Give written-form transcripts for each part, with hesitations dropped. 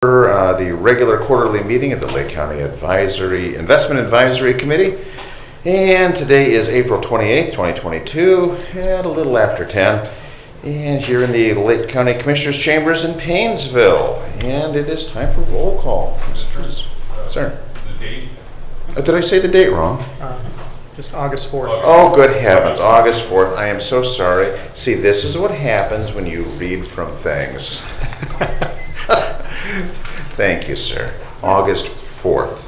The regular quarterly meeting of the Lake County Investment Advisory Committee. And today is April 28th, 2022, at a little after 10. And here in the Lake County Commissioners Chambers in Paynesville. And it is time for roll call. Sir? The date? Did I say the date wrong? Just August 4th. Oh, good heavens, August 4th. I am so sorry. See, this is what happens when you read from things. Thank you, sir. August 4th.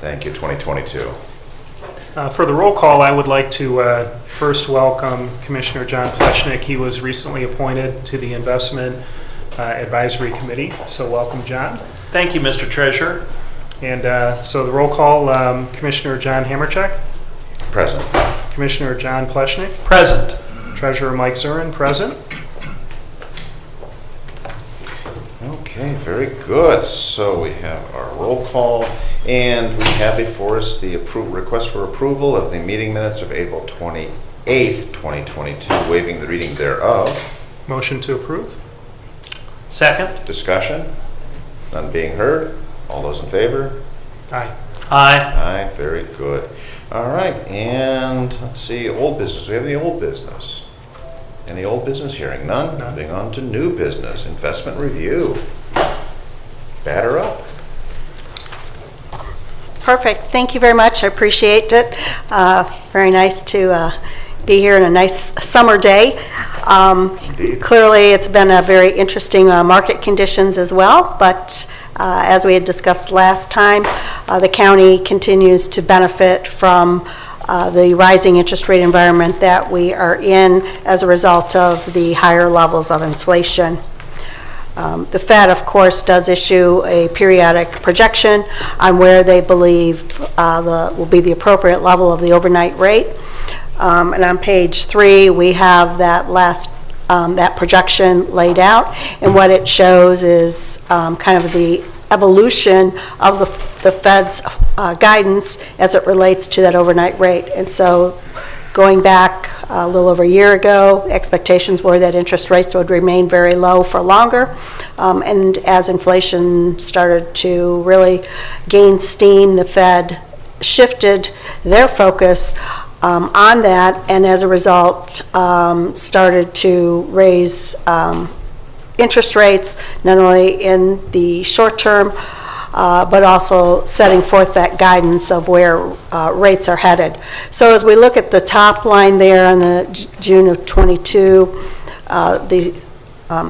Thank you, 2022. For the roll call, I would like to first welcome Commissioner John Plechnik. He was recently appointed to the Investment Advisory Committee. So welcome, John. Thank you, Mr. Treasurer. And so the roll call, Commissioner John Hamercheck. Present. Commissioner John Plechnik. Present. Treasurer Mike Zurin, present. Okay, very good. So we have our roll call, and we have before us the request for approval of the meeting minutes of April 28th, 2022, waiving the reading thereof. Motion to approve. Second. Discussion? None being heard? All those in favor? Aye. Aye. Aye, very good. All right, and let's see, old business. We have the old business. Any old business? Hearing none. None. Moving on to new business. Investment review. Batter up. Perfect. Thank you very much. I appreciate it. Very nice to be here on a nice summer day. Indeed. Clearly, it's been a very interesting market conditions as well, but as we had discussed last time, the county continues to benefit from the rising interest rate environment that we are in as a result of the higher levels of inflation. The Fed, of course, does issue a periodic projection on where they believe will be the appropriate level of the overnight rate. And on page 3, we have that projection laid out, and what it shows is kind of the evolution of the Fed's guidance as it relates to that overnight rate. And so going back a little over a year ago, expectations were that interest rates would remain very low for longer. And as inflation started to really gain steam, the Fed shifted their focus on that, and as a result started to raise interest rates, not only in the short term, but also setting forth that guidance of where rates are headed. So as we look at the top line there on the June of 22, the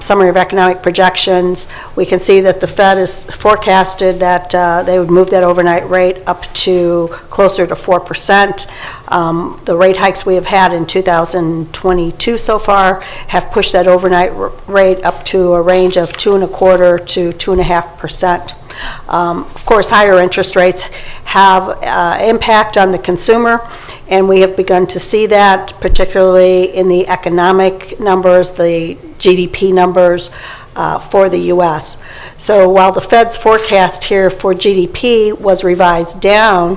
summary of economic projections, we can see that the Fed is forecasted that they would move that overnight rate up to closer to 4%. The rate hikes we have had in 2022 so far have pushed that overnight rate up to a range of 2.25% to 2.5%. Of course, higher interest rates have impact on the consumer, and we have begun to see that particularly in the economic numbers, the GDP numbers for the U.S. So while the Fed's forecast here for GDP was revised down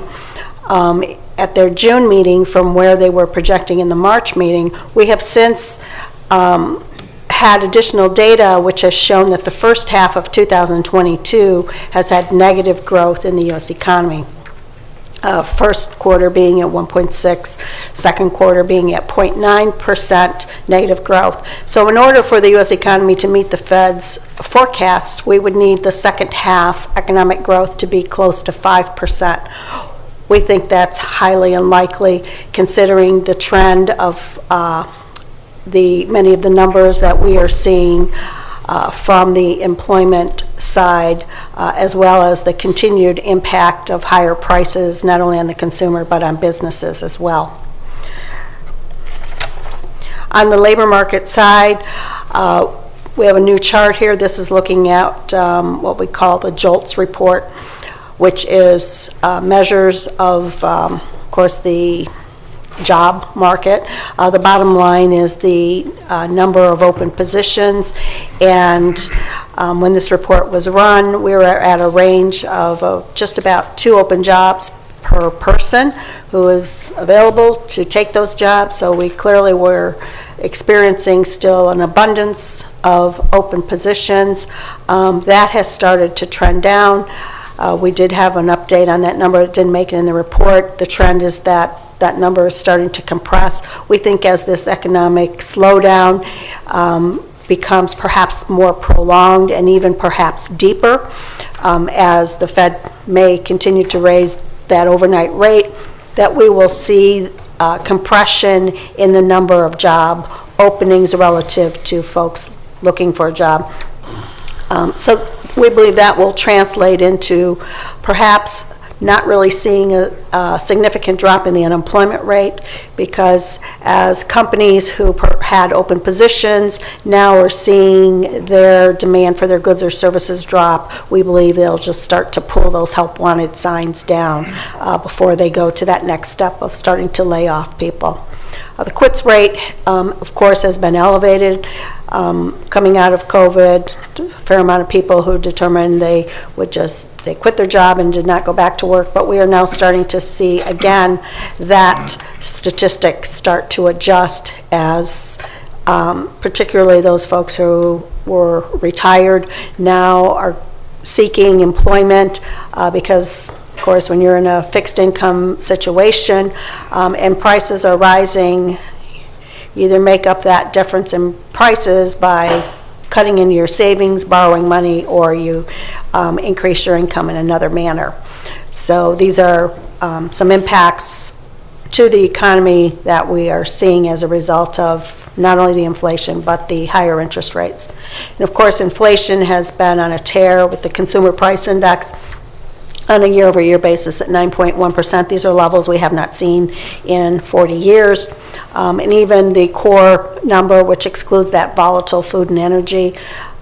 at their June meeting from where they were projecting in the March meeting, we have since had additional data which has shown that the first half of 2022 has had negative growth in the U.S. economy. First quarter being at 1.6, second quarter being at 0.9% negative growth. So in order for the U.S. economy to meet the Fed's forecasts, we would need the second half economic growth to be close to 5%. We think that's highly unlikely considering the trend of many of the numbers that we are seeing from the employment side, as well as the continued impact of higher prices, not only on the consumer, but on businesses as well. On the labor market side, we have a new chart here. This is looking at what we call the Jolts Report, which is measures of course, the job market. The bottom line is the number of open positions, and when this report was run, we were at a range of just about 2 open jobs per person who is available to take those jobs. So we clearly were experiencing still an abundance of open positions. That has started to trend down. We did have an update on that number. It didn't make it in the report. The trend is that that number is starting to compress. We think as this economic slowdown becomes perhaps more prolonged and even perhaps deeper, as the Fed may continue to raise that overnight rate, that we will see compression in the number of job openings relative to folks looking for a job. So we believe that will translate into perhaps not really seeing a significant drop in the unemployment rate, because as companies who had open positions now are seeing their demand for their goods or services drop, we believe they'll just start to pull those help wanted signs down before they go to that next step of starting to lay off people. The quits rate, of course, has been elevated. Coming out of COVID, a fair amount of people who determined they quit their job and did not go back to work, but we are now starting to see again that statistic start to adjust as particularly those folks who were retired now are seeking employment because, of course, when you're in a fixed income situation and prices are rising, you either make up that difference in prices by cutting into your savings, borrowing money, or you increase your income in another manner. So these are some impacts to the economy that we are seeing as a result of not only the inflation but the higher interest rates. And of course, inflation has been on a tear with the consumer price index on a year-over-year basis at 9.1%. These are levels we have not seen in 40 years. And even the core number, which excludes that volatile food and energy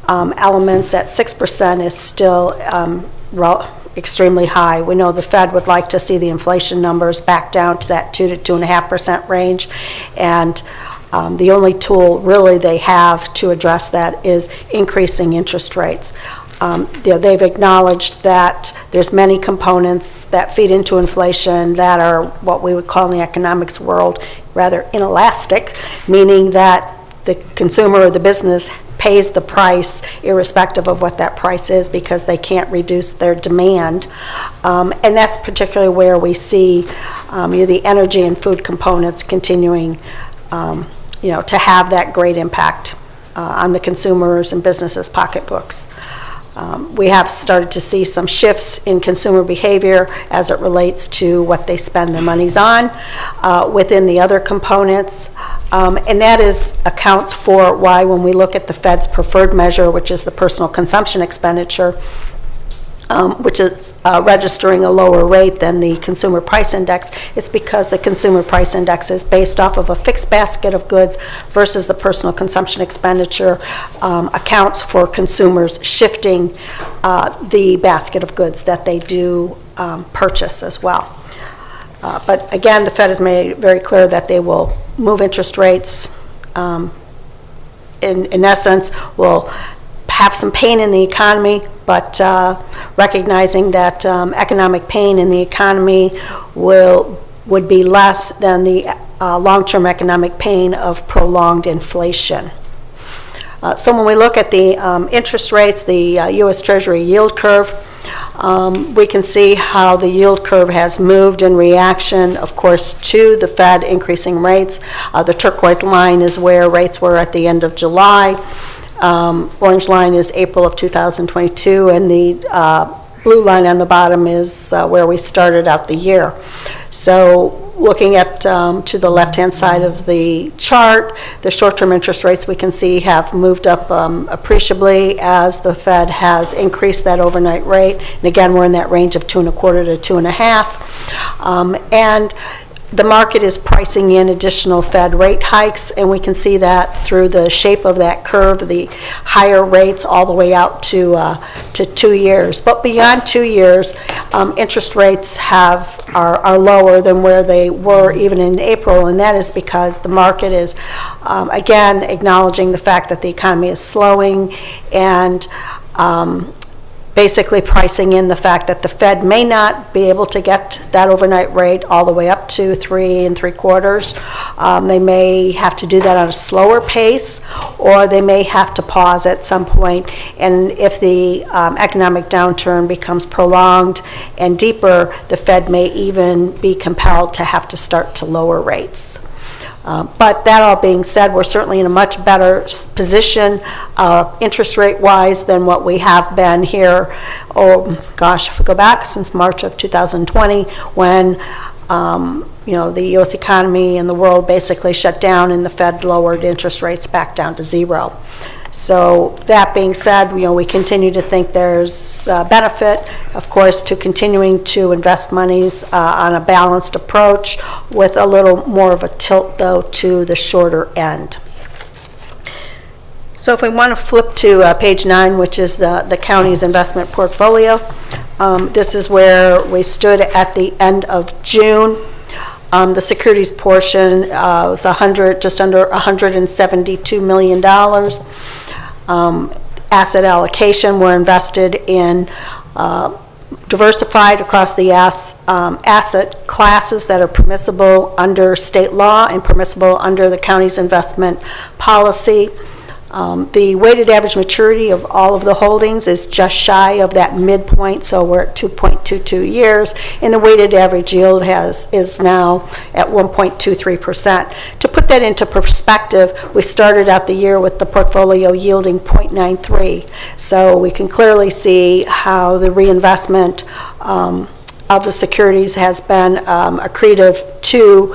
elements at 6%, is still extremely high. We know the Fed would like to see the inflation numbers back down to that 2 to 2.5% range. And the only tool really they have to address that is increasing interest rates. They've acknowledged that there's many components that feed into inflation that are what we would call in the economics world rather inelastic, meaning that the consumer or the business pays the price irrespective of what that price is because they can't reduce their demand. And that's particularly where we see the energy and food components continuing to have that great impact on the consumers and businesses' pocketbooks. We have started to see some shifts in consumer behavior as it relates to what they spend their monies on within the other components. And that accounts for why when we look at the Fed's preferred measure, which is the personal consumption expenditure, which is registering a lower rate than the consumer price index, it's because the consumer price index is based off of a fixed basket of goods versus the personal consumption expenditure accounts for consumers shifting the basket of goods that they do purchase as well. But again, the Fed has made it very clear that they will move interest rates. In essence, will have some pain in the economy, but recognizing that economic pain in the economy would be less than the long-term economic pain of prolonged inflation. So when we look at the interest rates, the U.S. Treasury yield curve, we can see how the yield curve has moved in reaction, of course, to the Fed increasing rates. The turquoise line is where rates were at the end of July. Orange line is April of 2022, and the blue line on the bottom is where we started out the year. So looking at to the left-hand side of the chart, the short-term interest rates we can see have moved up appreciably as the Fed has increased that overnight rate. And again, we're in that range of 2.25 to 2.5. And the market is pricing in additional Fed rate hikes, and we can see that through the shape of that curve, the higher rates all the way out to 2 years. But beyond 2 years, interest rates are lower than where they were even in April, and that is because the market is, again, acknowledging the fact that the economy is slowing and basically pricing in the fact that the Fed may not be able to get that overnight rate all the way up to 3 3/4. They may have to do that at a slower pace, or they may have to pause at some point. And if the economic downturn becomes prolonged and deeper, the Fed may even be compelled to have to start to lower rates. But that all being said, we're certainly in a much better position interest rate wise than what we have been here, if we go back since March of 2020, when the U.S. economy and the world basically shut down and the Fed lowered interest rates back down to zero. So that being said, we continue to think there's benefit, of course, to continuing to invest monies on a balanced approach with a little more of a tilt, though, to the shorter end. So if we want to flip to page 9, which is the county's investment portfolio, this is where we stood at the end of June. The securities portion was just under $172 million. Asset allocation were invested in diversified across the asset classes that are permissible under state law and permissible under the county's investment policy. The weighted average maturity of all of the holdings is just shy of that midpoint, so we're at 2.22 years, and the weighted average yield is now at 1.23%. To put that into perspective, we started out the year with the portfolio yielding 0.93, so we can clearly see how the reinvestment of the securities has been accretive to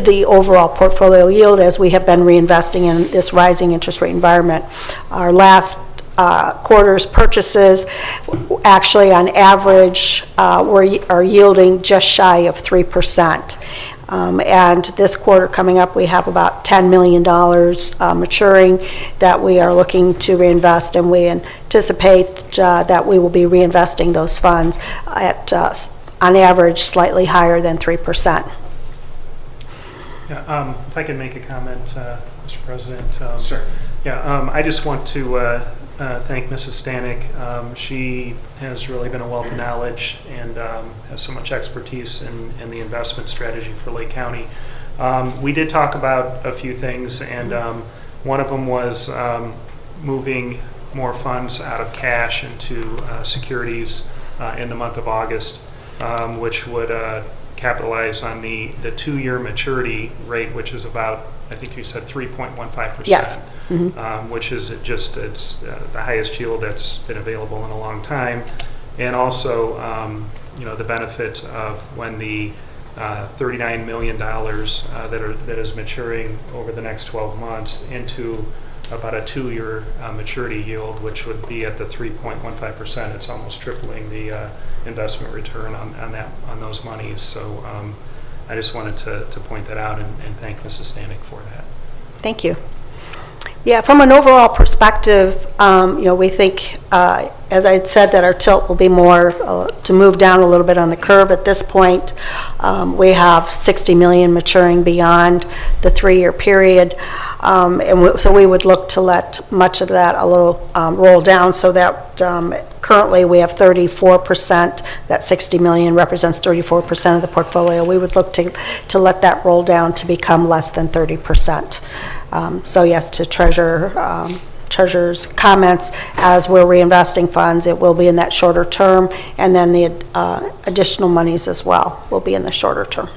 the overall portfolio yield as we have been reinvesting in this rising interest rate environment. Our last quarter's purchases actually on average are yielding just shy of 3%. And this quarter coming up, we have about $10 million maturing that we are looking to reinvest, and we anticipate that we will be reinvesting those funds at on average slightly higher than 3%. Yeah, if I can make a comment, Mr. President. Sure. Yeah, I just want to thank Mrs. Stanek. She has really been a wealth of knowledge and has so much expertise in the investment strategy for Lake County. We did talk about a few things, and one of them was moving more funds out of cash into securities in the month of August, which would capitalize on the 2-year maturity rate, which is about, I think you said 3.15%. Yes. Which is it's the highest yield that's been available in a long time, and also the benefit of when the $39 million that is maturing over the next 12 months into about a 2-year maturity yield, which would be at the 3.15%. It's almost tripling the investment return on those monies. So I just wanted to point that out and thank Mrs. Stanek for that. Thank you. Yeah, from an overall perspective, we think, as I had said, that our tilt will be more to move down a little bit on the curve at this point. We have $60 million maturing beyond the 3-year period, so we would look to let much of that a little roll down, so that currently we have 34%. That $60 million represents 34% of the portfolio. We would look to let that roll down to become less than 30%. So yes, to Treasurer's comments, as we're reinvesting funds, it will be in that shorter term, and then the additional monies as well will be in the shorter term.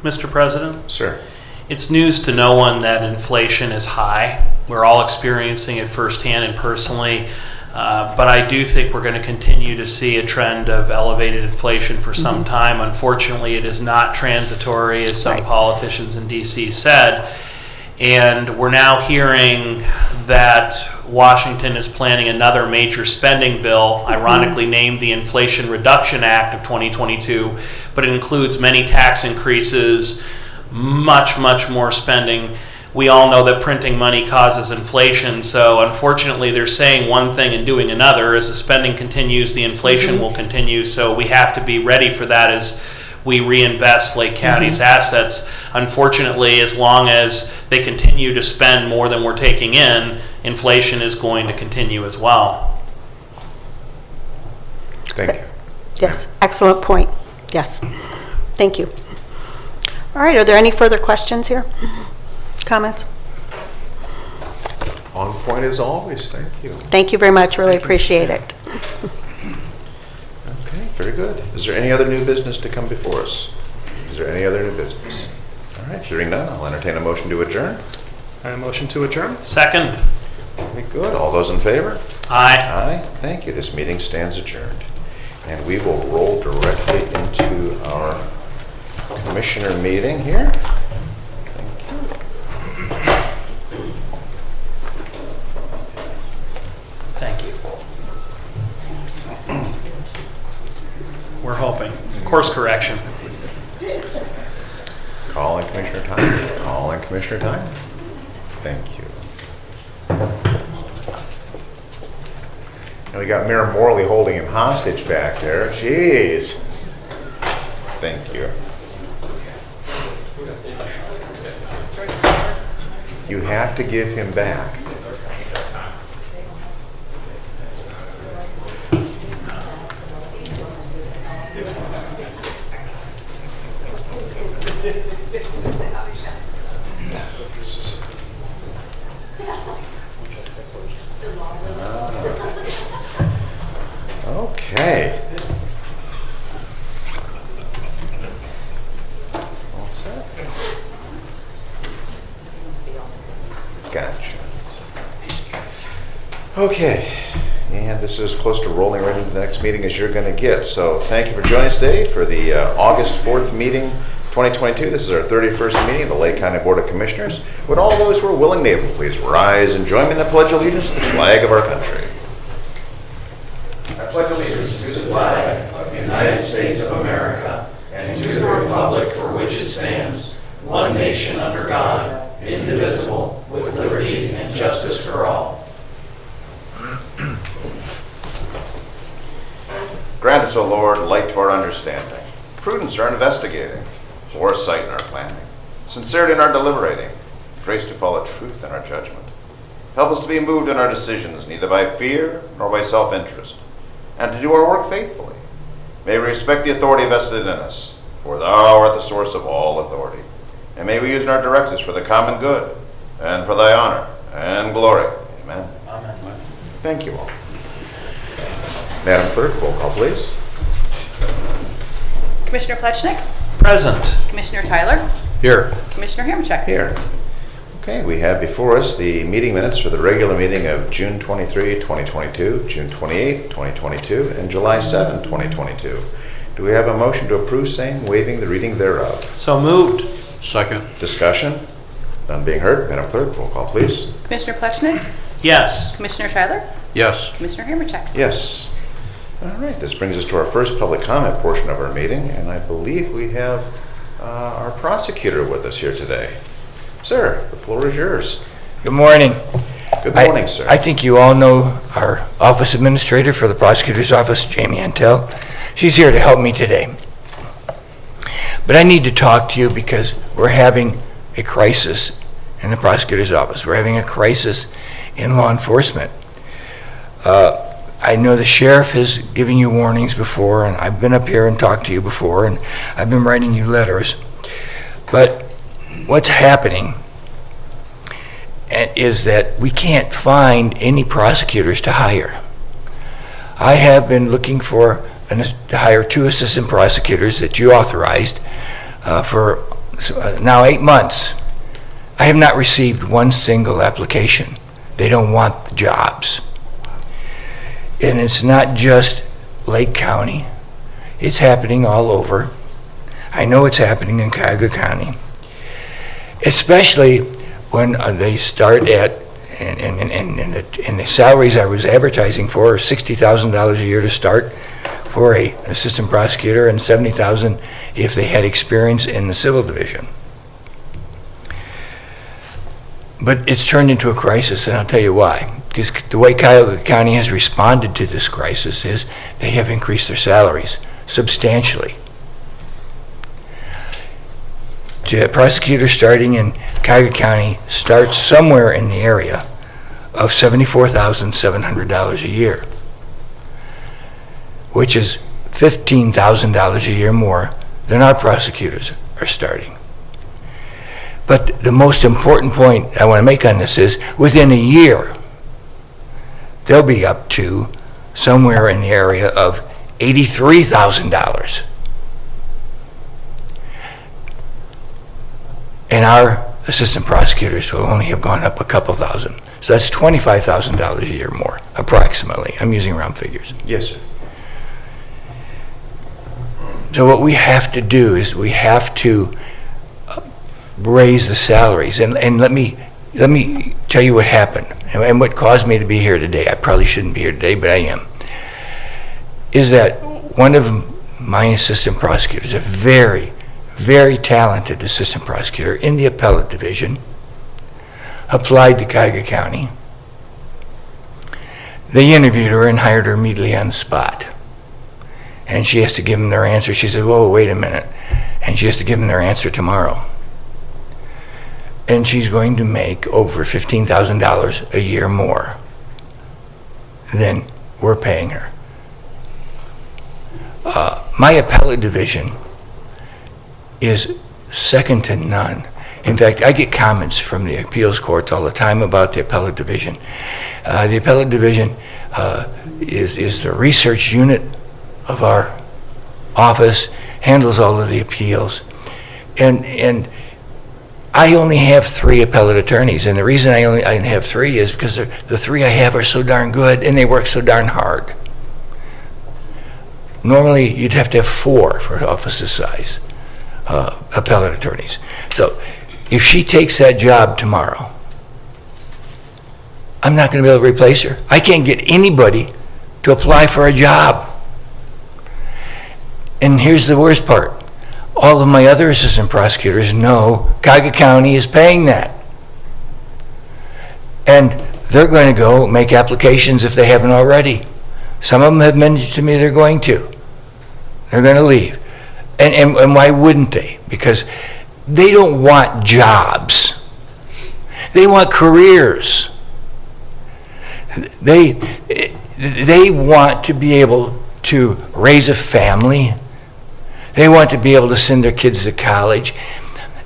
Mr. President? Sir. It's news to no one that inflation is high. We're all experiencing it firsthand and personally, but I do think we're going to continue to see a trend of elevated inflation for some time. Unfortunately, it is not transitory, as some politicians in D.C. said. And we're now hearing that Washington is planning another major spending bill, ironically named the Inflation Reduction Act of 2022, but it includes many tax increases, much more spending. We all know that printing money causes inflation, so unfortunately they're saying one thing and doing another. As the spending continues, the inflation will continue, so we have to be ready for that as we reinvest Lake County's assets. Unfortunately, as long as they continue to spend more than we're taking in, inflation is going to continue as well. Thank you. Yes, excellent point. Yes. Thank you. All right, are there any further questions here? Comments? On point as always, thank you. Thank you very much, really appreciate it. Okay, very good. Is there any other new business to come before us? Is there any other new business? All right, hearing none, I'll entertain a motion to adjourn. A motion to adjourn? Second. Very good. All those in favor? Aye. Aye. Thank you. This meeting stands adjourned. And we will roll directly into our commissioner meeting here. Thank you. We're hoping. Course correction. Calling Commissioner Time. Calling Commissioner Time. Thank you. And we got Mayor Morley holding him hostage back there. Jeez. Thank you. You have to give him back. Okay. All set? Gotcha. Okay. And this is as close to rolling right into the next meeting as you're going to get. So thank you for joining us today for the August 4th meeting 2022. This is our 31st meeting of the Lake County Board of Commissioners. Would all those who are willing and able please rise and join me in the Pledge of Allegiance to the flag of our country. I pledge allegiance to the flag of the United States of America and to the republic for which it stands, one nation under God, indivisible, with liberty and justice for all. Grant us, O Lord, light to our understanding, prudence in our investigating, foresight in our planning, sincerity in our deliberating, grace to follow truth in our judgment. Help us to be moved in our decisions, neither by fear nor by self-interest, and to do our work faithfully. May we respect the authority vested in us, for thou art the source of all authority. And may we use in our directives for the common good, and for thy honor and glory. Amen. Amen. Thank you all. Madam Clerk, roll call, please. Commissioner Plechnik, Present. Commissioner Tyler, Here. Commissioner Hammercheck. Here. Okay, we have before us the meeting minutes for the regular meeting of June 23, 2022, June 28, 2022, and July 7, 2022. Do we have a motion to approve same, waiving the reading thereof? So moved. Second. Discussion? None being heard. Madam Clerk, roll call, please. Commissioner Plechnik, Yes. Commissioner Tyler, Yes. Commissioner Hammercheck. Yes. All right, this brings us to our first public comment portion of our meeting, and I believe we have our prosecutor with us here today. Sir, the floor is yours. Good morning. Good morning, sir. I think you all know our office administrator for the prosecutor's office, Jamie Antel. She's here to help me today. But I need to talk to you because we're having a crisis in the prosecutor's office. We're having a crisis in law enforcement. I know the sheriff has given you warnings before, and I've been up here and talked to you before, and I've been writing you letters. But what's happening is that we can't find any prosecutors to hire. I have been looking to hire 2 assistant prosecutors that you authorized for now 8 months. I have not received one single application. They don't want the jobs. And it's not just Lake County. It's happening all over. I know it's happening in Cuyahoga County. Especially when they start at, and the salaries I was advertising for are $60,000 a year to start for an assistant prosecutor, and $70,000 if they had experience in the civil division. But it's turned into a crisis, and I'll tell you why. Because the way Cuyahoga County has responded to this crisis is they have increased their salaries substantially. A prosecutor starting in Cuyahoga County starts somewhere in the area of $74,700 a year. which is $15,000 a year more than our prosecutors are starting. But the most important point I want to make on this is, within a year, they'll be up to somewhere in the area of $83,000. And our assistant prosecutors will only have gone up a couple thousand. So that's $25,000 a year more, approximately. I'm using round figures. Yes, sir. So what we have to do is we have to raise the salaries. And let me tell you what happened and what caused me to be here today. I probably shouldn't be here today, but I am. Is that one of my assistant prosecutors, a very, very talented assistant prosecutor in the Appellate Division, applied to Cuyahoga County. They interviewed her and hired her immediately on the spot. And she has to give them their answer. She said, whoa, wait a minute. And she has to give them their answer tomorrow. And she's going to make over $15,000 a year more than we're paying her. My Appellate Division is second to none. In fact, I get comments from the appeals courts all the time about the Appellate Division. The Appellate Division is the research unit of our office, handles all of the appeals. And I only have 3 appellate attorneys, and the reason I only have 3 is because the 3 I have are so darn good, and they work so darn hard. Normally, you'd have to have 4 for office this size, appellate attorneys. So if she takes that job tomorrow, I'm not going to be able to replace her. I can't get anybody to apply for a job. And here's the worst part. All of my other assistant prosecutors know Cuyahoga County is paying that. And they're going to go make applications if they haven't already. Some of them have mentioned to me they're going to. They're going to leave. And why wouldn't they? Because they don't want jobs. They want careers. They want to be able to raise a family. They want to be able to send their kids to college.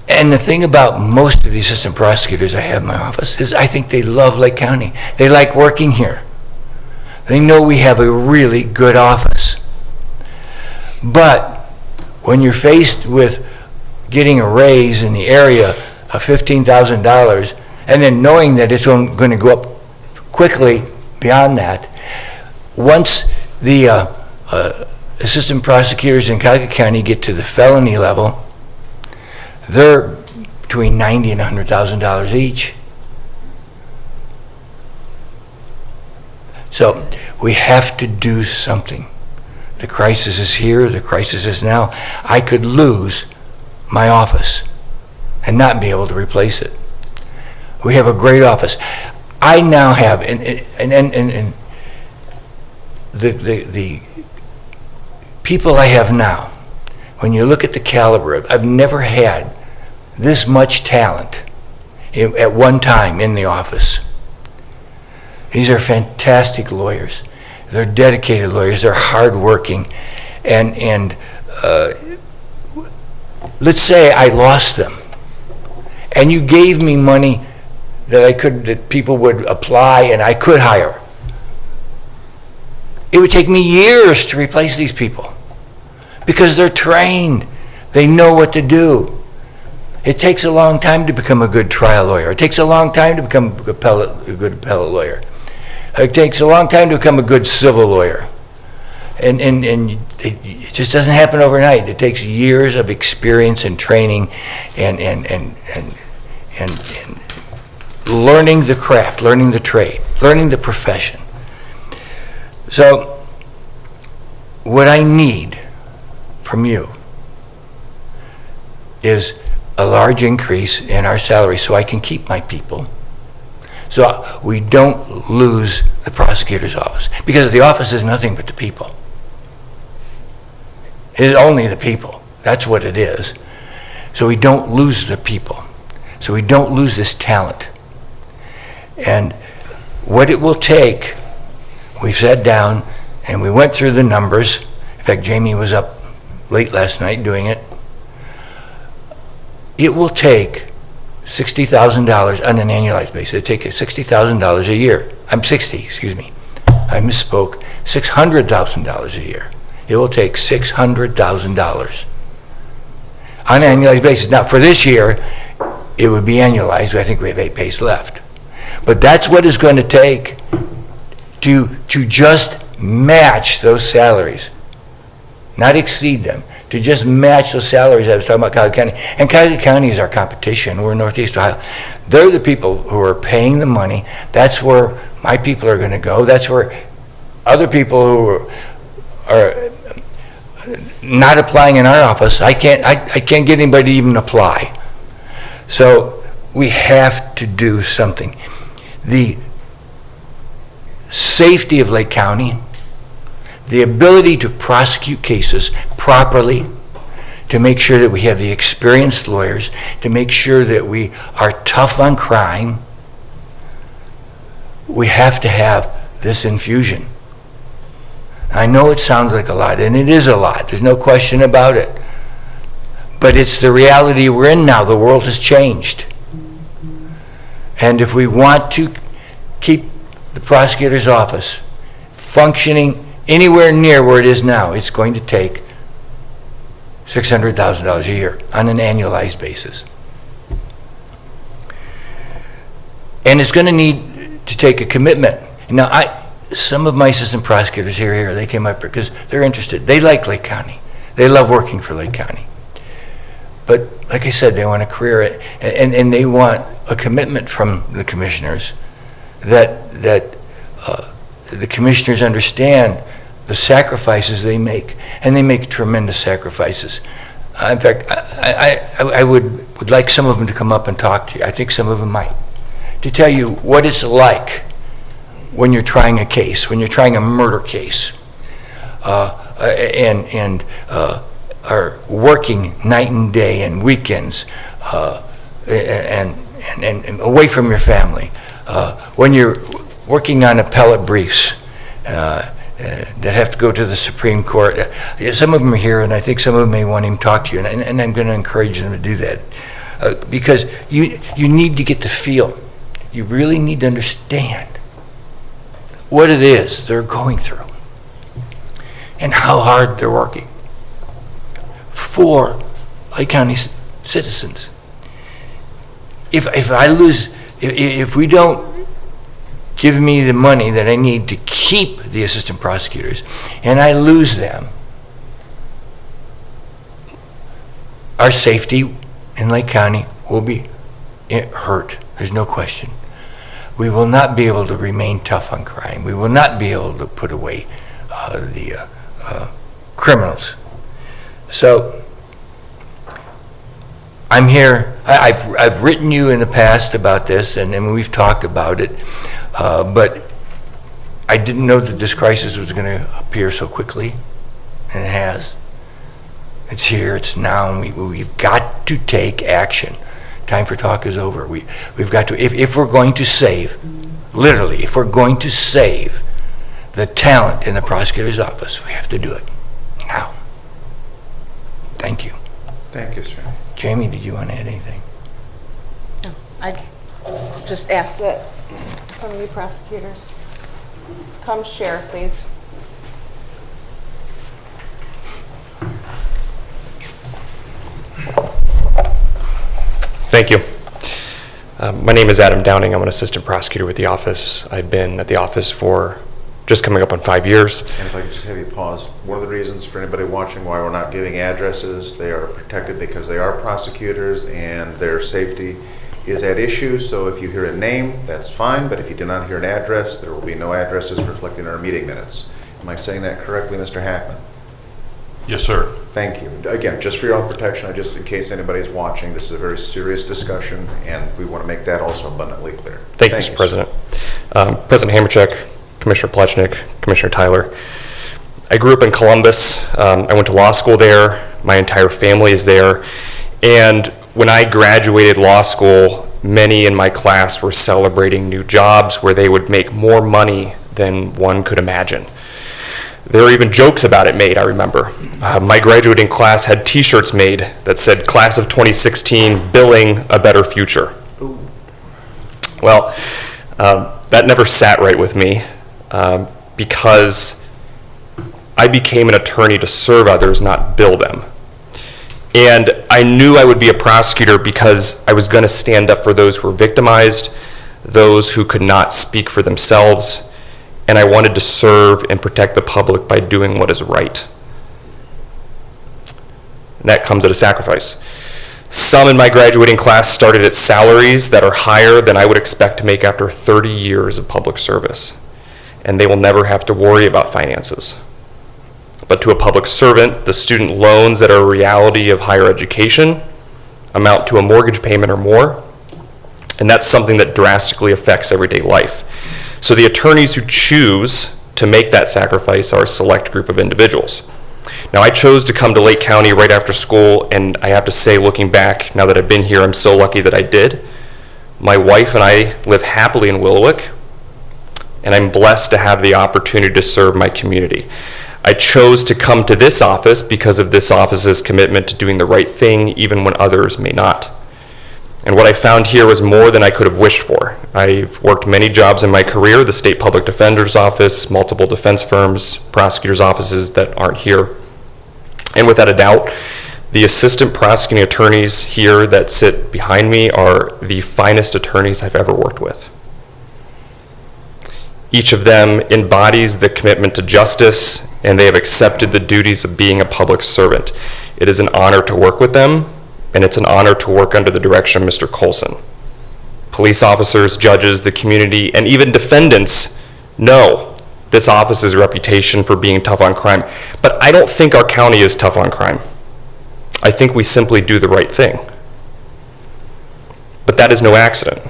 And the thing about most of the assistant prosecutors I have in my office is I think they love Lake County. They like working here. They know we have a really good office. But when you're faced with getting a raise in the area of $15,000 and then knowing that it's going to go up quickly beyond that, once the assistant prosecutors in Cuyahoga County get to the felony level, they're between $90,000 and $100,000 each. So we have to do something. The crisis is here, the crisis is now. I could lose my office and not be able to replace it. We have a great office. I now have, and the people I have now, when you look at the caliber, I've never had this much talent at one time in the office. These are fantastic lawyers. They're dedicated lawyers. They're hardworking. And let's say I lost them, and you gave me money that people would apply and I could hire. It would take me years to replace these people because they're trained. They know what to do. It takes a long time to become a good trial lawyer. It takes a long time to become a good appellate lawyer. It takes a long time to become a good civil lawyer. And it just doesn't happen overnight. It takes years of experience and training and learning the craft, learning the trade, learning the profession. So what I need from you is a large increase in our salary so I can keep my people, so we don't lose the prosecutor's office, because the office is nothing but the people. It is only the people. That's what it is. So we don't lose the people. So we don't lose this talent. And what it will take, we've sat down and we went through the numbers. In fact, Jamie was up late last night doing it. It will take $60,000 on an annualized basis. It take $60,000 a year. Excuse me. I misspoke. $600,000 a year. It will take $600,000 on an annualized basis. Now, for this year, it would be annualized. I think we have 8 pays left. But that's what it's going to take to just match those salaries, not exceed them, to just match those salaries. I was talking about Cuyahoga County, and Cuyahoga County is our competition. We're Northeast Ohio. They're the people who are paying the money. That's where my people are going to go. That's where other people who are not applying in our office, I can't get anybody to even apply. So we have to do something. The safety of Lake County, the ability to prosecute cases properly, to make sure that we have the experienced lawyers, to make sure that we are tough on crime, we have to have this infusion. I know it sounds like a lot, and it is a lot. There's no question about it. But it's the reality we're in now. The world has changed. And if we want to keep the prosecutor's office functioning anywhere near where it is now, it's going to take $600,000 a year on an annualized basis. And it's going to need to take a commitment. Now, some of my assistant prosecutors here, they came up here because they're interested. They like Lake County. They love working for Lake County. But like I said, they want a career, and they want a commitment from the commissioners that the commissioners understand the sacrifices they make, and they make tremendous sacrifices. In fact, I would like some of them to come up and talk to you. I think some of them might, to tell you what it's like when you're trying a case, when you're trying a murder case, and are working night and day and weekends, and away from your family. When you're working on appellate briefs that have to go to the Supreme Court. Some of them are here, and I think some of them may want him to talk to you, and I'm going to encourage them to do that. Because you need to get the feel. You really need to understand what it is they're going through and how hard they're working for Lake County citizens. If we don't give me the money that I need to keep the assistant prosecutors, and I lose them, our safety in Lake County will be hurt. There's no question. We will not be able to remain tough on crime. We will not be able to put away the criminals. So I'm here. I've written you in the past about this, and we've talked about it, but I didn't know that this crisis was going to appear so quickly, and it has. It's here, it's now, and we've got to take action. Time for talk is over. We've got to, if we're going to save, literally, if we're going to save the talent in the prosecutor's office, we have to do it now. Thank you. Thank you, sir. Jamie, did you want to add anything? I'd just ask that some of you prosecutors come share, please. Thank you. My name is Adam Downing. I'm an assistant prosecutor with the office. I've been at the office for just coming up on 5 years. And if I could just have you pause. One of the reasons for anybody watching why we're not giving addresses, they are protected because they are prosecutors and their safety is at issue. So if you hear a name, that's fine, but if you do not hear an address, there will be no addresses reflected in our meeting minutes. Am I saying that correctly, Mr. Hackman? Yes, sir. Thank you. Again, just for your own protection, just in case anybody's watching, this is a very serious discussion, and we want to make that also abundantly clear. Thank you, Mr. President. President Hamercheck, Commissioner Plechnik, Commissioner Tyler. I grew up in Columbus. I went to law school there. My entire family is there. And when I graduated law school, many in my class were celebrating new jobs where they would make more money than one could imagine. There were even jokes about it made, I remember. My graduating class had t-shirts made that said, "Class of 2016, Billing a Better Future." Well, that never sat right with me because I became an attorney to serve others, not bill them. And I knew I would be a prosecutor because I was going to stand up for those who were victimized, those who could not speak for themselves, and I wanted to serve and protect the public by doing what is right. And that comes at a sacrifice. Some in my graduating class started at salaries that are higher than I would expect to make after 30 years of public service, and they will never have to worry about finances. But to a public servant, the student loans that are a reality of higher education amount to a mortgage payment or more, and that's something that drastically affects everyday life. So the attorneys who choose to make that sacrifice are a select group of individuals. Now, I chose to come to Lake County right after school, and I have to say, looking back, now that I've been here, I'm so lucky that I did. My wife and I live happily in Willowick, and I'm blessed to have the opportunity to serve my community. I chose to come to this office because of this office's commitment to doing the right thing, even when others may not. And what I found here was more than I could have wished for. I've worked many jobs in my career, the State Public Defender's Office, multiple defense firms, prosecutors' offices that aren't here. And without a doubt, the assistant prosecuting attorneys here that sit behind me are the finest attorneys I've ever worked with. Each of them embodies the commitment to justice, and they have accepted the duties of being a public servant. It is an honor to work with them, and it's an honor to work under the direction of Mr. Colson. Police officers, judges, the community, and even defendants know this office's reputation for being tough on crime. But I don't think our county is tough on crime. I think we simply do the right thing. But that is no accident.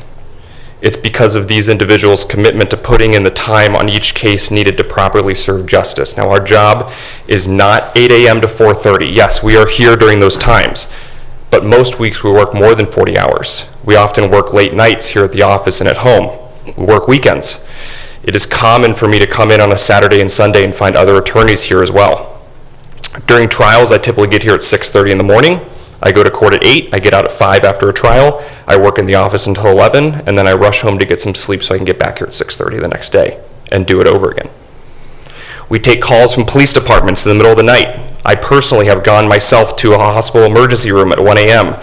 It's because of these individuals' commitment to putting in the time on each case needed to properly serve justice. Now, our job is not 8 a.m. to 4:30. Yes, we are here during those times, but most weeks we work more than 40 hours. We often work late nights here at the office and at home. We work weekends. It is common for me to come in on a Saturday and Sunday and find other attorneys here as well. During trials, I typically get here at 6:30 in the morning. I go to court at 8, I get out at 5 after a trial, I work in the office until 11, and then I rush home to get some sleep so I can get back here at 6:30 the next day and do it over again. We take calls from police departments in the middle of the night. I personally have gone myself to a hospital emergency room at 1 a.m.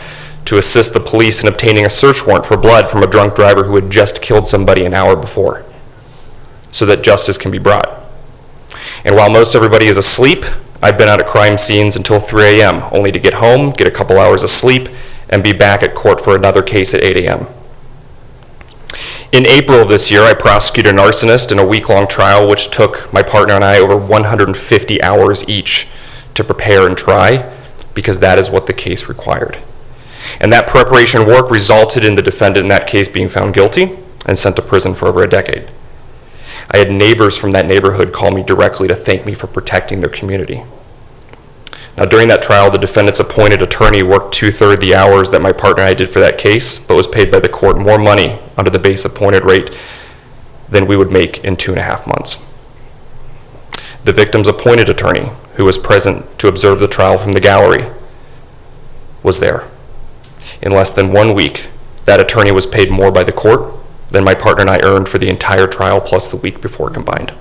to assist the police in obtaining a search warrant for blood from a drunk driver who had just killed somebody an hour before, so that justice can be brought. And while most everybody is asleep, I've been out at crime scenes until 3 a.m., only to get home, get a couple hours of sleep, and be back at court for another case at 8 a.m. In April of this year, I prosecuted an arsonist in a week-long trial which took my partner and I over 150 hours each to prepare and try, because that is what the case required. And that preparation work resulted in the defendant in that case being found guilty and sent to prison for over a decade. I had neighbors from that neighborhood call me directly to thank me for protecting their community. Now, during that trial, the defendant's appointed attorney worked 2/3 the hours that my partner and I did for that case, but was paid by the court more money under the base appointed rate than we would make in 2.5 months. The victim's appointed attorney, who was present to observe the trial from the gallery, was there. In less than 1 week, that attorney was paid more by the court than my partner and I earned for the entire trial plus the week before combined.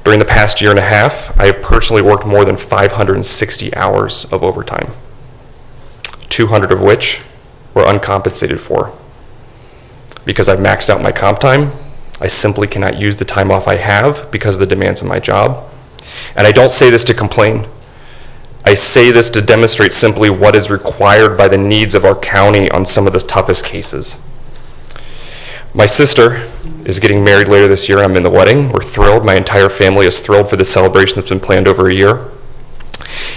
During the past year and a half, I have personally worked more than 560 hours of overtime, 200 of which were uncompensated for. Because I've maxed out my comp time, I simply cannot use the time off I have because of the demands of my job. And I don't say this to complain. I say this to demonstrate simply what is required by the needs of our county on some of the toughest cases. My sister is getting married later this year. I'm in the wedding. We're thrilled. My entire family is thrilled for this celebration that's been planned over a year.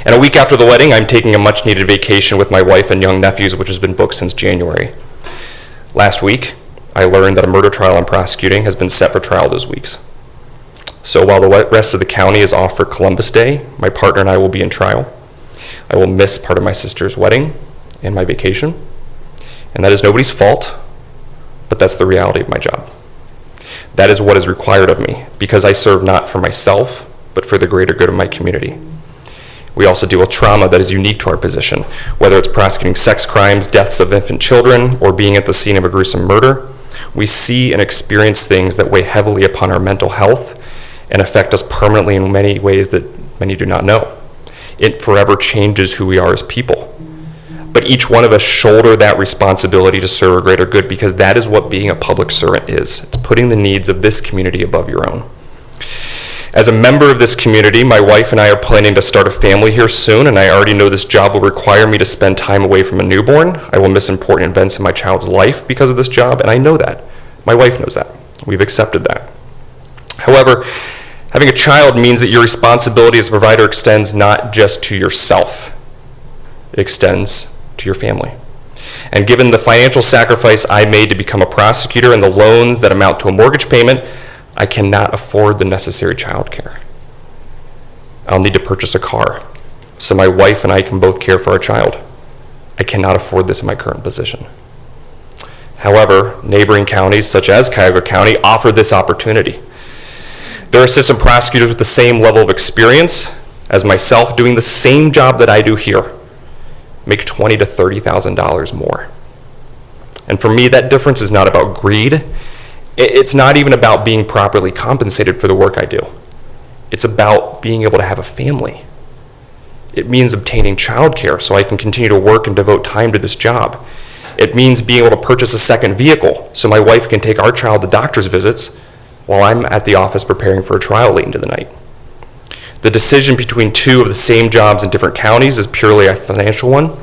And a week after the wedding, I'm taking a much-needed vacation with my wife and young nephews, which has been booked since January. Last week, I learned that a murder trial I'm prosecuting has been set for trial those weeks. So while the rest of the county is off for Columbus Day, my partner and I will be in trial. I will miss part of my sister's wedding and my vacation. And that is nobody's fault, but that's the reality of my job. That is what is required of me, because I serve not for myself, but for the greater good of my community. We also deal with trauma that is unique to our position, whether it's prosecuting sex crimes, deaths of infant children, or being at the scene of a gruesome murder. We see and experience things that weigh heavily upon our mental health and affect us permanently in many ways that many do not know. It forever changes who we are as people. But each one of us shoulder that responsibility to serve a greater good, because that is what being a public servant is. It's putting the needs of this community above your own. As a member of this community, my wife and I are planning to start a family here soon, and I already know this job will require me to spend time away from a newborn. I will miss important events in my child's life because of this job, and I know that. My wife knows that. We've accepted that. However, having a child means that your responsibility as a provider extends not just to yourself. It extends to your family. And given the financial sacrifice I made to become a prosecutor and the loans that amount to a mortgage payment, I cannot afford the necessary child care. I'll need to purchase a car so my wife and I can both care for our child. I cannot afford this in my current position. However, neighboring counties such as Cuyahoga County offer this opportunity. There are assistant prosecutors with the same level of experience as myself doing the same job that I do here, make $20,000 to $30,000 more. And for me, that difference is not about greed. It's not even about being properly compensated for the work I do. It's about being able to have a family. It means obtaining childcare so I can continue to work and devote time to this job. It means being able to purchase a second vehicle so my wife can take our child to doctor's visits while I'm at the office preparing for a trial late into the night. The decision between two of the same jobs in different counties is purely a financial one.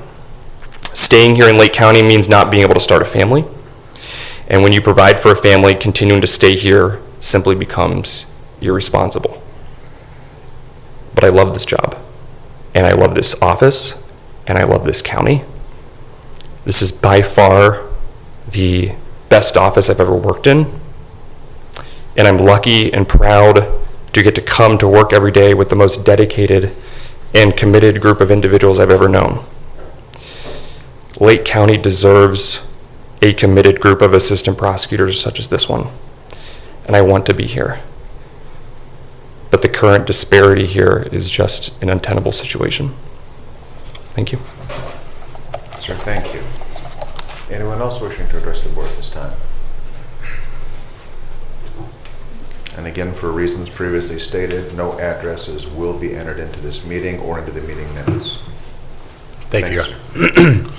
Staying here in Lake County means not being able to start a family. And when you provide for a family, continuing to stay here simply becomes irresponsible. But I love this job, and I love this office, and I love this county. This is by far the best office I've ever worked in, and I'm lucky and proud to get to come to work every day with the most dedicated and committed group of individuals I've ever known. Lake County deserves a committed group of assistant prosecutors such as this one, and I want to be here. But the current disparity here is just an untenable situation. Thank you. Sir, thank you. Anyone else wishing to address the board at this time? And again, for reasons previously stated, no addresses will be entered into this meeting or into the meeting minutes. Thank you. Sir.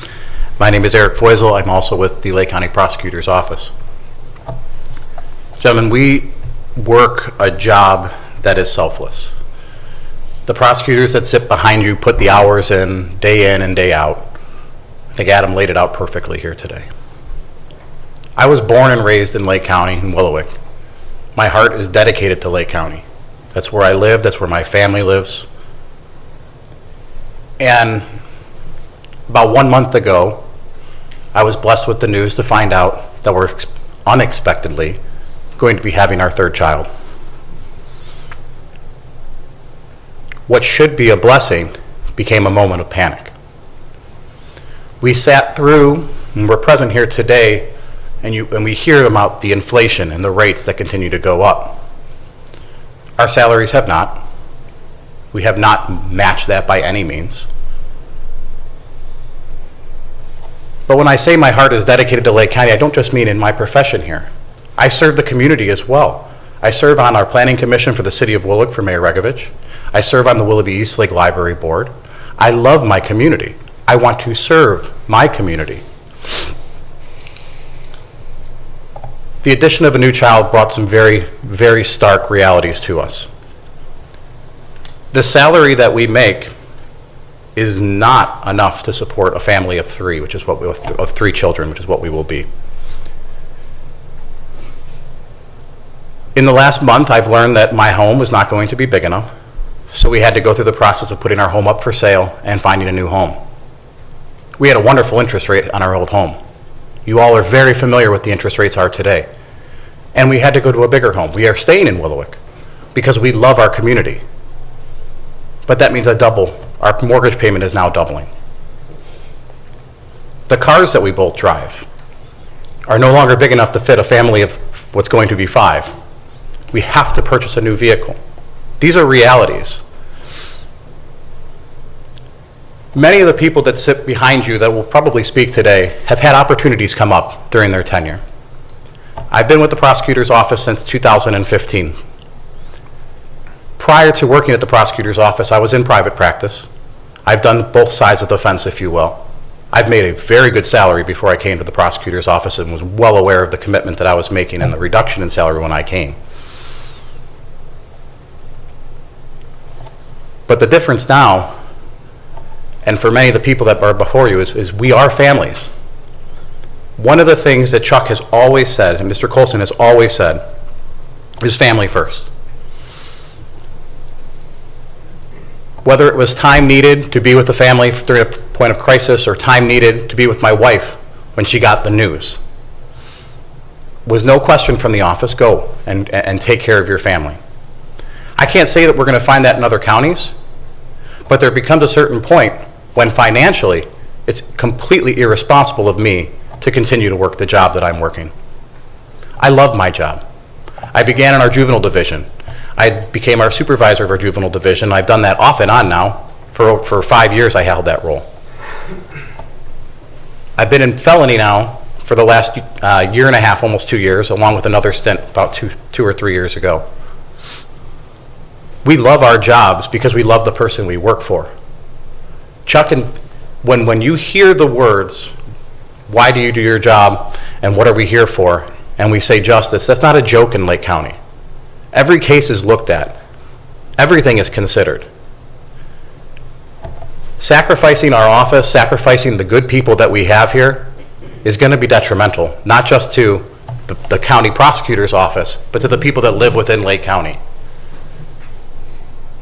My name is Eric Feusel. I'm also with the Lake County Prosecutor's Office. Gentlemen, we work a job that is selfless. The prosecutors that sit behind you put the hours in and day out. I think Adam laid it out perfectly here today. I was born and raised in Lake County in Willowick. My heart is dedicated to Lake County. That's where I live, that's where my family lives. And about 1 month ago, I was blessed with the news to find out that we're unexpectedly going to be having our third child. What should be a blessing became a moment of panic. We sat through, and we're present here today, and we hear about the inflation and the rates that continue to go up. Our salaries have not. We have not matched that by any means. But when I say my heart is dedicated to Lake County, I don't just mean in my profession here. I serve the community as well. I serve on our Planning Commission for the City of Willowick for Mayor Regovich. I serve on the Willoughby East Lake Library Board. I love my community. I want to serve my community. The addition of a new child brought some very, very stark realities to us. The salary that we make is not enough to support a family of three, which is what we, of 3 children, which is what we will be. In the last month, I've learned that my home was not going to be big enough, so we had to go through the process of putting our home up for sale and finding a new home. We had a wonderful interest rate on our old home. You all are very familiar with the interest rates are today. And we had to go to a bigger home. We are staying in Willowick because we love our community. But that means our mortgage payment is now doubling. The cars that we both drive are no longer big enough to fit a family of what's going to be 5. We have to purchase a new vehicle. These are realities. Many of the people that sit behind you that will probably speak today have had opportunities come up during their tenure. I've been with the prosecutor's office since 2015. Prior to working at the prosecutor's office, I was in private practice. I've done both sides of the fence, if you will. I've made a very good salary before I came to the prosecutor's office and was well aware of the commitment that I was making and the reduction in salary when I came. But the difference now, and for many of the people that are before you, is we are families. One of the things that Chuck has always said, and Mr. Colson has always said, is family first. Whether it was time needed to be with the family during a point of crisis or time needed to be with my wife when she got the news, was no question from the office, go and take care of your family. I can't say that we're going to find that in other counties, but there becomes a certain point when financially it's completely irresponsible of me to continue to work the job that I'm working. I love my job. I began in our juvenile division. I became our supervisor of our juvenile division. I've done that off and on now. For 5 years I held that role. I've been in felony now for the last year and a half, almost 2 years, along with another stint about two or 3 years ago. We love our jobs because we love the person we work for. Chuck, and when you hear the words, why do you do your job and what are we here for, and we say justice, that's not a joke in Lake County. Every case is looked at. Everything is considered. Sacrificing our office, sacrificing the good people that we have here is going to be detrimental, not just to the county prosecutor's office, but to the people that live within Lake County.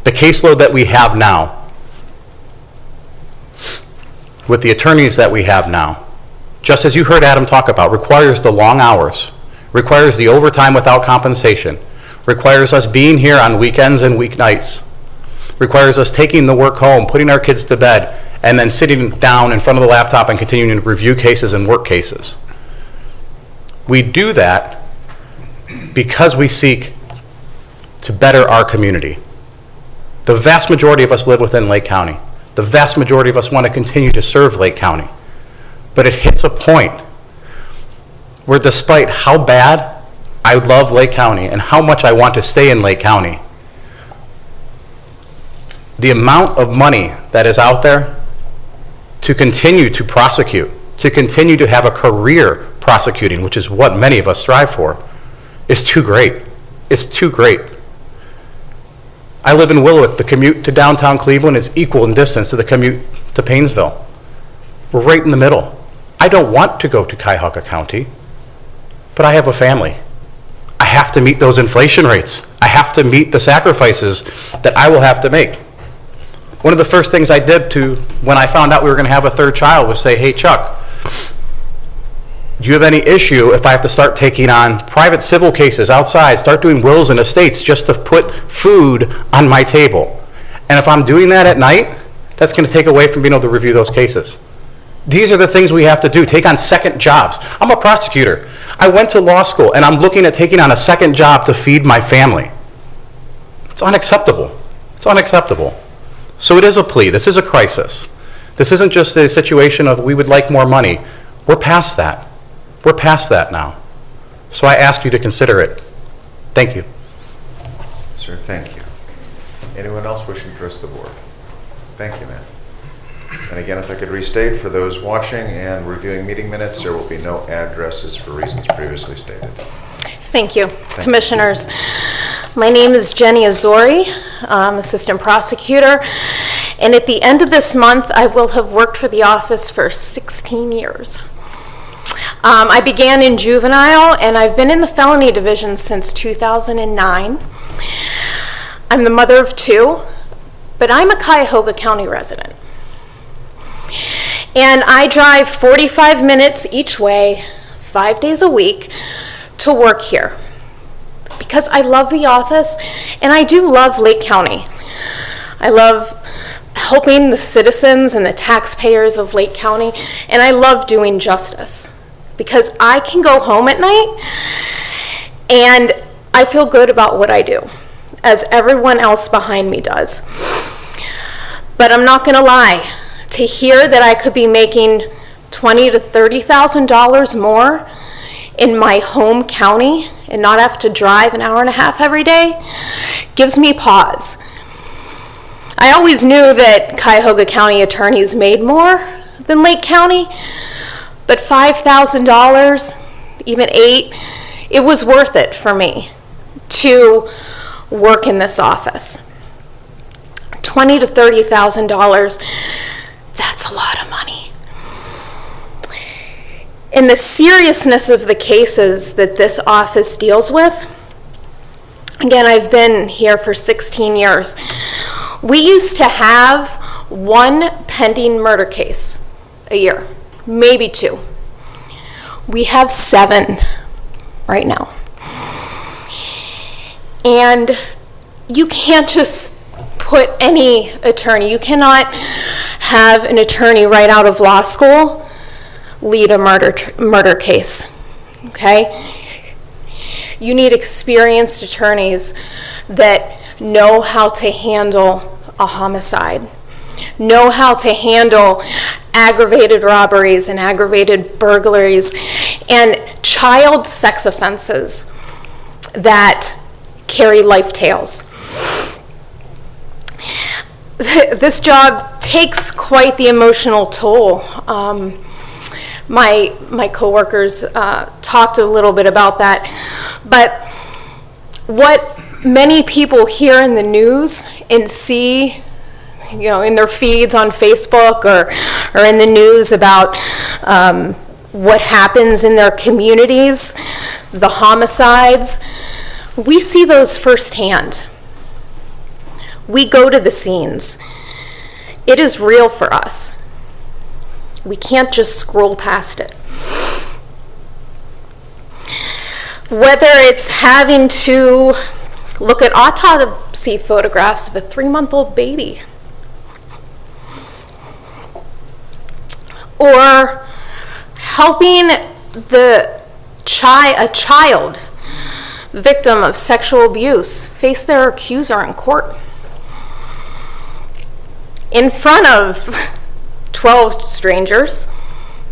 The caseload that we have now, with the attorneys that we have now, just as you heard Adam talk about, requires the long hours, requires the overtime without compensation, requires us being here on weekends and weeknights, requires us taking the work home, putting our kids to bed, and then sitting down in front of the laptop and continuing to review cases and work cases. We do that because we seek to better our community. The vast majority of us live within Lake County. The vast majority of us want to continue to serve Lake County. But it hits a point where despite how bad I love Lake County and how much I want to stay in Lake County, the amount of money that is out there to continue to prosecute, to continue to have a career prosecuting, which is what many of us strive for, is too great. It's too great. I live in Willowick. The commute to downtown Cleveland is equal in distance to the commute to Painesville. We're right in the middle. I don't want to go to Cuyahoga County, but I have a family. I have to meet those inflation rates. I have to meet the sacrifices that I will have to make. One of the first things I did when I found out we were going to have a third child was say, hey, Chuck, do you have any issue if I have to start taking on private civil cases outside, start doing wills and estates just to put food on my table? And if I'm doing that at night, that's going to take away from being able to review those cases. These are the things we have to do, take on second jobs. I'm a prosecutor. I went to law school, and I'm looking at taking on a second job to feed my family. It's unacceptable. It's unacceptable. So it is a plea. This is a crisis. This isn't just a situation of we would like more money. We're past that. We're past that now. So I ask you to consider it. Thank you. Sir, thank you. Anyone else wishing to address the board? Thank you, ma'am. And again, if I could restate for those watching and reviewing meeting minutes, there will be no addresses for reasons previously stated. Thank you, Commissioners. My name is Jenny Azori. I'm Assistant Prosecutor. And at the end of this month, I will have worked for the office for 16 years. I began in juvenile, and I've been in the felony division since 2009. I'm the mother of 2, but I'm a Cuyahoga County resident. And I drive 45 minutes each way, 5 days a week, to work here. Because I love the office, and I do love Lake County. I love helping the citizens and the taxpayers of Lake County, and I love doing justice. Because I can go home at night and I feel good about what I do, as everyone else behind me does. But I'm not going to lie. To hear that I could be making $20,000 to $30,000 more in my home county and not have to drive an hour and a half every day gives me pause. I always knew that Cuyahoga County attorneys made more than Lake County, but $5,000, even $8,000, it was worth it for me to work in this office. $20,000 to $30,000, that's a lot of money. In the seriousness of the cases that this office deals with, again, I've been here for 16 years. We used to have one pending murder case a year, maybe 2. We have 7 right now. And you can't just put any attorney, you cannot have an attorney right out of law school lead a murder case, okay? You need experienced attorneys that know how to handle a homicide, know how to handle aggravated robberies and aggravated burglaries and child sex offenses that carry life tales. This job takes quite the emotional toll. My coworkers talked a little bit about that, but what many people hear in the news and see, you know, in their feeds on Facebook or in the news about what happens in their communities, the homicides, we see those firsthand. We go to the scenes. It is real for us. We can't just scroll past it. Whether it's having to look at autopsy photographs of a 3-month-old baby, or helping a child victim of sexual abuse face their accuser in court in front of 12 strangers,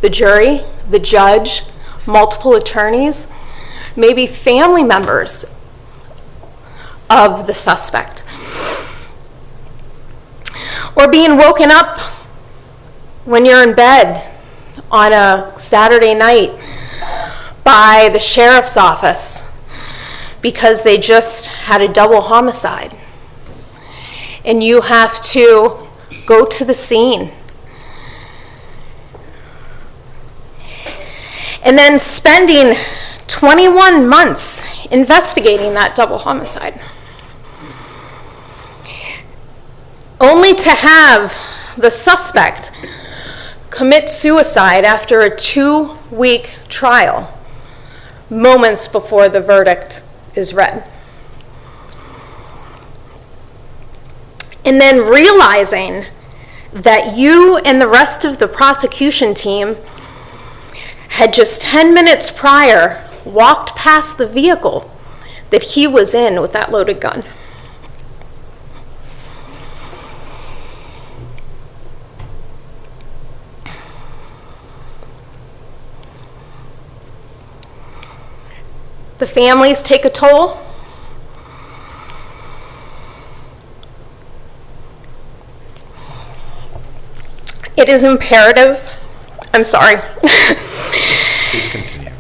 the jury, the judge, multiple attorneys, maybe family members of the suspect. Or being woken up when you're in bed on a Saturday night by the sheriff's office because they just had a double homicide. And you have to go to the scene. And then spending 21 months investigating that double homicide. Only to have the suspect commit suicide after a 2-week trial, moments before the verdict is read. And then realizing that you and the rest of the prosecution team had just 10 minutes prior walked past the vehicle that he was in with that loaded gun. The families take a toll. It is imperative. I'm sorry. Please continue.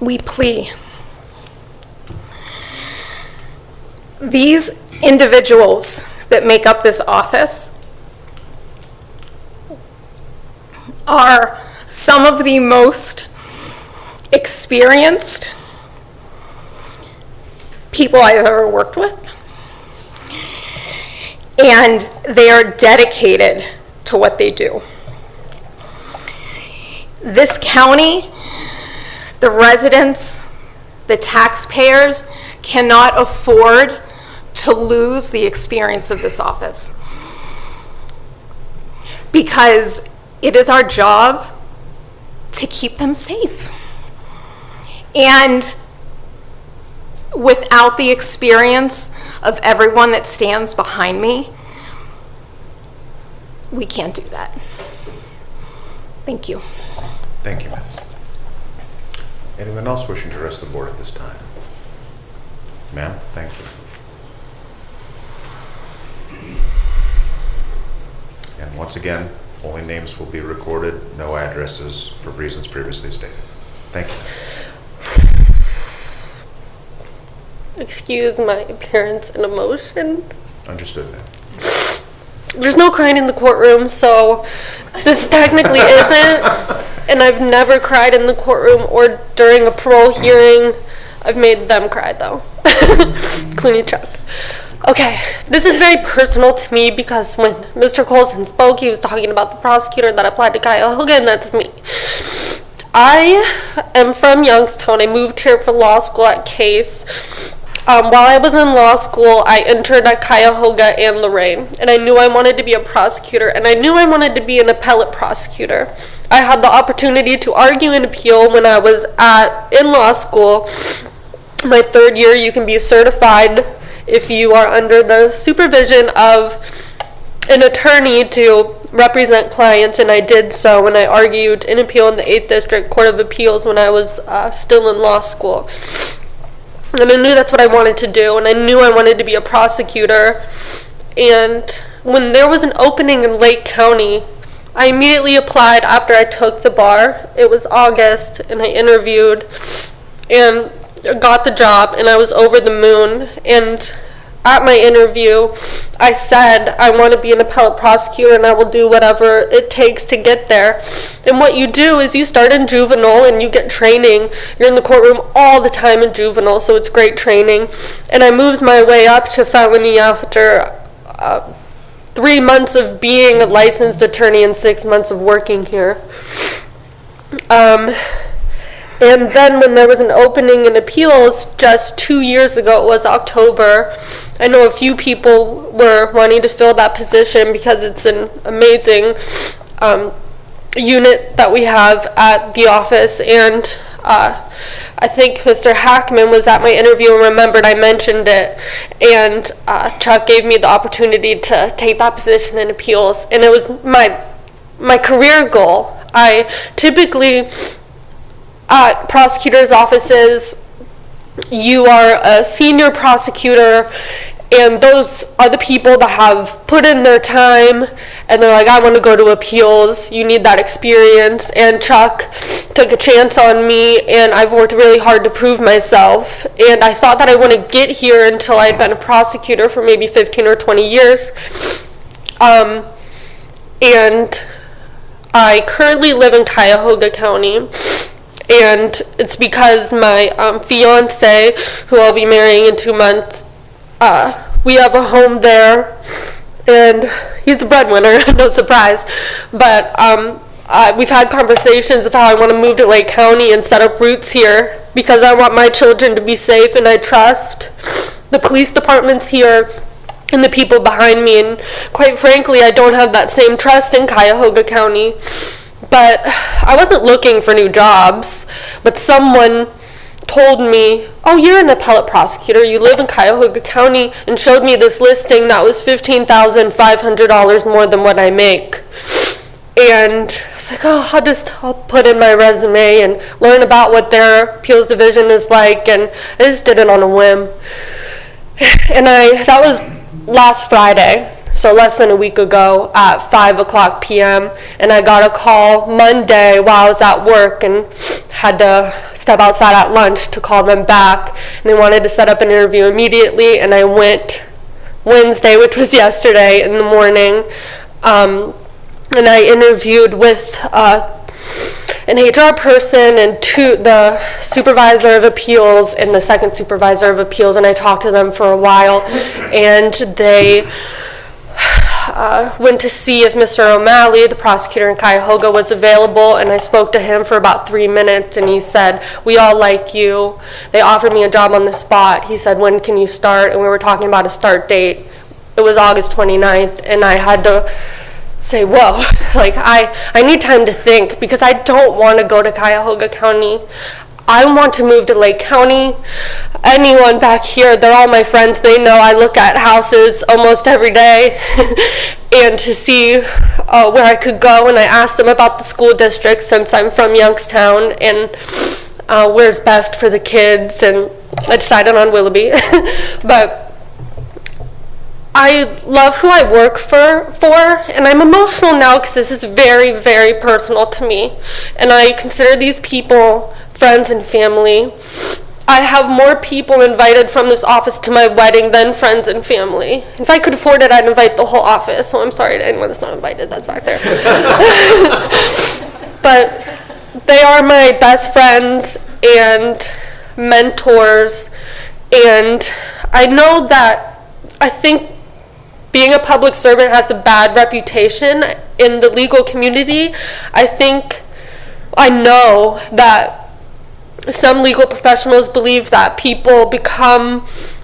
We plea. These individuals that make up this office are some of the most experienced people I've ever worked with. And they are dedicated to what they do. This county, the residents, the taxpayers cannot afford to lose the experience of this office. Because it is our job to keep them safe. And without the experience of everyone that stands behind me, we can't do that. Thank you. Thank you, ma'am. Anyone else wishing to address the board at this time? Ma'am, thank you. And once again, only names will be recorded, no addresses for reasons previously stated. Thank you. Excuse my appearance and emotion. Understood, ma'am. There's no crying in the courtroom, so this technically isn't. And I've never cried in the courtroom or during a parole hearing. I've made them cry, though. Including Chuck. Okay, this is very personal to me because when Mr. Colson spoke, he was talking about the prosecutor that applied to Cuyahoga, and that's me. I am from Youngstown. I moved here for law school at Case. While I was in law school, I interned at Cuyahoga and Lorraine, and I knew I wanted to be a prosecutor, and I knew I wanted to be an appellate prosecutor. I had the opportunity to argue and appeal when I was in law school. My third year, you can be certified if you are under the supervision of an attorney to represent clients, and I did so when I argued and appealed in the 8th District Court of Appeals when I was still in law school. And I knew that's what I wanted to do, and I knew I wanted to be a prosecutor. And when there was an opening in Lake County, I immediately applied after I took the bar. It was August, and I interviewed and got the job, and I was over the moon. And at my interview, I said, I want to be an appellate prosecutor, and I will do whatever it takes to get there. And what you do is you start in juvenile, and you get training. You're in the courtroom all the time in juvenile, so it's great training. And I moved my way up to felony after 3 months of being a licensed attorney and 6 months of working here. And then when there was an opening in appeals just 2 years ago, it was October, I know a few people were wanting to fill that position because it's an amazing unit that we have at the office. And I think Mr. Hackman was at my interview and remembered I mentioned it. And Chuck gave me the opportunity to take that position in appeals. And it was my career goal. I typically, at prosecutors' offices, you are a senior prosecutor, and those are the people that have put in their time, and they're like, I want to go to appeals, you need that experience. And Chuck took a chance on me, and I've worked really hard to prove myself. And I thought that I wouldn't get here until I'd been a prosecutor for maybe 15 or 20 years. And I currently live in Cuyahoga County. And it's because my fiance, who I'll be marrying in 2 months, we have a home there, and he's a breadwinner, no surprise. But we've had conversations of how I want to move to Lake County and set up roots here because I want my children to be safe, and I trust the police departments here and the people behind me. And quite frankly, I don't have that same trust in Cuyahoga County. But I wasn't looking for new jobs, but someone told me, oh, you're an appellate prosecutor, you live in Cuyahoga County, and showed me this listing that was $15,500 more than what I make. And I was like, oh, I'll put in my resume and learn about what their appeals division is like, and I just did it on a whim. And that was last Friday. So less than a week ago at 5:00 p.m. And I got a call Monday while I was at work and had to step outside at lunch to call them back. And they wanted to set up an interview immediately, and I went Wednesday, which was yesterday, in the morning. And I interviewed with an HR person and the supervisor of appeals and the second supervisor of appeals, and I talked to them for a while, and they went to see if Mr. O'Malley, the prosecutor in Cuyahoga, was available, and I spoke to him for about 3 minutes, and he said, we all like you. They offered me a job on the spot. He said, when can you start? And we were talking about a start date. It was August 29th, and I had to say, whoa, like I need time to think, because I don't want to go to Cuyahoga County. I want to move to Lake County. Anyone back here, they're all my friends. They know I look at houses almost every day and to see where I could go. And I asked them about the school district, since I'm from Youngstown, and where's best for the kids. And I decided on Willoughby. But I love who I work for, and I'm emotional now because this is very, very personal to me. And I consider these people friends and family. I have more people invited from this office to my wedding than friends and family. If I could afford it, I'd invite the whole office. So I'm sorry to anyone that's not invited, that's back there. But they are my best friends and mentors. And I know that, I think being a public servant has a bad reputation in the legal community. I know that some legal professionals believe that people become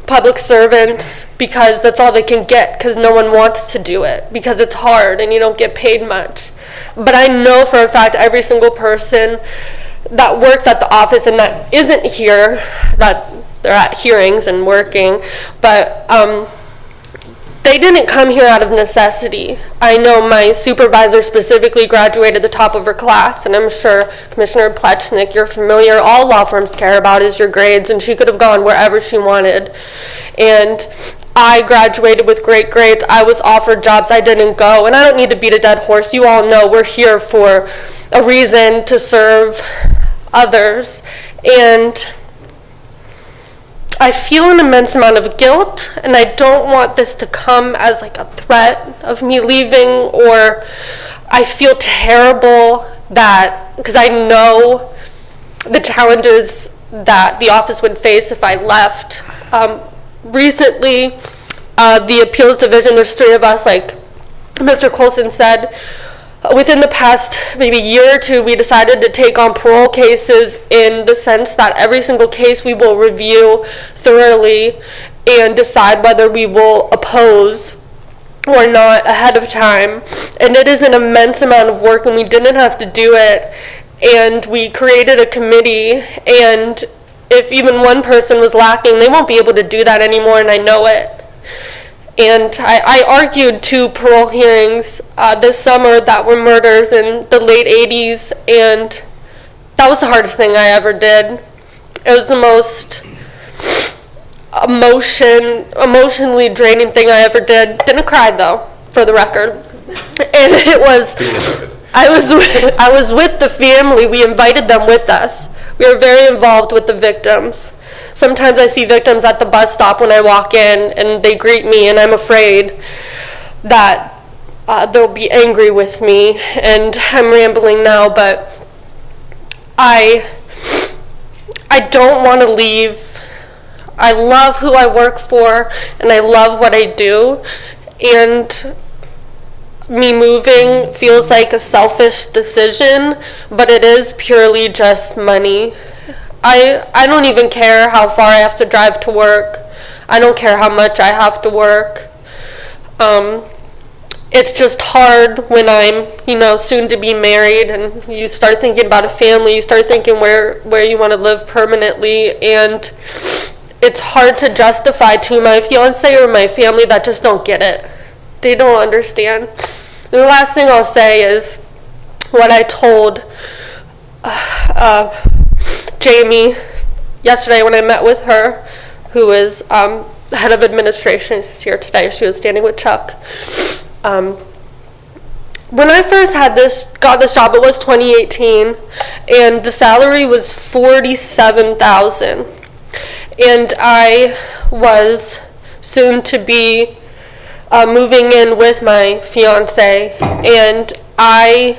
public servants because that's all they can get, because no one wants to do it, because it's hard and you don't get paid much. But I know for a fact every single person that works at the office and that isn't here, that they're at hearings and working, but they didn't come here out of necessity. I know my supervisor specifically graduated the top of her class, and I'm sure Commissioner Plechnik, you're familiar, all law firms care about is your grades, and she could have gone wherever she wanted. And I graduated with great grades. I was offered jobs, I didn't go, and I don't need to beat a dead horse. You all know we're here for a reason, to serve others. And I feel an immense amount of guilt, and I don't want this to come as like a threat of me leaving, or I feel terrible that, because I know the challenges that the office would face if I left. Recently, the Appeals Division, there's 3 of us, like Mr. Colson said. Within the past maybe year or 2, we decided to take on parole cases, in the sense that every single case we will review thoroughly and decide whether we will oppose or not ahead of time. And it is an immense amount of work, and we didn't have to do it. And we created a committee, and if even one person was lacking, they won't be able to do that anymore, and I know it. And I argued 2 parole hearings this summer that were murders in the late 80s, and that was the hardest thing I ever did. It was the most emotionally draining thing I ever did. Didn't cry though, for the record. And it was, I was with the family. We invited them with us. We were very involved with the victims. Sometimes I see victims at the bus stop when I walk in, and they greet me, and I'm afraid that they'll be angry with me. And I'm rambling now, but I don't want to leave. I love who I work for, and I love what I do. And me moving feels like a selfish decision, but it is purely just money. I don't even care how far I have to drive to work. I don't care how much I have to work. It's just hard when I'm, soon to be married, and you start thinking about a family, you start thinking where you want to live permanently, and it's hard to justify to my fiance or my family that just don't get it. They don't understand. And the last thing I'll say is what I told Jamie yesterday when I met with her, who is the head of administration. She's here today. She was standing with Chuck. When I first got this job, it was 2018, and the salary was $47,000, and I was soon to be moving in with my fiance, and I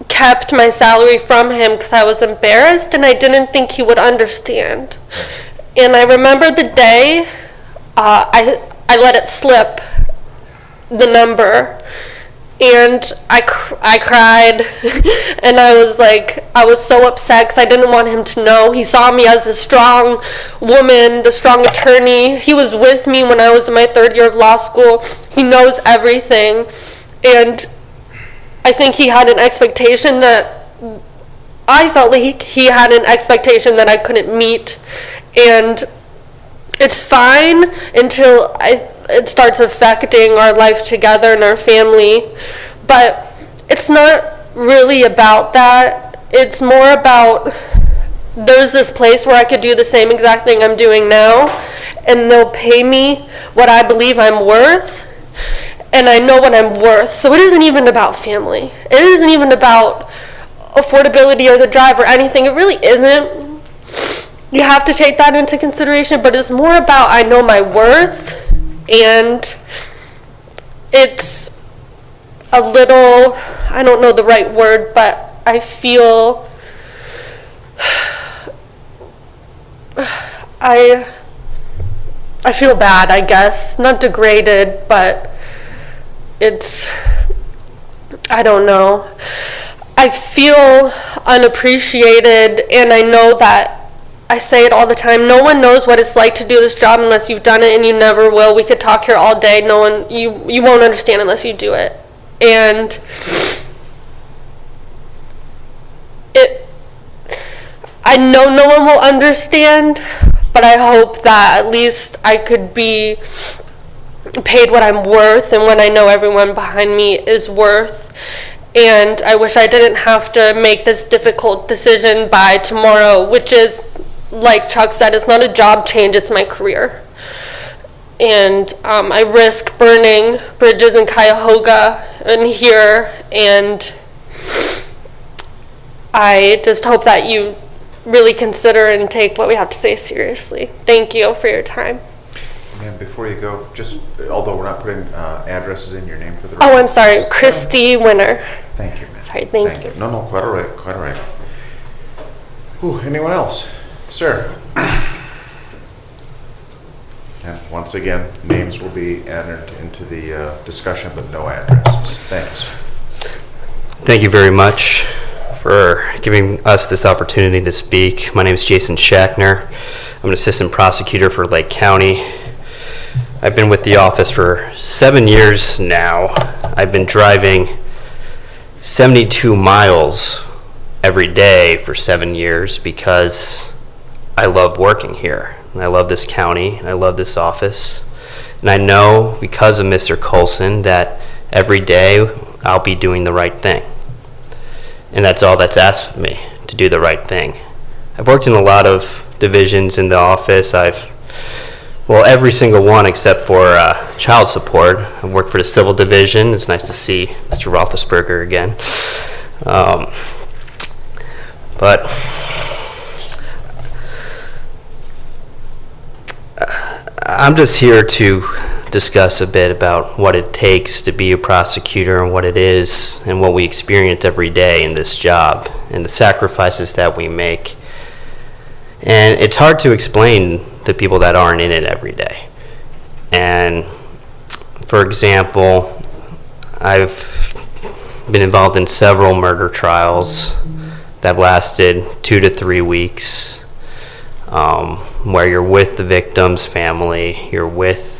kept my salary from him because I was embarrassed, and I didn't think he would understand. And I remember the day I let it slip, the number, and I cried, and I was so upset because I didn't want him to know. He saw me as a strong woman, the strong attorney. He was with me when I was in my 3rd year of law school. He knows everything. And I think he had an expectation that I felt like he had an expectation that I couldn't meet. And it's fine until it starts affecting our life together and our family. But it's not really about that. It's more about, there's this place where I could do the same exact thing I'm doing now, and they'll pay me what I believe I'm worth, and I know what I'm worth. So it isn't even about family. It isn't even about affordability or the drive or anything. It really isn't. You have to take that into consideration, but it's more about I know my worth, and it's a little, I don't know the right word, but I feel I feel bad, I guess. Not degraded, but it's, I don't know. I feel unappreciated, and I know that I say it all the time. No one knows what it's like to do this job unless you've done it, and you never will. We could talk here all day. No one, you won't understand unless you do it. And I know no one will understand, but I hope that at least I could be paid what I'm worth and what I know everyone behind me is worth. And I wish I didn't have to make this difficult decision by tomorrow, which is, like Chuck said, it's not a job change, it's my career. And I risk burning bridges in Cuyahoga and here, and I just hope that you really consider and take what we have to say seriously. Thank you for your time. And before you go, just, although we're not putting addresses in, your name for the record. Oh, I'm sorry, Christy Winter. Thank you, ma'am. Sorry, thank you. No, quite all right, quite all right. Whew, anyone else? Sir? And once again, names will be entered into the discussion, but no addresses. Thanks. Thank you very much for giving us this opportunity to speak. My name is Jason Schachner. I'm an assistant prosecutor for Lake County. I've been with the office for 7 years now. I've been driving 72 miles every day for 7 years because I love working here. And I love this county, and I love this office. And I know because of Mr. Colson that every day I'll be doing the right thing. And that's all that's asked of me, to do the right thing. I've worked in a lot of divisions in the office. Well, every single one except for child support. I've worked for the civil division. It's nice to see Mr. Roethlisberger again. But I'm just here to discuss a bit about what it takes to be a prosecutor and what it is and what we experience every day in this job and the sacrifices that we make. And it's hard to explain to people that aren't in it every day. And for example, I've been involved in several murder trials that lasted 2 to 3 weeks, where you're with the victim's family, you're with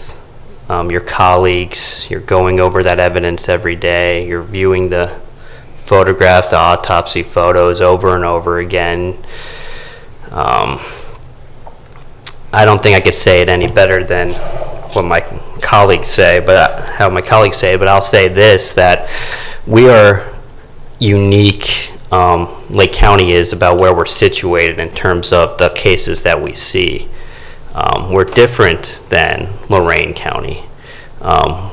your colleagues, you're going over that evidence every day, you're viewing the photographs, the autopsy photos over and over again. I don't think I could say it any better than what my colleagues say, but I'll say this, that we are unique. Lake County is about where we're situated in terms of the cases that we see. We're different than Lorain County.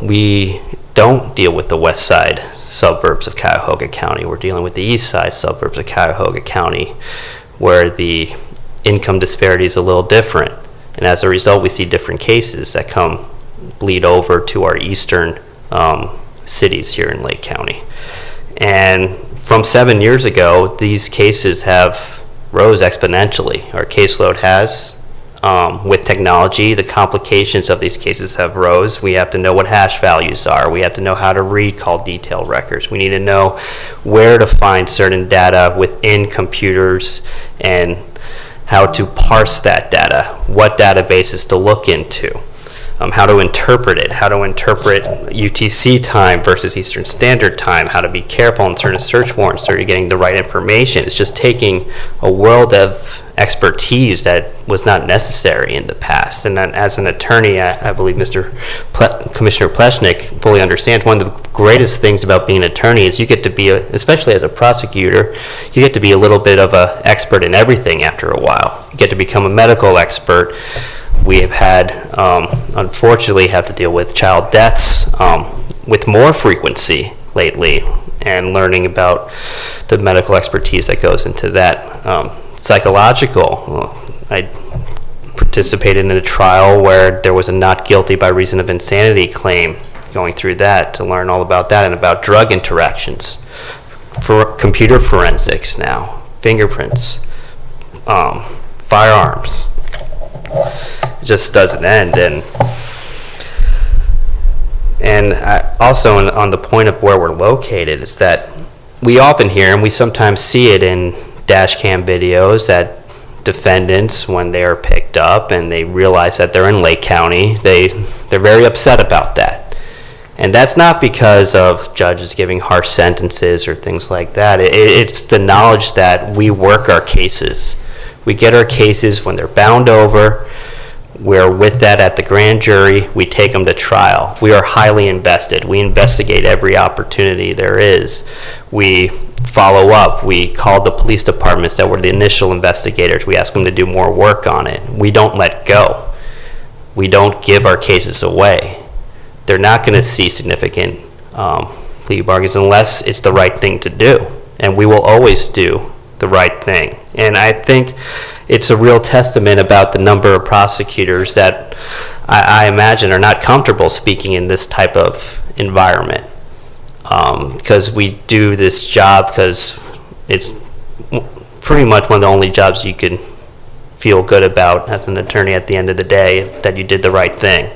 We don't deal with the west side suburbs of Cuyahoga County. We're dealing with the east side suburbs of Cuyahoga County, where the income disparity is a little different. And as a result, we see different cases that bleed over to our eastern cities here in Lake County. And from 7 years ago, these cases have rose exponentially. Our caseload has. With technology, the complications of these cases have rose. We have to know what hash values are. We have to know how to read call detail records. We need to know where to find certain data within computers and how to parse that data, what databases to look into. how to interpret it, how to interpret UTC time versus Eastern Standard Time, how to be careful in certain search warrants so you're getting the right information. It's just taking a world of expertise that was not necessary in the past. And then as an attorney, I believe Commissioner Pleshnik fully understands one of the greatest things about being an attorney is you get to be, especially as a prosecutor, you get to be a little bit of an expert in everything after a while. You get to become a medical expert. We have had, unfortunately, have to deal with child deaths with more frequency lately, and learning about the medical expertise that goes into that. Psychological. I participated in a trial where there was a not guilty by reason of insanity claim, going through that to learn all about that and about drug interactions. For computer forensics now, fingerprints, firearms. It just doesn't end. And also on the point of where we're located is that we often hear, and we sometimes see it in dash cam videos, that defendants, when they are picked up and they realize that they're in Lake County, they're very upset about that. And that's not because of judges giving harsh sentences or things like that. It's the knowledge that we work our cases. We get our cases when they're bound over. We're with that at the grand jury. We take them to trial. We are highly invested. We investigate every opportunity there is. We follow up. We call the police departments that were the initial investigators. We ask them to do more work on it. We don't let go. We don't give our cases away. They're not going to see significant plea bargains unless it's the right thing to do. And we will always do the right thing. And I think it's a real testament about the number of prosecutors that I imagine are not comfortable speaking in this type of environment. Because we do this job because it's pretty much one of the only jobs you can feel good about as an attorney at the end of the day, that you did the right thing.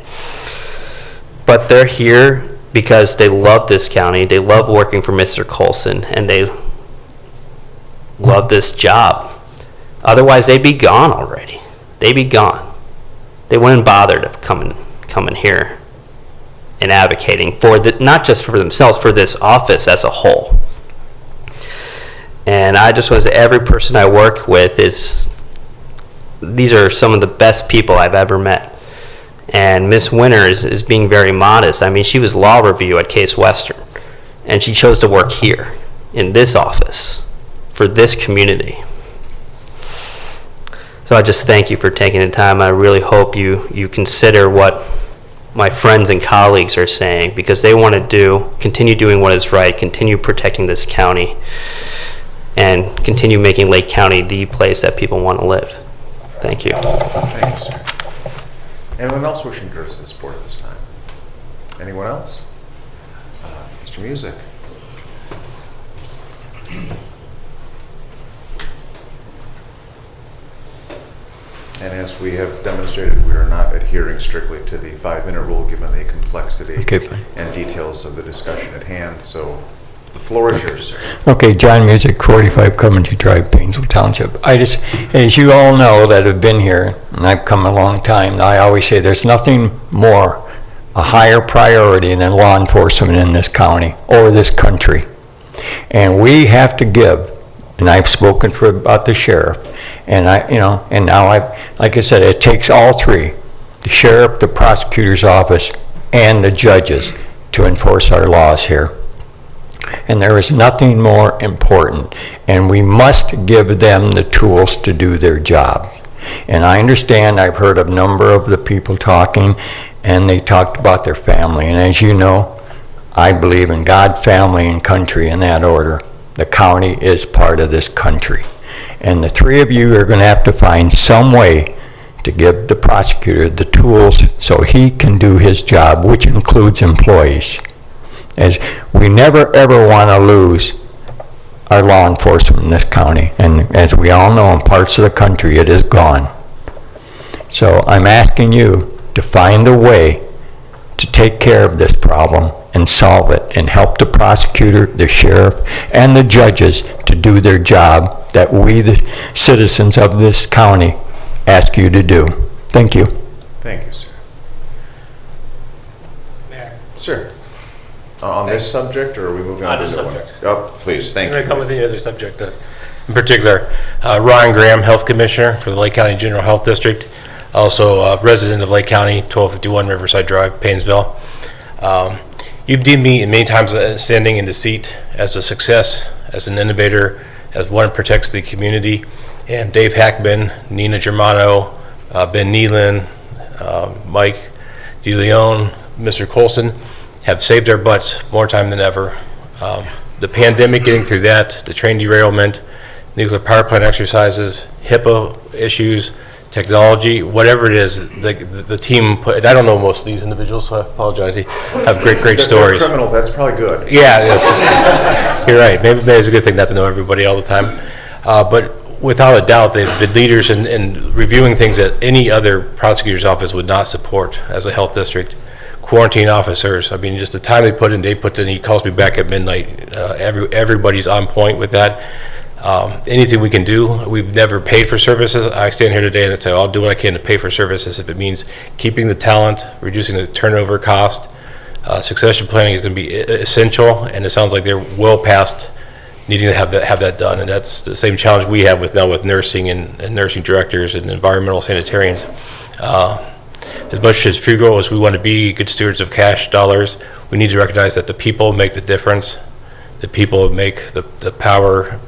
But they're here because they love this county, they love working for Mr. Colson, and they love this job. Otherwise, they'd be gone already. They'd be gone. They wouldn't bother to come in here and advocating for not just for themselves, for this office as a whole. And I just want to say, every person I work with these are some of the best people I've ever met. And Miss Winter is being very modest. I mean, she was law review at Case Western, and she chose to work here in this office for this community. So I just thank you for taking the time. I really hope you consider what my friends and colleagues are saying, because they want to continue doing what is right, continue protecting this county, and continue making Lake County the place that people want to live. Thank you. Thank you, sir. Anyone else wishing to address this board at this time? Anyone else? Mr. Music. And as we have demonstrated, we are not adhering strictly to the 5-minute rule given the complexity and details of the discussion at hand. So the floor is yours, sir. Okay, John Music, 45 Coventry Drive, Painesville Township. As you all know that have been here, and I've come a long time, I always say there's nothing more a higher priority than law enforcement in this county or this country. And we have to give, and I've spoken about the sheriff, and like I said, it takes all three, the sheriff, the prosecutor's office, and the judges to enforce our laws here. And there is nothing more important, and we must give them the tools to do their job. And I understand, I've heard a number of the people talking, and they talked about their family. And as you know, I believe in God, family, and country in that order. The county is part of this country. And the three of you are going to have to find some way to give the prosecutor the tools so he can do his job, which includes employees. As we never ever want to lose our law enforcement in this county. And as we all know, in parts of the country, it is gone. So I'm asking you to find a way to take care of this problem and solve it and help the prosecutor, the sheriff, and the judges to do their job that we, the citizens of this county, ask you to do. Thank you. Thank you, sir. Sir, on this subject, or are we moving on to On this the one? subject. Oh, please, thank I'm going to you. come with the other subject. In particular, Ron Graham, Health Commissioner for the Lake County General Health District, also a resident of Lake County, 1251 Riverside Drive, Paynesville. You've deemed me many times standing in the seat as a success, as an innovator, as one who protects the community. And Dave Hackman, Nina Germano, Ben Nealon, Mike DeLeon, Mr. Colson have saved our butts more time than ever. The pandemic, getting through that, the train derailment, nuclear power plant exercises, HIPAA issues, technology, whatever it is, the team put, I don't know most of these individuals, so I apologize, they have great stories. They're criminal, that's probably good. Yeah, you're right. Maybe it's a good thing not to know everybody all the time. But without a doubt, they've been leaders in reviewing things that any other prosecutor's office would not support as a health district. Quarantine officers, I mean, just the time they put in, Dave puts in, he calls me back at midnight. Everybody's on point with that. Anything we can do, we've never paid for services. I stand here today and say, I'll do what I can to pay for services if it means keeping the talent, reducing the turnover cost. Succession planning is going to be essential, and it sounds like they're well past needing to have that done, and that's the same challenge we have with nursing and nursing directors and environmental sanitarians. As much as frugal as we want to be good stewards of cash dollars, we need to recognize that the people make the difference. The people make the power,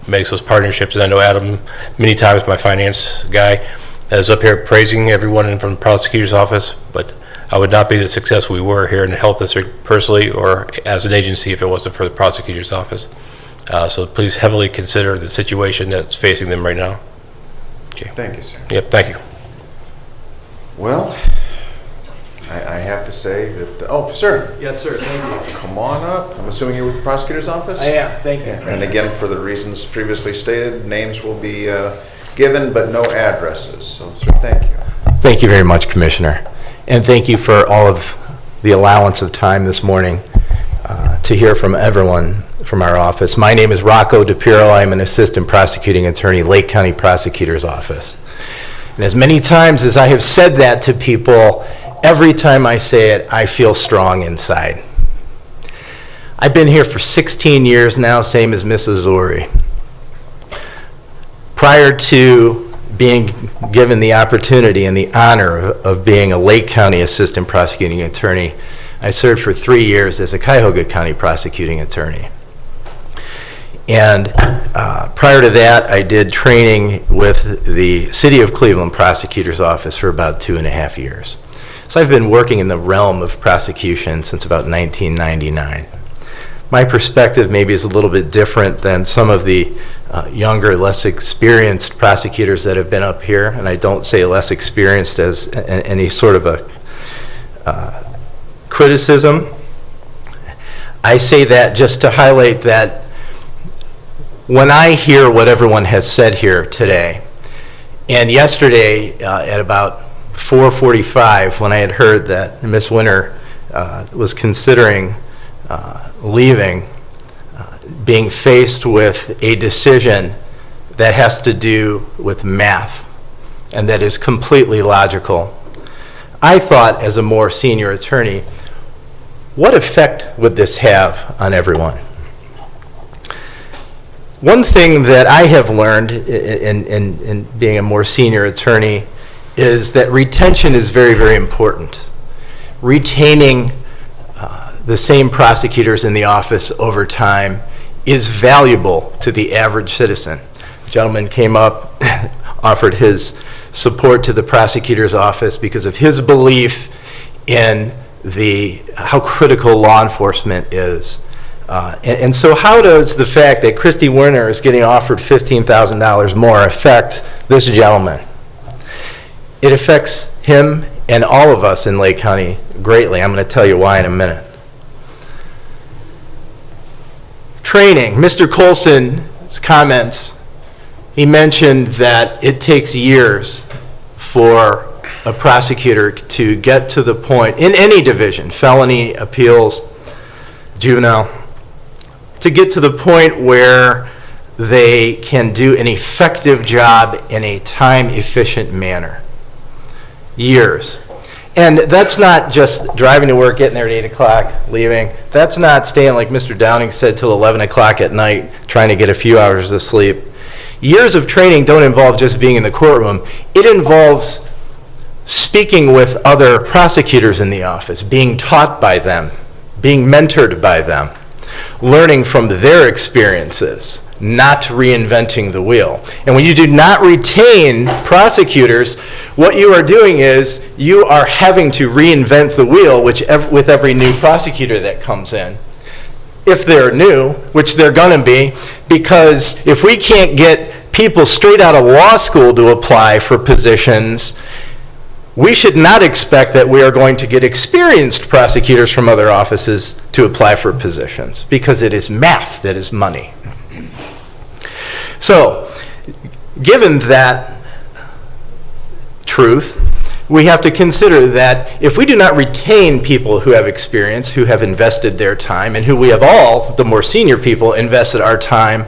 makes those partnerships. And I know Adam, many times my finance guy, is up here praising everyone from the prosecutor's office, but I would not be the success we were here in the health district personally or as an agency if it wasn't for the prosecutor's office. So please heavily consider the situation that's facing them right now. Okay. Thank you, sir. Yep, thank you. Well, I have to say that, oh, sir, Yes, sir, thank you. come on up. I'm assuming you're with the prosecutor's office? I am, thank you. And again, for the reasons previously stated, names will be given, but no addresses. So, sir, thank you. Thank you very much, Commissioner. And thank you for all of the allowance of time this morning to hear from everyone from our office. My name is Rocco DePiro. I'm an assistant prosecuting attorney, Lake County Prosecutor's Office. And as many times as I have said that to people, every time I say it, I feel strong inside. I've been here for 16 years now, same as Mrs. Uri. Prior to being given the opportunity and the honor of being a Lake County Assistant Prosecuting Attorney, I served for 3 years as a Cuyahoga County Prosecuting Attorney. And prior to that, I did training with the City of Cleveland Prosecutor's Office for about 2.5 years. So I've been working in the realm of prosecution since about 1999. My perspective maybe is a little bit different than some of the younger, less experienced prosecutors that have been up here, and I don't say less experienced as any sort of a criticism. I say that just to highlight that when I hear what everyone has said here today, and yesterday at about 4:45, when I had heard that Ms. Winter was considering leaving, being faced with a decision that has to do with math and that is completely logical, I thought, as a more senior attorney, what effect would this have on everyone? One thing that I have learned in being a more senior attorney is that retention is very, very important. Retaining the same prosecutors in the office over time is valuable to the average citizen. The gentleman came up, offered his support to the prosecutor's office because of his belief in how critical law enforcement is. And so how does the fact that Christy Werner is getting offered $15,000 more affect this gentleman? It affects him and all of us in Lake County greatly. I'm going to tell you why in a minute. Training. Mr. Colson's comments, he mentioned that it takes years for a prosecutor to get to the point, in any division, felony, appeals, juvenile, to get to the point where they can do an effective job in a time-efficient manner. Years. And that's not just driving to work, getting there at 8 o'clock, leaving. That's not staying, like Mr. Downing said, till 11 o'clock at night, trying to get a few hours of sleep. Years of training don't involve just being in the courtroom. It involves speaking with other prosecutors in the office, being taught by them, being mentored by them, learning from their experiences, not reinventing the wheel. And when you do not retain prosecutors, what you are doing is you are having to reinvent the wheel with every new prosecutor that comes in. If they're new, which they're going to be, because if we can't get people straight out of law school to apply for positions, we should not expect that we are going to get experienced prosecutors from other offices to apply for positions, because it is math that is money. So, given that truth, we have to consider that if we do not retain people who have experience, who have invested their time, and who we have all, the more senior people, invested our time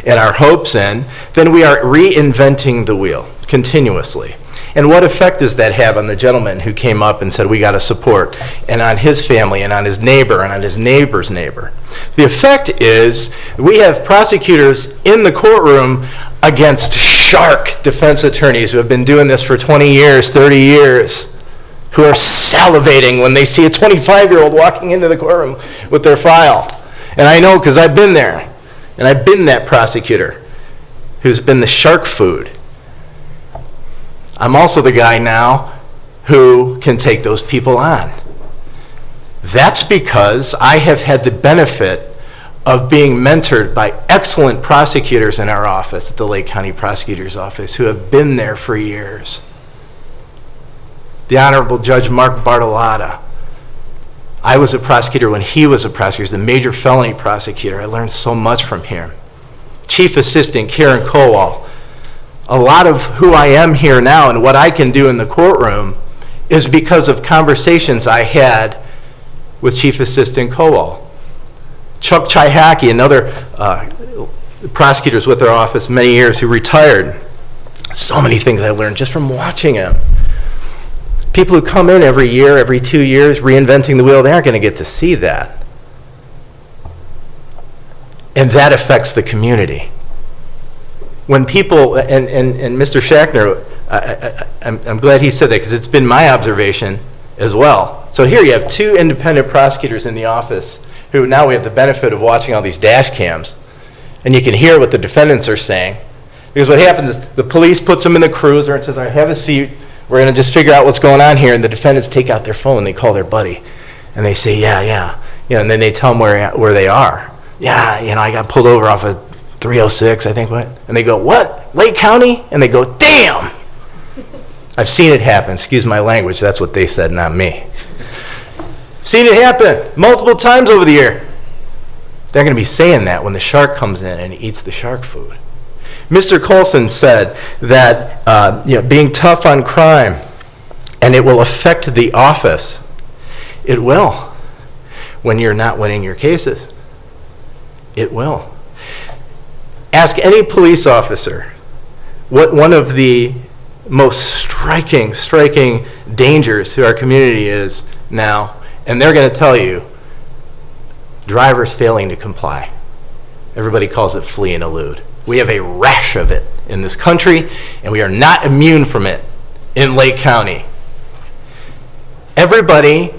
and our hopes in, then we are reinventing the wheel continuously. And what effect does that have on the gentleman who came up and said, we got to support, and on his family, and on his neighbor, and on his neighbor's neighbor? The effect is we have prosecutors in the courtroom against shark defense attorneys who have been doing this for 20 years, 30 years, who are salivating when they see a 25-year-old walking into the courtroom with their file. And I know because I've been there, and I've been that prosecutor who's been the shark food. I'm also the guy now who can take those people on. That's because I have had the benefit of being mentored by excellent prosecutors in our office, at the Lake County Prosecutor's Office, who have been there for years. The Honorable Judge Mark Bartolotta. I was a prosecutor when he was a prosecutor. He was the major felony prosecutor. I learned so much from him. Chief Assistant Karen Kowal. A lot of who I am here now and what I can do in the courtroom is because of conversations I had with Chief Assistant Kowal. Chuck Chihaki, another prosecutor with our office many years who retired. So many things I learned just from watching him. People who come in every year, every 2 years, reinventing the wheel, they aren't going to get to see that. And that affects the community. When people, and Mr. Schachner, I'm glad he said that because it's been my observation as well. So here you have two independent prosecutors in the office who now we have the benefit of watching all these dash cams, and you can hear what the defendants are saying. Because what happens is the police puts them in the cruiser and says, all right, have a seat, we're going to just figure out what's going on here, and the defendants take out their phone, they call their buddy, and they say, yeah, and then they tell them where they are. Yeah, I got pulled over off of 306, I think, what? And they go, what? Lake County? And they go, damn! I've seen it happen. Excuse my language. That's what they said, not me. Seen it happen multiple times over the year. They're going to be saying that when the shark comes in and eats the shark food. Mr. Colson said that being tough on crime, and it will affect the office. It will. When you're not winning your cases. It will. Ask any police officer what one of the most striking dangers to our community is now, and they're going to tell you, drivers failing to comply. Everybody calls it flee and elude. We have a rash of it in this country, and we are not immune from it in Lake County. Everybody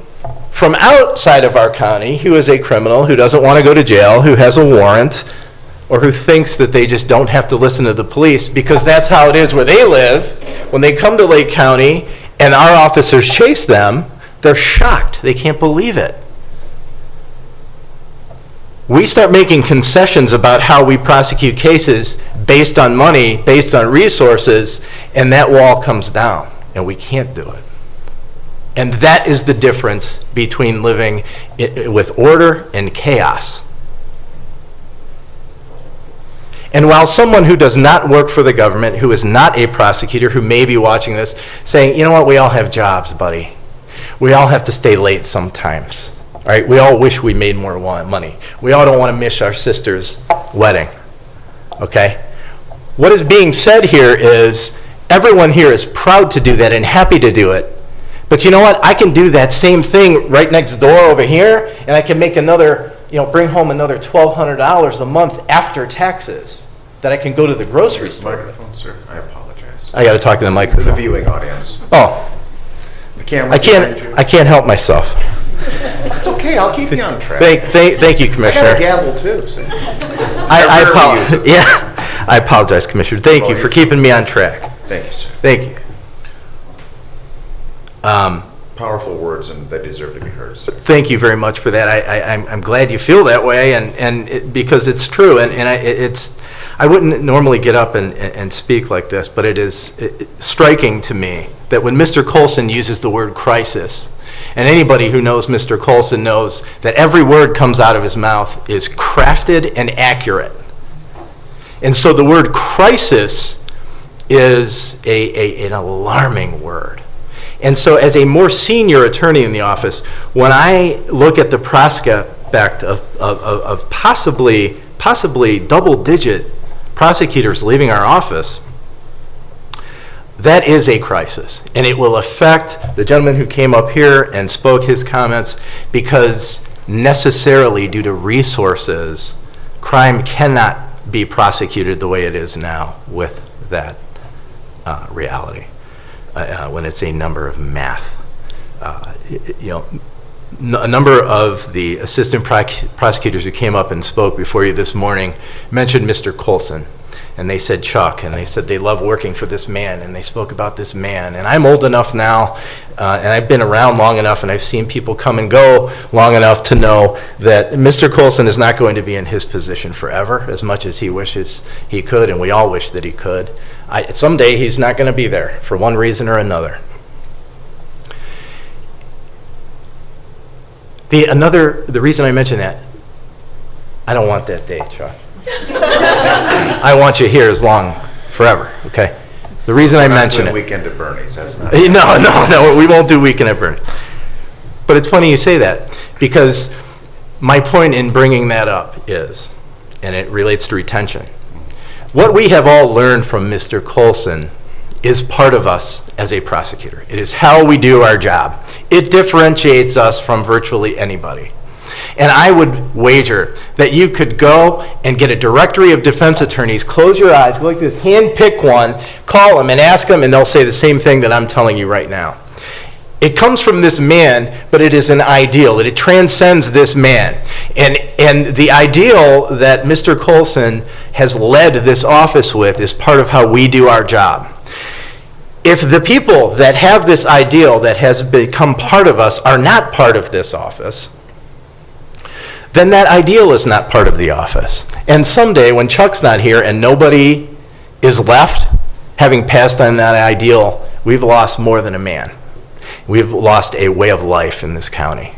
from outside of our county who is a criminal, who doesn't want to go to jail, who has a warrant, or who thinks that they just don't have to listen to the police because that's how it is where they live. When they come to Lake County and our officers chase them, they're shocked. They can't believe it. We start making concessions about how we prosecute cases based on money, based on resources, and that wall comes down, and we can't do it. And that is the difference between living with order and chaos. And while someone who does not work for the government, who is not a prosecutor, who may be watching this, saying, you know what, we all have jobs, buddy. We all have to stay late sometimes. All right? We all wish we made more money. We all don't want to miss our sister's wedding. Okay? What is being said here is everyone here is proud to do that and happy to do it, But you know what? I can do that same thing right next door over here, and I can make another, bring home another $1,200 a month after taxes that I can go to the grocery store. Microphone, sir. I apologize. I got to talk to the The microphone. viewing audience. Oh, The camera I behind you. can't help myself. It's okay. I'll keep you on track. Thank you, I got Commissioner. a gavel too. So. I rarely apologize. use it. Yeah, I apologize, Commissioner. Thank Oh, you for you're keeping me on track. Thank you, sir. Thank you. Powerful words, and they deserve to be heard, sir. Thank you very much for that. I'm glad you feel that way, because it's true, and I wouldn't normally get up and speak like this, but it is striking to me that when Mr. Colson uses the word crisis, and anybody who knows Mr. Colson knows that every word comes out of his mouth is crafted and accurate. And so the word crisis is an alarming word. And so as a more senior attorney in the office, when I look at the prospect of possibly double-digit prosecutors leaving our office, that is a crisis. And it will affect the gentleman who came up here and spoke his comments, because necessarily due to resources, crime cannot be prosecuted the way it is now with that reality. When it's a number of math. A number of the assistant prosecutors who came up and spoke before you this morning mentioned Mr. Colson. And they said Chuck, and they said they love working for this man, and they spoke about this man. And I'm old enough now, and I've been around long enough, and I've seen people come and go long enough to know that Mr. Colson is not going to be in his position forever, as much as he wishes he could, and we all wish that he could. Someday he's not going to be there for one reason or another. The reason I mention that, I don't want that day, Chuck. I want you here as long, forever, okay? The reason I mention it. Weekend at Bernie's, that's not. No, we won't do weekend at Bernie's. But it's funny you say that, because my point in bringing that up is, and it relates to retention, what we have all learned from Mr. Colson is part of us as a prosecutor. It is how we do our job. It differentiates us from virtually anybody. And I would wager that you could go and get a directory of defense attorneys, close your eyes, go like this, hand pick one, call them and ask them, and they'll say the same thing that I'm telling you right now. It comes from this man, but it is an ideal. It transcends this man. And the ideal that Mr. Colson has led this office with is part of how we do our job. If the people that have this ideal that has become part of us are not part of this office, then that ideal is not part of the office. And someday when Chuck's not here and nobody is left, having passed on that ideal, we've lost more than a man. We've lost a way of life in this county.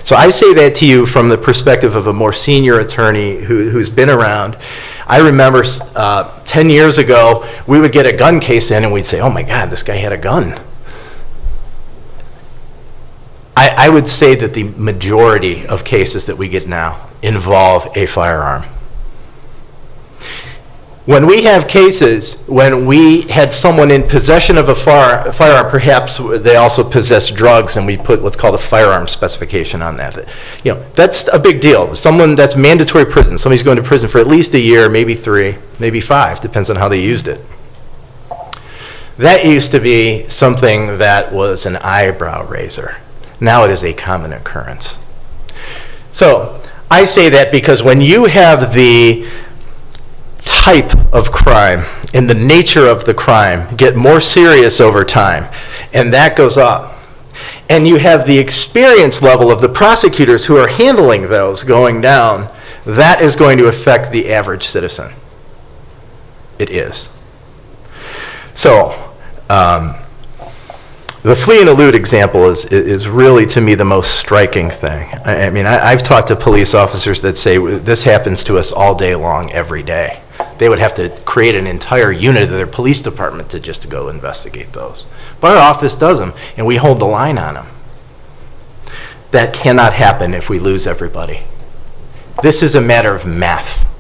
So I say that to you from the perspective of a more senior attorney who's been around. I remember 10 years ago, we would get a gun case in and we'd say, oh my God, this guy had a gun. I would say that the majority of cases that we get now involve a firearm. When we have cases, when we had someone in possession of a firearm, perhaps they also possess drugs, and we put what's called a firearm specification on that. That's a big deal. Someone that's mandatory prison, somebody's going to prison for at least a year, maybe 3, maybe 5, depends on how they used it. That used to be something that was an eyebrow raiser. Now it is a common occurrence. So I say that because when you have the type of crime and the nature of the crime get more serious over time, and that goes up, and you have the experience level of the prosecutors who are handling those going down, that is going to affect the average citizen. It is. So, the flee and elude example is really, to me, the most striking thing. I mean, I've talked to police officers that say this happens to us all day long, every day. They would have to create an entire unit of their police department to go investigate those. But our office does them, and we hold the line on them. That cannot happen if we lose everybody. This is a matter of math.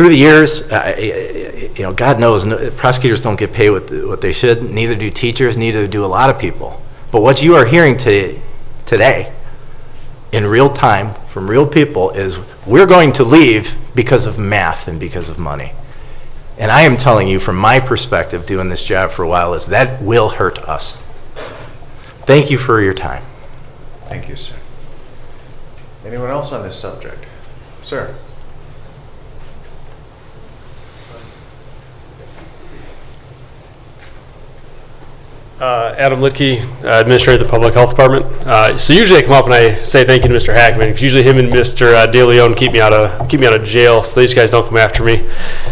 through the years, God knows, prosecutors don't get paid what they should, neither do teachers, neither do a lot of people. But what you are hearing today, in real time, from real people, is we're going to leave because of math and because of money. And I am telling you, from my perspective, doing this job for a while, is that will hurt us. Thank you for your time. Thank you, sir. Anyone else on this subject? Sir? Adam Litke, Administrator of the Public Health Department. So usually I come up and I say thank you to Mr. Hackman, because usually him and Mr. De Leon keep me out of jail, so these guys don't come after me.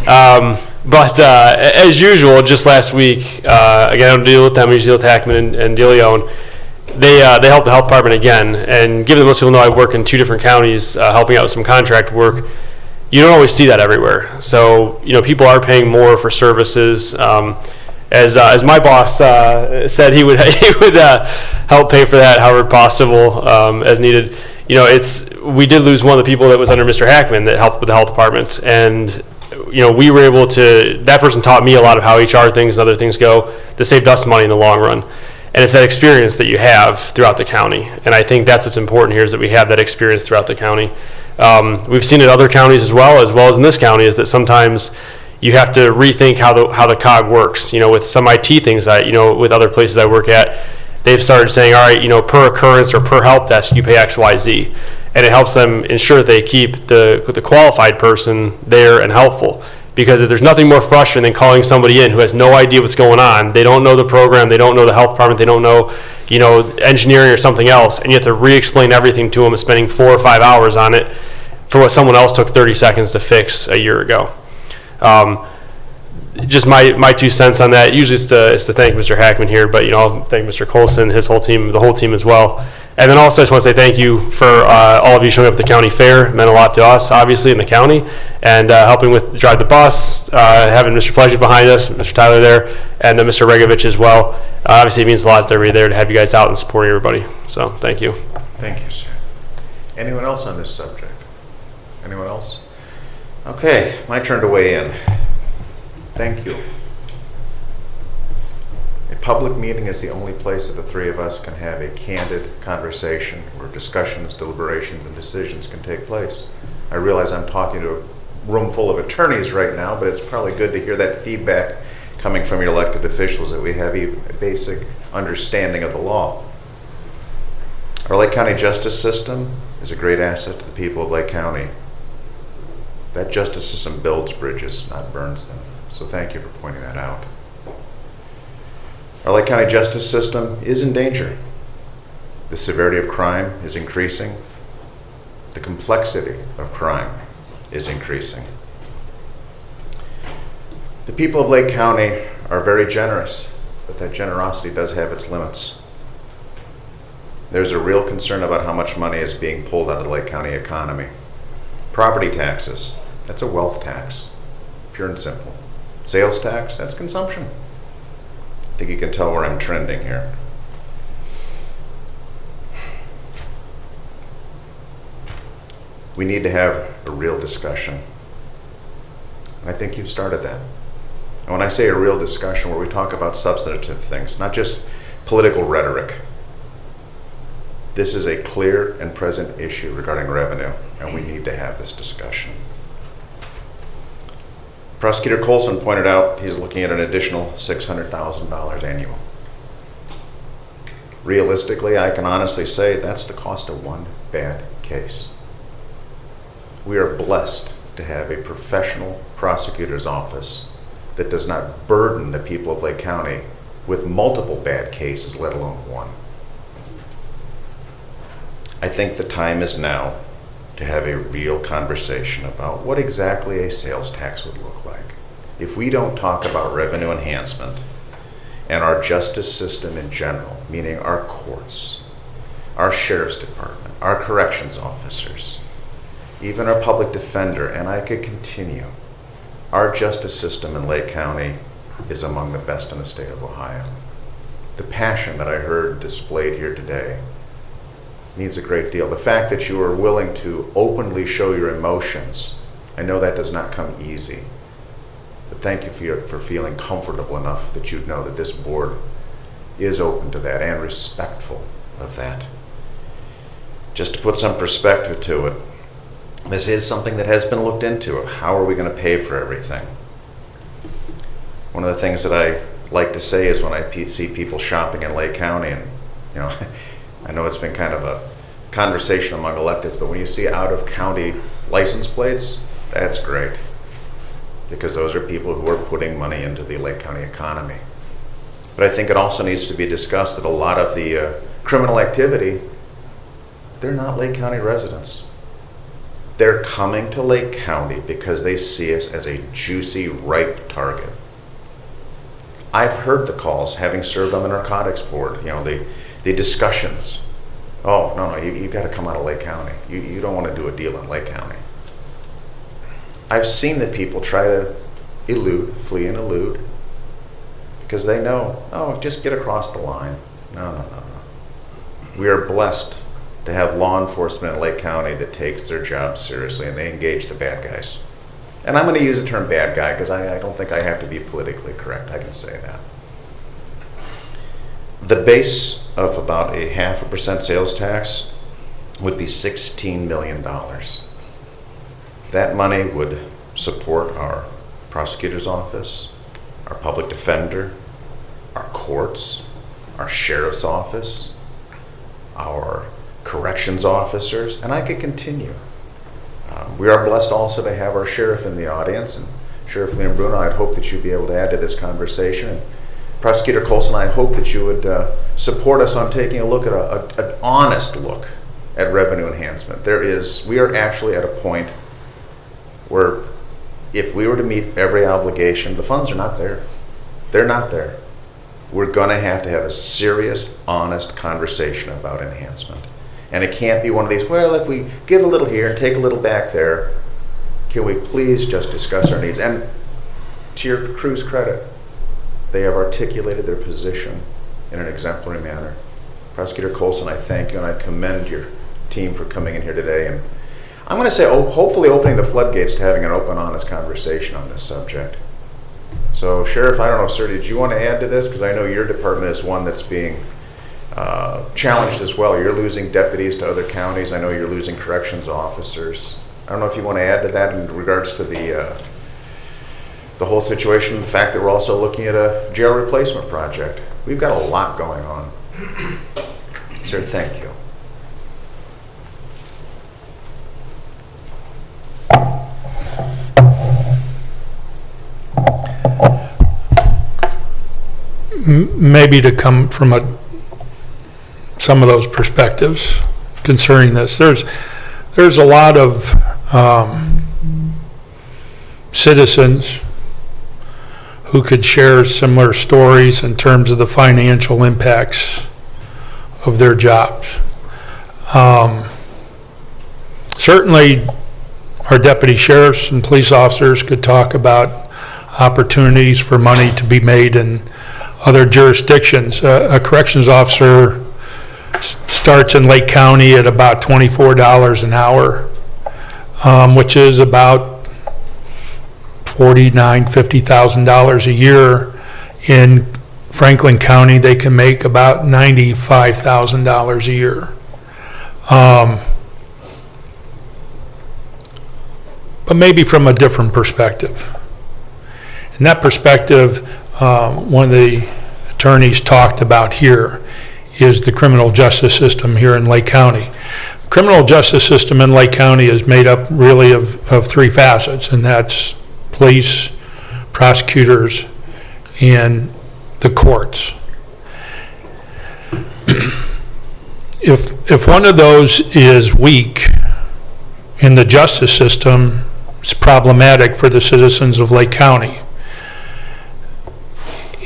But as usual, just last week, again, I don't deal with them, I usually deal with Hackman and De Leon. They helped the health department again, and given that most people know I work in 2 different counties, helping out with some contract work, you don't always see that everywhere. So, people are paying more for services. As my boss said, he would help pay for that however possible, as needed. We did lose one of the people that was under Mr. Hackman that helped with the health department, and we were able to. That person taught me a lot of how HR things and other things go. That saved us money in the long run, and it's that experience that you have throughout the county. And I think that's what's important here, is that we have that experience throughout the county. We've seen it in other counties as well as in this county, is that sometimes you have to rethink how the cog works. With some IT things with other places I work at, they've started saying, all right, per occurrence or per help desk, you pay X, Y, Z. And it helps them ensure that they keep the qualified person there and helpful. Because if there's nothing more frustrating than calling somebody in who has no idea what's going on, they don't know the program, they don't know the health department, they don't know, engineering or something else, and you have to re-explain everything to them and spending 4 or 5 hours on it for what someone else took 30 seconds to fix a year ago. Just my 2 cents on that. Usually it's to thank Mr. Hackman here, but I'll thank Mr. Colson, his whole team, the whole team as well. And then also I just want to say thank you for all of you showing up at the county fair. It meant a lot to us, obviously, in the county, and helping with drive the bus, having Mr. Pleasure behind us, Mr. Tyler there, and Mr. Regovich as well. Obviously, it means a lot to everybody there to have you guys out and supporting everybody. So thank you. Thank you, sir. Anyone else on this subject? Anyone else? Okay, my turn to weigh in. Thank you. A public meeting is the only place that the 3 of us can have a candid conversation where discussions, deliberations, and decisions can take place. I realize I'm talking to a room full of attorneys right now, but it's probably good to hear that feedback coming from your elected officials, that we have a basic understanding of the law. Our Lake County justice system is a great asset to the people of Lake County. That justice system builds bridges, not burns them. So thank you for pointing that out. Our Lake County justice system is in danger. The severity of crime is increasing. The complexity of crime is increasing. The people of Lake County are very generous, but that generosity does have its limits. There's a real concern about how much money is being pulled out of the Lake County economy. Property taxes, that's a wealth tax, pure and simple. Sales tax, that's consumption. I think you can tell where I'm trending here. We need to have a real discussion. And I think you've started that. And when I say a real discussion, where we talk about substantive things, not just political rhetoric, this is a clear and present issue regarding revenue, and we need to have this discussion. Prosecutor Colson pointed out he's looking at an additional $600,000 annual. Realistically, I can honestly say that's the cost of one bad case. We are blessed to have a professional prosecutor's office that does not burden the people of Lake County with multiple bad cases, let alone one. I think the time is now to have a real conversation about what exactly a sales tax would look like. If we don't talk about revenue enhancement and our justice system in general, meaning our courts, our sheriff's department, our corrections officers, even our public defender, and I could continue, our justice system in Lake County is among the best in the state of Ohio. The passion that I heard displayed here today means a great deal. The fact that you are willing to openly show your emotions I know that does not come easy. But thank you for feeling comfortable enough that you know that this board is open to that and respectful of that. Just to put some perspective to it, this is something that has been looked into of how are we going to pay for everything. One of the things that I like to say is when I see people shopping in Lake County, and you know, I know it's been kind of a conversation among electeds, but when you see out-of-county license plates, that's great, because those are people who are putting money into the Lake County economy. But I think it also needs to be discussed that a lot of the criminal activity, they're not Lake County residents. They're coming to Lake County because they see us as a juicy, ripe target. I've heard the calls, having served on the narcotics board, you know, the discussions. Oh, no, you got to come out of Lake County. You don't want to do a deal in Lake County. I've seen that people try to flee and elude, because they know, oh, just get across the line. No. We are blessed to have law enforcement in Lake County that takes their job seriously and they engage the bad guys. And I'm going to use the term bad guy because I don't think I have to be politically correct. I can say that. The base of about a 0.5% sales tax would be $16 million. That money would support our prosecutor's office, our public defender, our courts, our sheriff's office, our corrections officers, and I could continue. We are blessed also to have our sheriff in the audience, and Sheriff Liam Bruno, I'd hope that you'd be able to add to this conversation. And Prosecutor Colson, I hope that you would support us on taking a look at an honest look at revenue enhancement. We are actually at a point where if we were to meet every obligation, the funds are not there. They're not there. We're going to have a serious, honest conversation about enhancement. And it can't be one of these, well, if we give a little here and take a little back there, can we please just discuss our needs? And to your crew's credit, they have articulated their position in an exemplary manner. Prosecutor Colson, I thank you and I commend your team for coming in here today. And I'm going to say, hopefully opening the floodgates to having an open, honest conversation on this subject. So, Sheriff, I don't know, sir, did you want to add to this? Because I know your department is one that's being challenged as well. You're losing deputies to other counties. I know you're losing corrections officers. I don't know if you want to add to that in regards to the whole situation, the fact that we're also looking at a jail replacement project. We've got a lot going on. Sir, thank you. Maybe to come from some of those perspectives concerning this. There's a lot of citizens who could share similar stories in terms of the financial impacts of their jobs. Certainly, our deputy sheriffs and police officers could talk about opportunities for money to be made in other jurisdictions. A corrections officer starts in Lake County at about $24 an hour, which is about $49,000, $50,000 a year. In Franklin County, they can make about $95,000 a year. But maybe from a different perspective. In that perspective, one of the attorneys talked about here is the criminal justice system here in Lake County. The criminal justice system in Lake County is made up really of three facets, and that's police, prosecutors, and the courts. If one of those is weak in the justice system, it's problematic for the citizens of Lake County.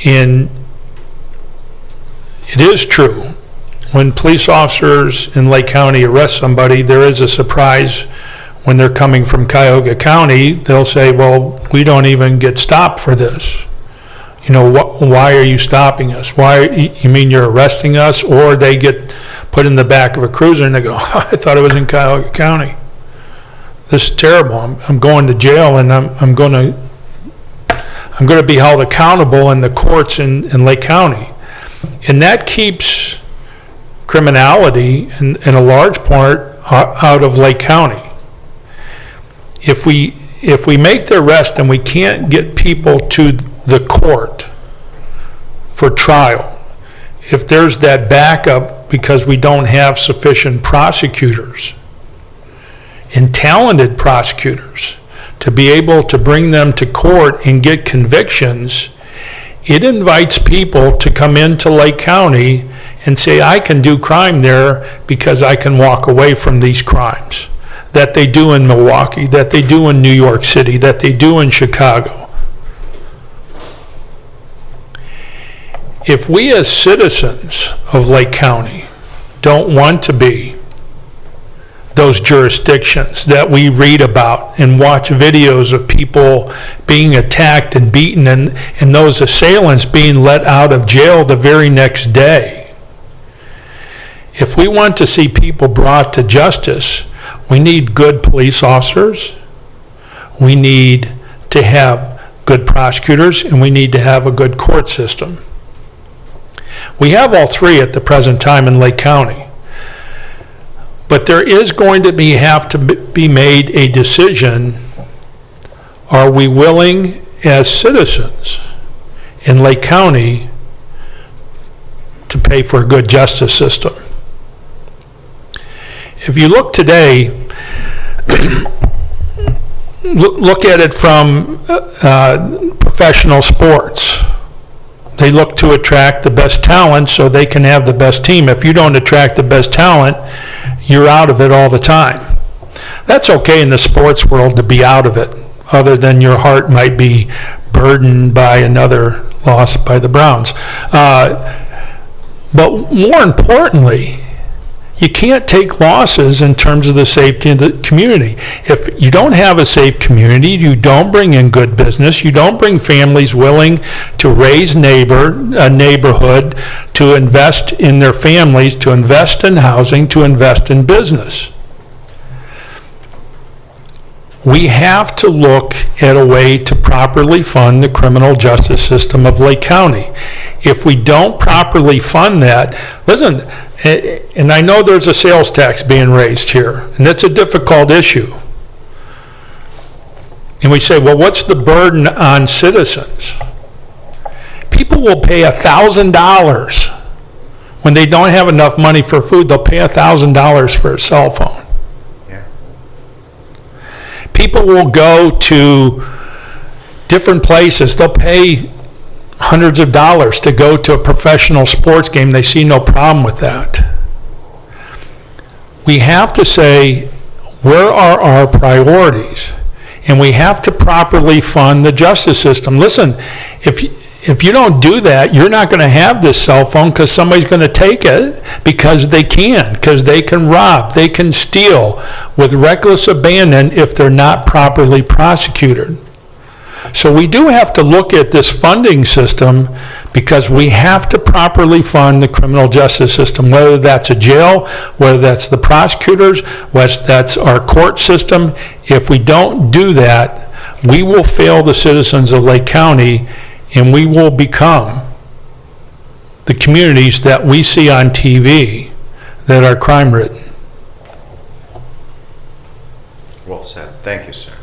And it is true, when police officers in Lake County arrest somebody, there is a surprise when they're coming from Cuyahoga County. They'll say, well, we don't even get stopped for this. You know, why are you stopping us? You mean you're arresting us? Or they get put in the back of a cruiser and they go, I thought it was in Cuyahoga County. this is terrible. I'm going to jail, and I'm going to be held accountable in the courts in Lake County. And that keeps criminality in a large part out of Lake County. If we make the arrest and we can't get people to the court for trial, if there's that backup because we don't have sufficient prosecutors and talented prosecutors to be able to bring them to court and get convictions, it invites people to come into Lake County and say, I can do crime there because I can walk away from these crimes that they do in Milwaukee, that they do in New York City, that they do in Chicago. If we as citizens of Lake County don't want to be those jurisdictions that we read about and watch videos of people being attacked and beaten and those assailants being let out of jail the very next day, if we want to see people brought to justice, we need good police officers, we need to have good prosecutors, and we need to have a good court system. We have all three at the present time in Lake County. But there is going to have to be made a decision. Are we willing as citizens in Lake County to pay for a good justice system? If you look today, look at it from professional sports. They look to attract the best talent so they can have the best team. If you don't attract the best talent, you're out of it all the time. That's okay in the sports world to be out of it, other than your heart might be burdened by another loss by the Browns. But more importantly, you can't take losses in terms of the safety of the community. If you don't have a safe community, you don't bring in good business, you don't bring families willing to raise a neighborhood, to invest in their families, to invest in housing, to invest in business. We have to look at a way to properly fund the criminal justice system of Lake County. If we don't properly fund that, listen, and I know there's a sales tax being raised here, and it's a difficult issue. And we say, well, what's the burden on citizens? People will pay $1,000 when they don't have enough money for food. They'll pay $1,000 for a cell phone. Yeah. People will go to different places. They'll pay hundreds of dollars to go to a professional sports game. They see no problem with that. We have to say, where are our priorities? And we have to properly fund the justice system. Listen, if you don't do that, you're not going to have this cell phone because somebody's going to take it because they can rob, they can steal with reckless abandon if they're not properly prosecuted. So we do have to look at this funding system because we have to properly fund the criminal justice system, whether that's a jail, whether that's the prosecutors, whether that's our court system. If we don't do that, we will fail the citizens of Lake County and we will become the communities that we see on TV that are crime-ridden. Well said. Thank you, sir.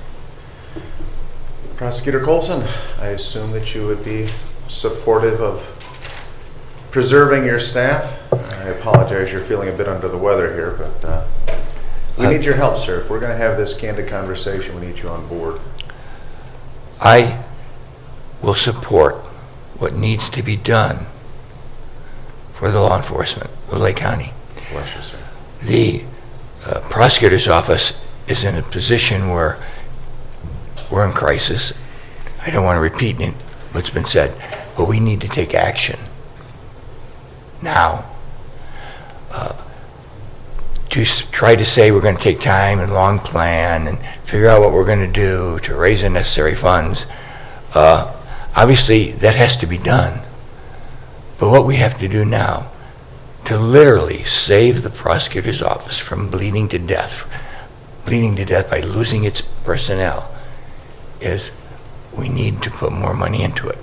Prosecutor Colson, I assume that you would be supportive of preserving your staff. I apologize, you're feeling a bit under the weather here, but we need your help, sir. If we're going to have this candid conversation, we need you on board. I will support what needs to be done for the law enforcement of Lake County. Bless you, sir. The prosecutor's office is in a position where we're in crisis. I don't want to repeat what's been said, but we need to take action now. To try to say we're going to take time and long plan and figure out what we're going to do to raise the necessary funds, obviously that has to be done. But what we have to do now to literally save the prosecutor's office from bleeding to death bleeding to death by losing its personnel is we need to put more money into it.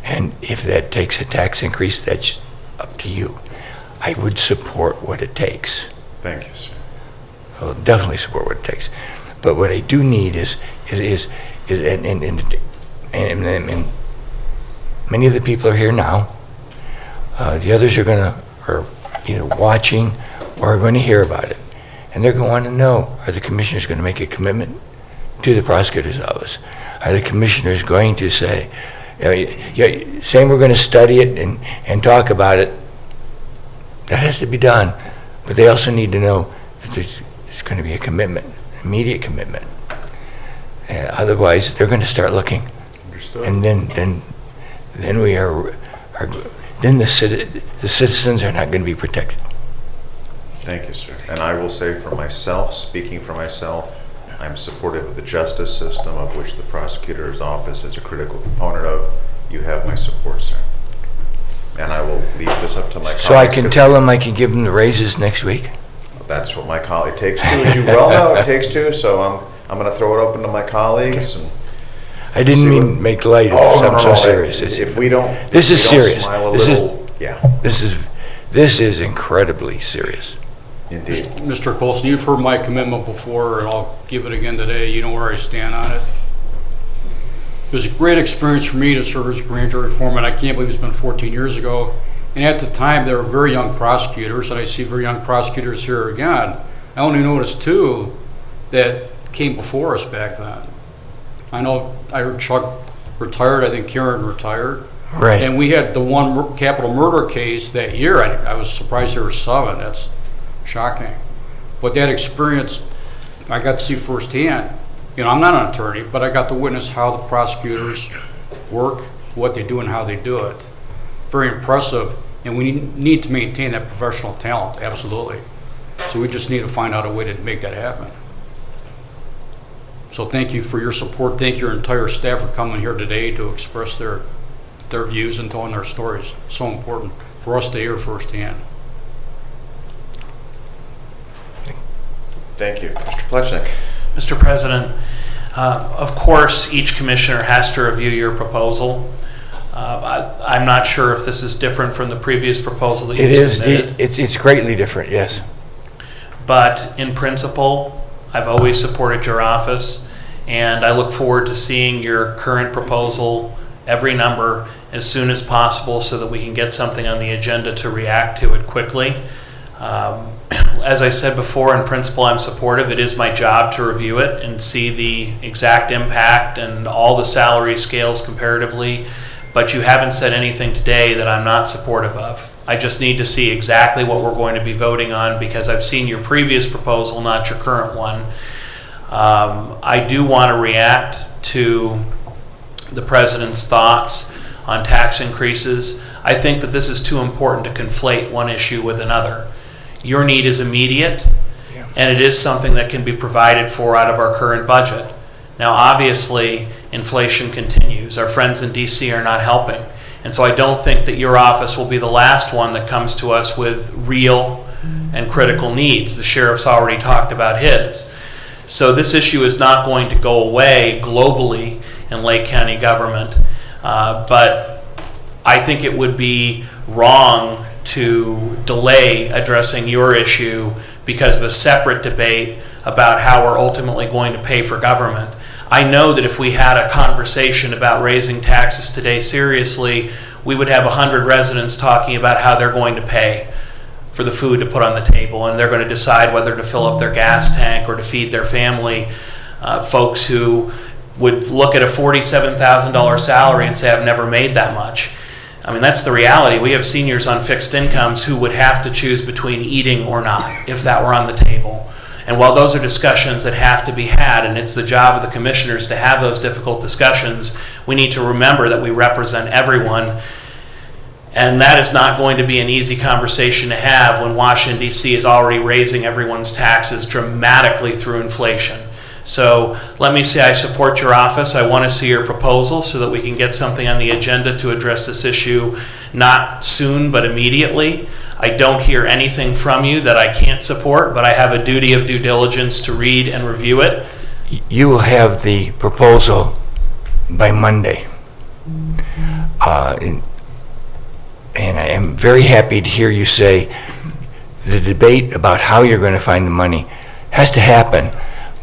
And if that takes a tax increase, that's up to you. I would support what it takes. Thank you, sir. I'll definitely support what it takes. But what I do need is and many of the people are here now. The others are either watching or are going to hear about it. And they're going to want to know, are the commissioners going to make a commitment to the prosecutor's office? Are the commissioners going to say, saying we're going to study it and talk about it? That has to be done. But they also need to know that there's going to be a commitment, immediate commitment. Otherwise, they're going to start looking. Understood. And then the citizens are not going to be protected. Thank you, sir. And I will say for myself, speaking for myself, I'm supportive of the justice system, of which the prosecutor's office is a critical component of. You have my support, sir. And I will leave this up to my colleagues. So I can tell them I can give them the raises next week? That's what my colleague takes to, as you well know, it takes to. So I'm going to throw it open to my colleagues. And I didn't mean make light of something so serious. If we don't, this is serious. This is incredibly serious. Indeed. Mr. Colson, you've heard my commitment before, and I'll give it again today. You know where I stand on it. It was a great experience for me to serve as grand jury foreman. I can't believe it's been 14 years ago. And at the time, there were very young prosecutors, and I see very young prosecutors here again. I only noticed two that came before us back then. I know I heard Chuck retired. I think Karen retired. Right. And we had the one capital murder case that year. I was surprised there were 7. That's shocking. But that experience, I got to see firsthand. You know, I'm not an attorney, but I got to witness how the prosecutors work, what they do, and how they do it. Very impressive, and we need to maintain that professional talent, absolutely. So we just need to find out a way to make that happen. So thank you for your support. Thank your entire staff for coming here today to express their views and telling their stories. So important for us to hear firsthand. Thank you. Mr. Plechnik. Mr. President, of course, each commissioner has to review your proposal. I'm not sure if this is different from the previous proposal that you submitted. It's greatly different, yes. But in principle, I've always supported your office, and I look forward to seeing your current proposal, every number, as soon as possible so that we can get something on the agenda to react to it quickly. As I said before, in principle, I'm supportive. It is my job to review it and see the exact impact and all the salary scales comparatively, but you haven't said anything today that I'm not supportive of. I just need to see exactly what we're going to be voting on because I've seen your previous proposal, not your current one. I do want to react to the President's thoughts on tax increases. I think that this is too important to conflate one issue with another. Your need is immediate, and it is something that can be provided for out of our current budget. Now, obviously, inflation continues. Our friends in DC are not helping. And so I don't think that your office will be the last one that comes to us with real and critical needs. The sheriff's already talked about his. So this issue is not going to go away globally in Lake County government. But I think it would be wrong to delay addressing your issue because of a separate debate about how we're ultimately going to pay for government. I know that if we had a conversation about raising taxes today seriously, we would have 100 residents talking about how they're going to pay for the food to put on the table, and they're going to decide whether to fill up their gas tank or to feed their family. Folks who would look at a $47,000 salary and say, I've never made that much. I mean, that's the reality. We have seniors on fixed incomes who would have to choose between eating or not if that were on the table. And while those are discussions that have to be had, and it's the job of the commissioners to have those difficult discussions, we need to remember that we represent everyone. And that is not going to be an easy conversation to have when Washington, D.C. is already raising everyone's taxes dramatically through inflation. So let me say I support your office. I want to see your proposal so that we can get something on the agenda to address this issue, not soon, but immediately. I don't hear anything from you that I can't support, but I have a duty of due diligence to read and review it. You will have the proposal by Monday. And I am very happy to hear you say the debate about how you're going to find the money has to happen,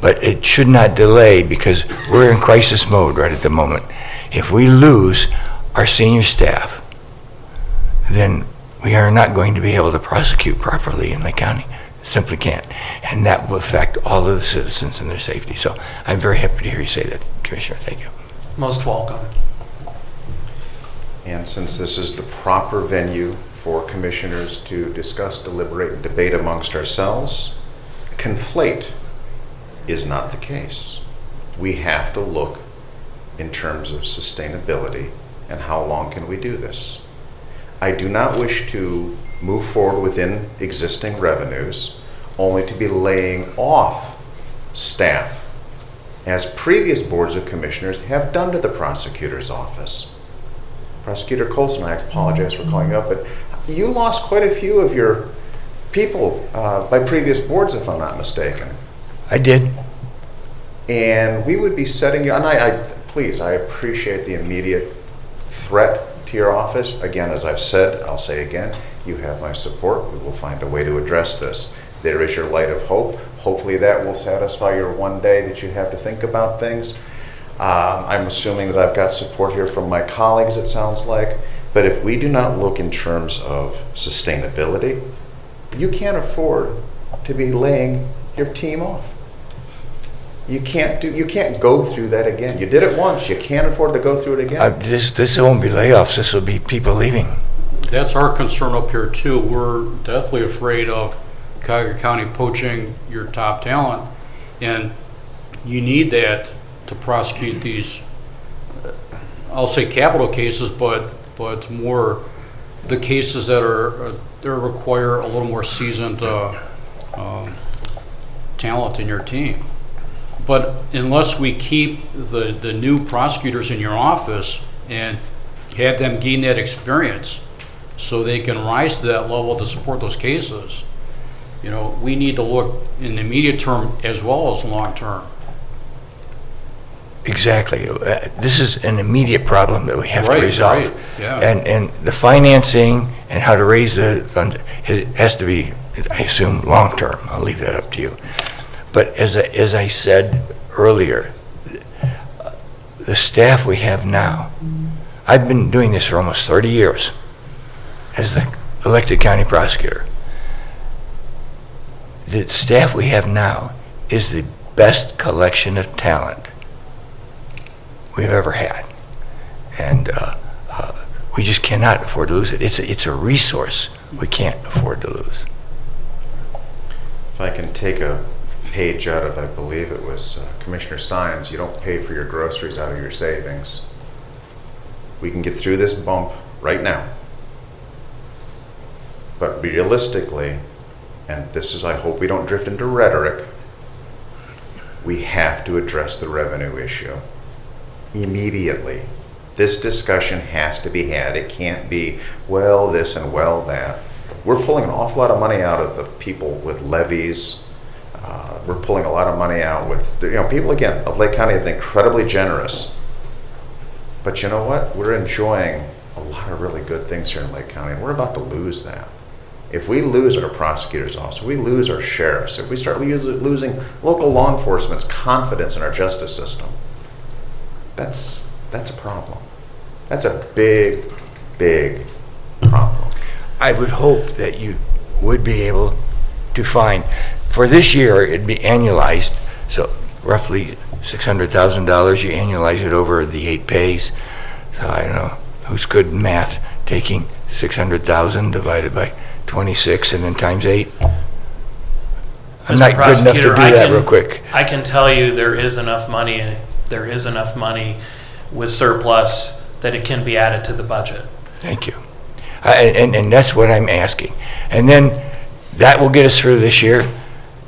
but it should not delay because we're in crisis mode right at the moment. If we lose our senior staff, then we are not going to be able to prosecute properly in Lake County. Simply can't. And that will affect all of the citizens and their safety. So I'm very happy to hear you say that, Commissioner. Thank you. Most welcome. And since this is the proper venue for commissioners to discuss, deliberate, and debate amongst ourselves, conflate is not the case. We have to look in terms of sustainability and how long can we do this. I do not wish to move forward within existing revenues only to be laying off staff, as previous boards of commissioners have done to the prosecutor's office. Prosecutor Colson, I apologize for calling you up, but you lost quite a few of your people by previous boards, if I'm not mistaken. I did. And we would be setting you, and please, I appreciate the immediate threat to your office. Again, as I've said, I'll say again, you have my support. We will find a way to address this. There is your light of hope. Hopefully that will satisfy your one day that you have to think about things. I'm assuming that I've got support here from my colleagues, it sounds like. But if we do not look in terms of sustainability, you can't afford to be laying your team off. You can't go through that again. You did it once. You can't afford to go through it again. This won't be layoffs. This will be people leaving. That's our concern up here too. We're deathly afraid of Cuyahoga County poaching your top talent, and you need that to prosecute these, I'll say capital cases, but more the cases that require a little more seasoned talent in your team. But unless we keep the new prosecutors in your office and have them gain that experience so they can rise to that level to support those cases, we need to look in the immediate term as well as long term. Exactly. This is an immediate problem that we have to resolve. Right. Yeah. And the financing and how to raise the funds, it has to be, I assume, long-term. I'll leave that up to you. But as I said earlier, the staff we have now, I've been doing this for almost 30 years as the elected county prosecutor. The staff we have now is the best collection of talent we've ever had. And we just cannot afford to lose it. It's a resource we can't afford to lose. If I can take a page out of, I believe it was Commissioner Sines, you don't pay for your groceries out of your savings. We can get through this bump right now. But realistically, and this is, I hope we don't drift into rhetoric, we have to address the revenue issue immediately. This discussion has to be had. It can't be, well, this and well, that. We're pulling an awful lot of money out of the people with levies. We're pulling a lot of money out with, people, again, of Lake County have been incredibly generous. But you know what? We're enjoying a lot of really good things here in Lake County, and we're about to lose that. If we lose our prosecutors' office, if we lose our sheriffs, if we start losing local law enforcement's confidence in our justice system, that's a problem. That's a big, big problem. I would hope that you would be able to find, for this year, it'd be annualized, so roughly $600,000, you annualize it over the 8 pays. So I don't know, who's good in math, taking 600,000 divided by 26 and then times 8? I'm not good enough to do that real quick. I can tell you there is enough money with surplus that it can be added to the budget. Thank you. And that's what I'm asking. And then that will get us through this year.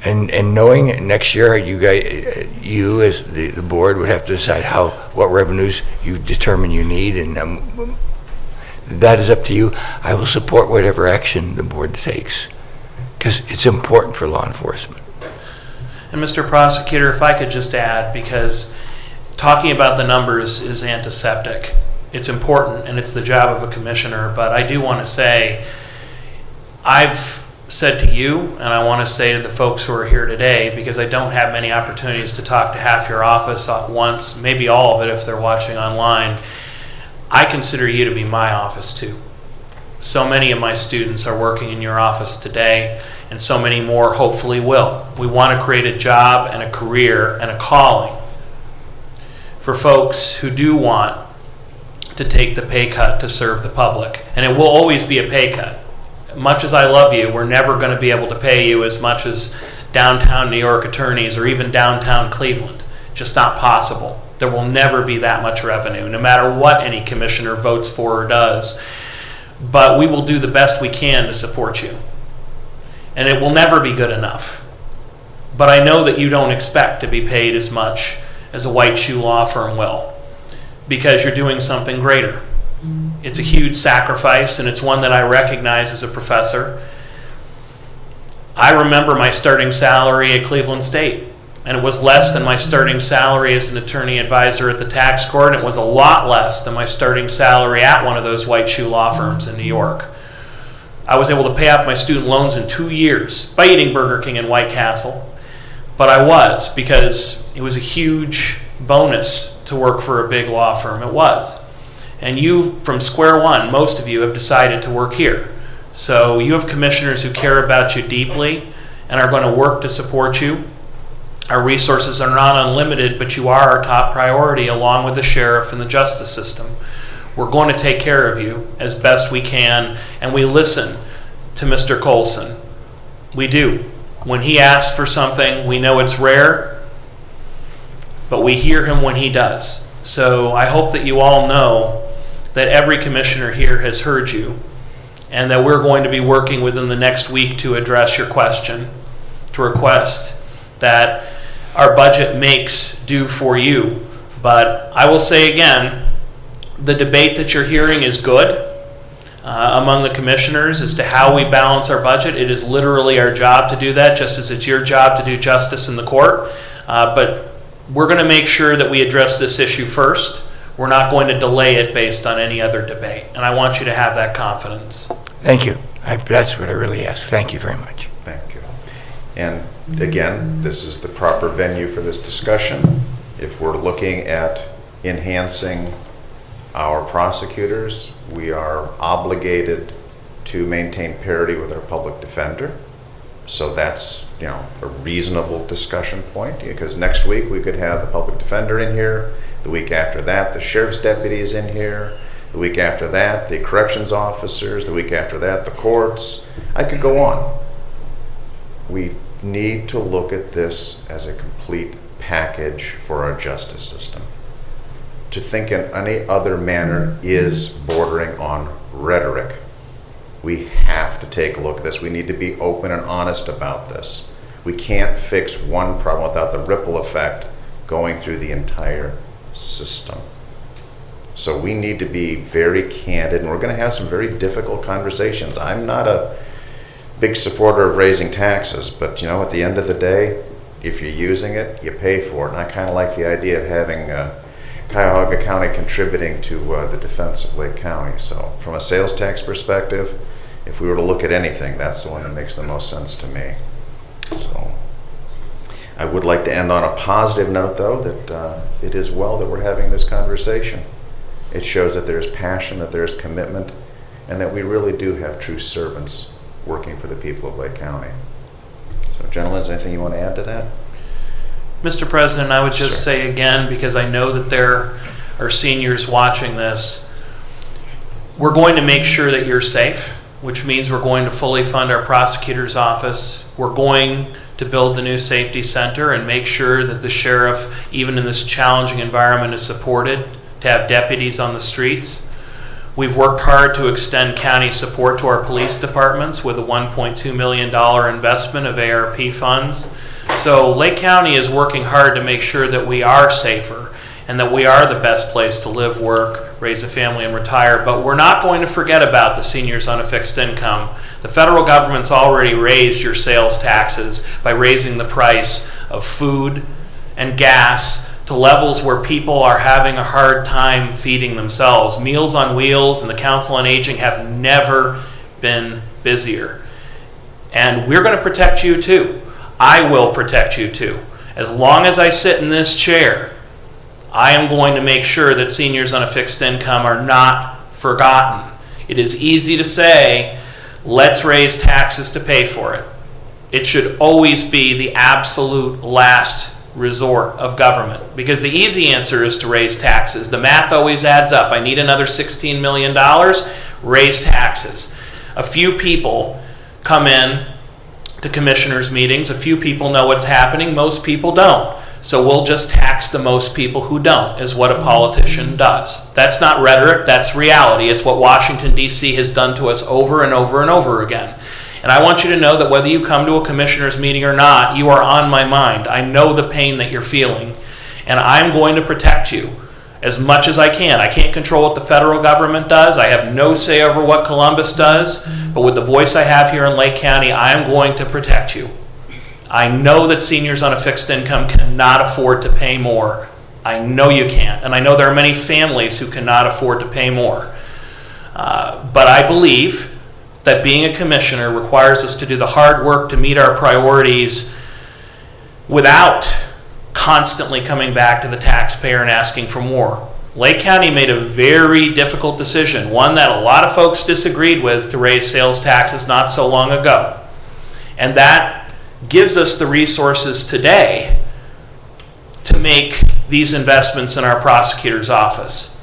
And knowing next year, you as the board would have to decide what revenues you determine you need, and that is up to you. I will support whatever action the board takes, because it's important for law enforcement. And Mr. Prosecutor, if I could just add, because talking about the numbers is antiseptic. It's important and it's the job of a commissioner, but I do want to say, I've said to you, and I want to say to the folks who are here today, because I don't have many opportunities to talk to half your office at once, maybe all of it if they're watching online, I consider you to be my office too. So many of my students are working in your office today, and so many more hopefully will. We want to create a job and a career and a calling for folks who do want to take the pay cut to serve the public. And it will always be a pay cut. Much as I love you, we're never going to be able to pay you as much as downtown New York attorneys or even downtown Cleveland. Just not possible. There will never be that much revenue, no matter what any commissioner votes for or does. But we will do the best we can to support you. And it will never be good enough. But I know that you don't expect to be paid as much as a white shoe law firm will, because you're doing something greater. It's a huge sacrifice, and it's one that I recognize as a professor. I remember my starting salary at Cleveland State, and it was less than my starting salary as an attorney advisor at the tax court, and it was a lot less than my starting salary at one of those white shoe law firms in New York. I was able to pay off my student loans in 2 years by eating Burger King and White Castle, but I was, because it was a huge bonus to work for a big law firm. It was. And you, from square one, most of you have decided to work here. So you have commissioners who care about you deeply and are going to work to support you. Our resources are not unlimited, but you are our top priority, along with the sheriff and the justice system. We're going to take care of you as best we can, and we listen to Mr. Colson. We do. When he asks for something, we know it's rare, but we hear him when he does. So I hope that you all know that every commissioner here has heard you, and that we're going to be working within the next week to address your question, to request that our budget makes do for you. But I will say again, the debate that you're hearing is good among the commissioners as to how we balance our budget. It is literally our job to do that, just as it's your job to do justice in the court. But we're going to make sure that we address this issue first. We're not going to delay it based on any other debate. And I want you to have that confidence. Thank you. That's what I really ask. Thank you very much. Thank you. And again, this is the proper venue for this discussion. If we're looking at enhancing our prosecutors, we are obligated to maintain parity with our public defender. So that's, a reasonable discussion point, because next week we could have the public defender in here. The week after that, the sheriff's deputies in here. The week after that, the corrections officers. The week after that, the courts. I could go on. We need to look at this as a complete package for our justice system. To think in any other manner is bordering on rhetoric. We have to take a look at this. We need to be open and honest about this. We can't fix one problem without the ripple effect going through the entire system. So we need to be very candid, and we're going to have some very difficult conversations. I'm not a big supporter of raising taxes, but at the end of the day, if you're using it, you pay for it. And I kind of like the idea of having Cuyahoga County contributing to the defense of Lake County. So from a sales tax perspective, if we were to look at anything, that's the one that makes the most sense to me. So I would like to end on a positive note, though, that it is well that we're having this conversation. It shows that there's passion, that there's commitment, and that we really do have true servants working for the people of Lake County. So, gentlemen, is there anything you want to add to that? Mr. President, I would just say again, because I know that there are seniors watching this, we're going to make sure that you're safe, which means we're going to fully fund our prosecutor's office. We're going to build the new safety center and make sure that the sheriff, even in this challenging environment, is supported to have deputies on the streets. We've worked hard to extend county support to our police departments with a $1.2 million investment of ARP funds. So Lake County is working hard to make sure that we are safer and that we are the best place to live, work, raise a family, and retire. But we're not going to forget about the seniors on a fixed income. The federal government's already raised your sales taxes by raising the price of food and gas to levels where people are having a hard time feeding themselves. Meals on Wheels and the Council on Aging have never been busier. And we're going to protect you too. I will protect you too. As long as I sit in this chair, I am going to make sure that seniors on a fixed income are not forgotten. It is easy to say, let's raise taxes to pay for it. It should always be the absolute last resort of government, because the easy answer is to raise taxes. The math always adds up. I need another $16 million, raise taxes. A few people come in to commissioners' meetings. A few people know what's happening. Most people don't. So we'll just tax the most people who don't, is what a politician does. That's not rhetoric, that's reality. It's what Washington, D.C. has done to us over and over and over again. And I want you to know that whether you come to a commissioner's meeting or not, you are on my mind. I know the pain that you're feeling, and I'm going to protect you as much as I can. I can't control what the federal government does. I have no say over what Columbus does, but with the voice I have here in Lake County, I am going to protect you. I know that seniors on a fixed income cannot afford to pay more. I know you can't, and I know there are many families who cannot afford to pay more. But I believe that being a commissioner requires us to do the hard work to meet our priorities without constantly coming back to the taxpayer and asking for more. Lake County made a very difficult decision, one that a lot of folks disagreed with, to raise sales taxes not so long ago. And that gives us the resources today to make these investments in our prosecutor's office.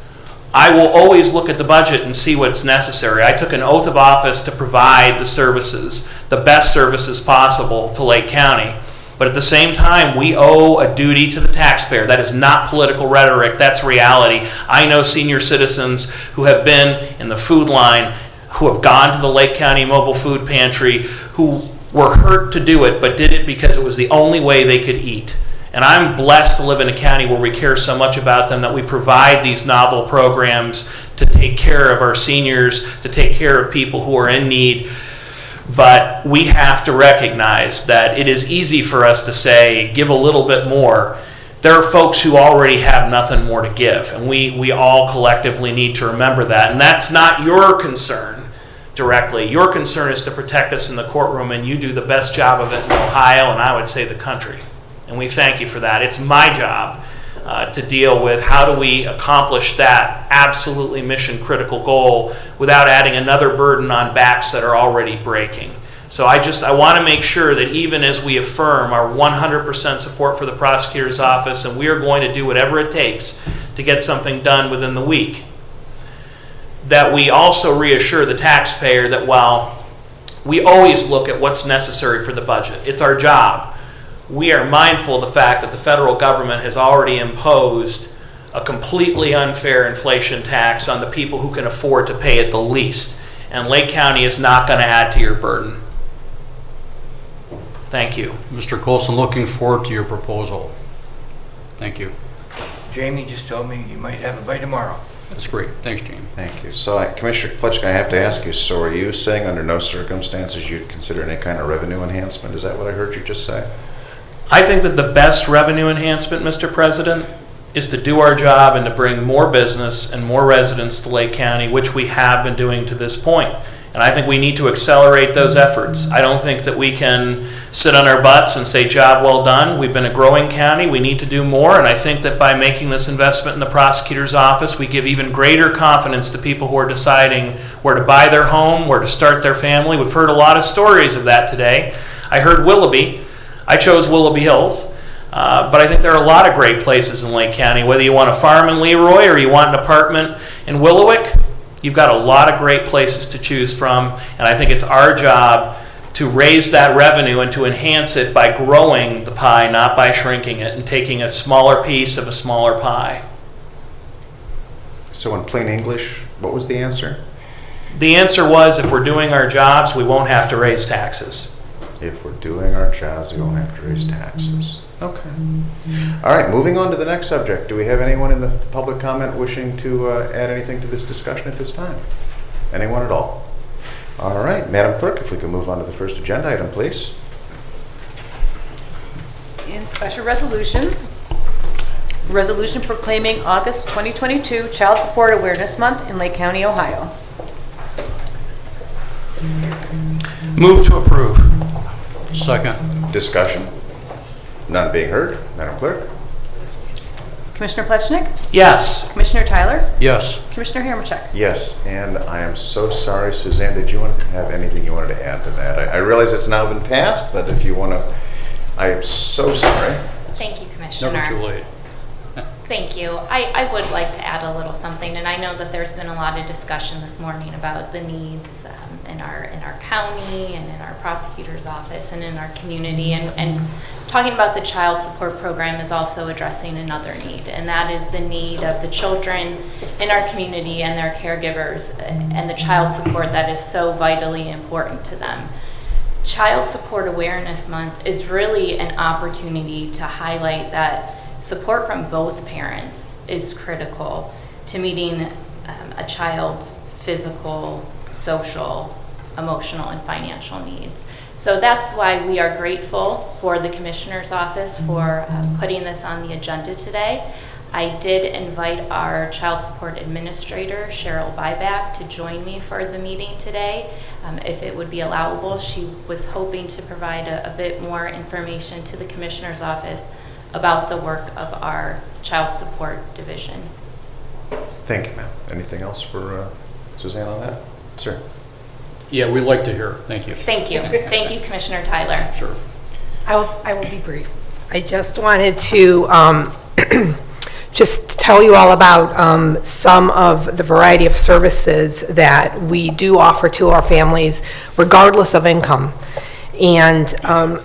I will always look at the budget and see what's necessary. I took an oath of office to provide the services, the best services possible to Lake County. But at the same time, we owe a duty to the taxpayer. That is not political rhetoric, that's reality. I know senior citizens who have been in the food line, who have gone to the Lake County Mobile Food Pantry, who were hurt to do it, but did it because it was the only way they could eat. And I'm blessed to live in a county where we care so much about them that we provide these novel programs to take care of our seniors, to take care of people who are in need. But we have to recognize that it is easy for us to say, give a little bit more. There are folks who already have nothing more to give, and we all collectively need to remember that. And that's not your concern directly. Your concern is to protect us in the courtroom, and you do the best job of it in Ohio, and I would say the country. And we thank you for that. It's my job to deal with how do we accomplish that absolutely mission critical goal without adding another burden on backs that are already breaking. So I want to make sure that even as we affirm our 100% support for the prosecutor's office, and we are going to do whatever it takes to get something done within the week, that we also reassure the taxpayer that while we always look at what's necessary for the budget, it's our job, we are mindful of the fact that the federal government has already imposed a completely unfair inflation tax on the people who can afford to pay it the least. And Lake County is not going to add to your burden. Thank you. Mr. Colson, looking forward to your proposal. Thank you. Jamie just told me you might have it by tomorrow. That's great. Thanks, Jamie. Thank you. So, Commissioner Plutchik, I have to ask you, so are you saying under no circumstances you'd consider any kind of revenue enhancement? Is that what I heard you just say? I think that the best revenue enhancement, Mr. President, is to do our job and to bring more business and more residents to Lake County, which we have been doing to this point. And I think we need to accelerate those efforts. I don't think that we can sit on our butts and say, job well done. We've been a growing county. We need to do more. And I think that by making this investment in the prosecutor's office, we give even greater confidence to people who are deciding where to buy their home, where to start their family. We've heard a lot of stories of that today. I heard Willoughby. I chose Willoughby Hills. But I think there are a lot of great places in Lake County. Whether you want a farm in Leroy or you want an apartment in Willowick, you've got a lot of great places to choose from. And I think it's our job to raise that revenue and to enhance it by growing the pie, not by shrinking it and taking a smaller piece of a smaller pie. So in plain English, what was the answer? The answer was if we're doing our jobs, we won't have to raise taxes. If we're doing our jobs, we won't have to raise taxes. Okay. All right, moving on to the next subject. Do we have anyone in the public comment wishing to add anything to this discussion at this time? Anyone at all? All right, Madam Clerk, if we can move on to the first agenda item, please. In special resolutions, resolution proclaiming August 2022 Child Support Awareness Month in Lake County, Ohio. Move to approve. Second. Discussion? None being heard. Madam Clerk? Commissioner Plechnik? Yes. Commissioner Tyler? Yes. Commissioner Hammercheck? Yes, and I am so sorry, Suzanne, did you want to have anything you wanted to add to that? I realize it's now been passed, but if you want to, I am so sorry. Thank you, Commissioner. Never too late. Thank you. I would like to add a little something, and I know that there's been a lot of discussion this morning about the needs in our county and in our prosecutor's office and in our community, and talking about the child support program is also addressing another need, and that is the need of the children in our community and their caregivers and the child support that is so vitally important to them. Child Support Awareness Month is really an opportunity to highlight that support from both parents is critical to meeting a child's physical, social, emotional, and financial needs. So that's why we are grateful for the Commissioner's Office for putting this on the agenda today. I did invite our Child Support Administrator, Cheryl Byback, to join me for the meeting today. If it would be allowable, she was hoping to provide a bit more information to the Commissioner's Office about the work of our Child Support Division. Thank you, ma'am. Anything else for Suzanne on that? Sir? Yeah, we'd like to hear. Thank you. Thank you. Thank you, Commissioner Tyler. Sure. I will be brief. I just wanted to just tell you all about some of the variety of services that we do offer to our families regardless of income. And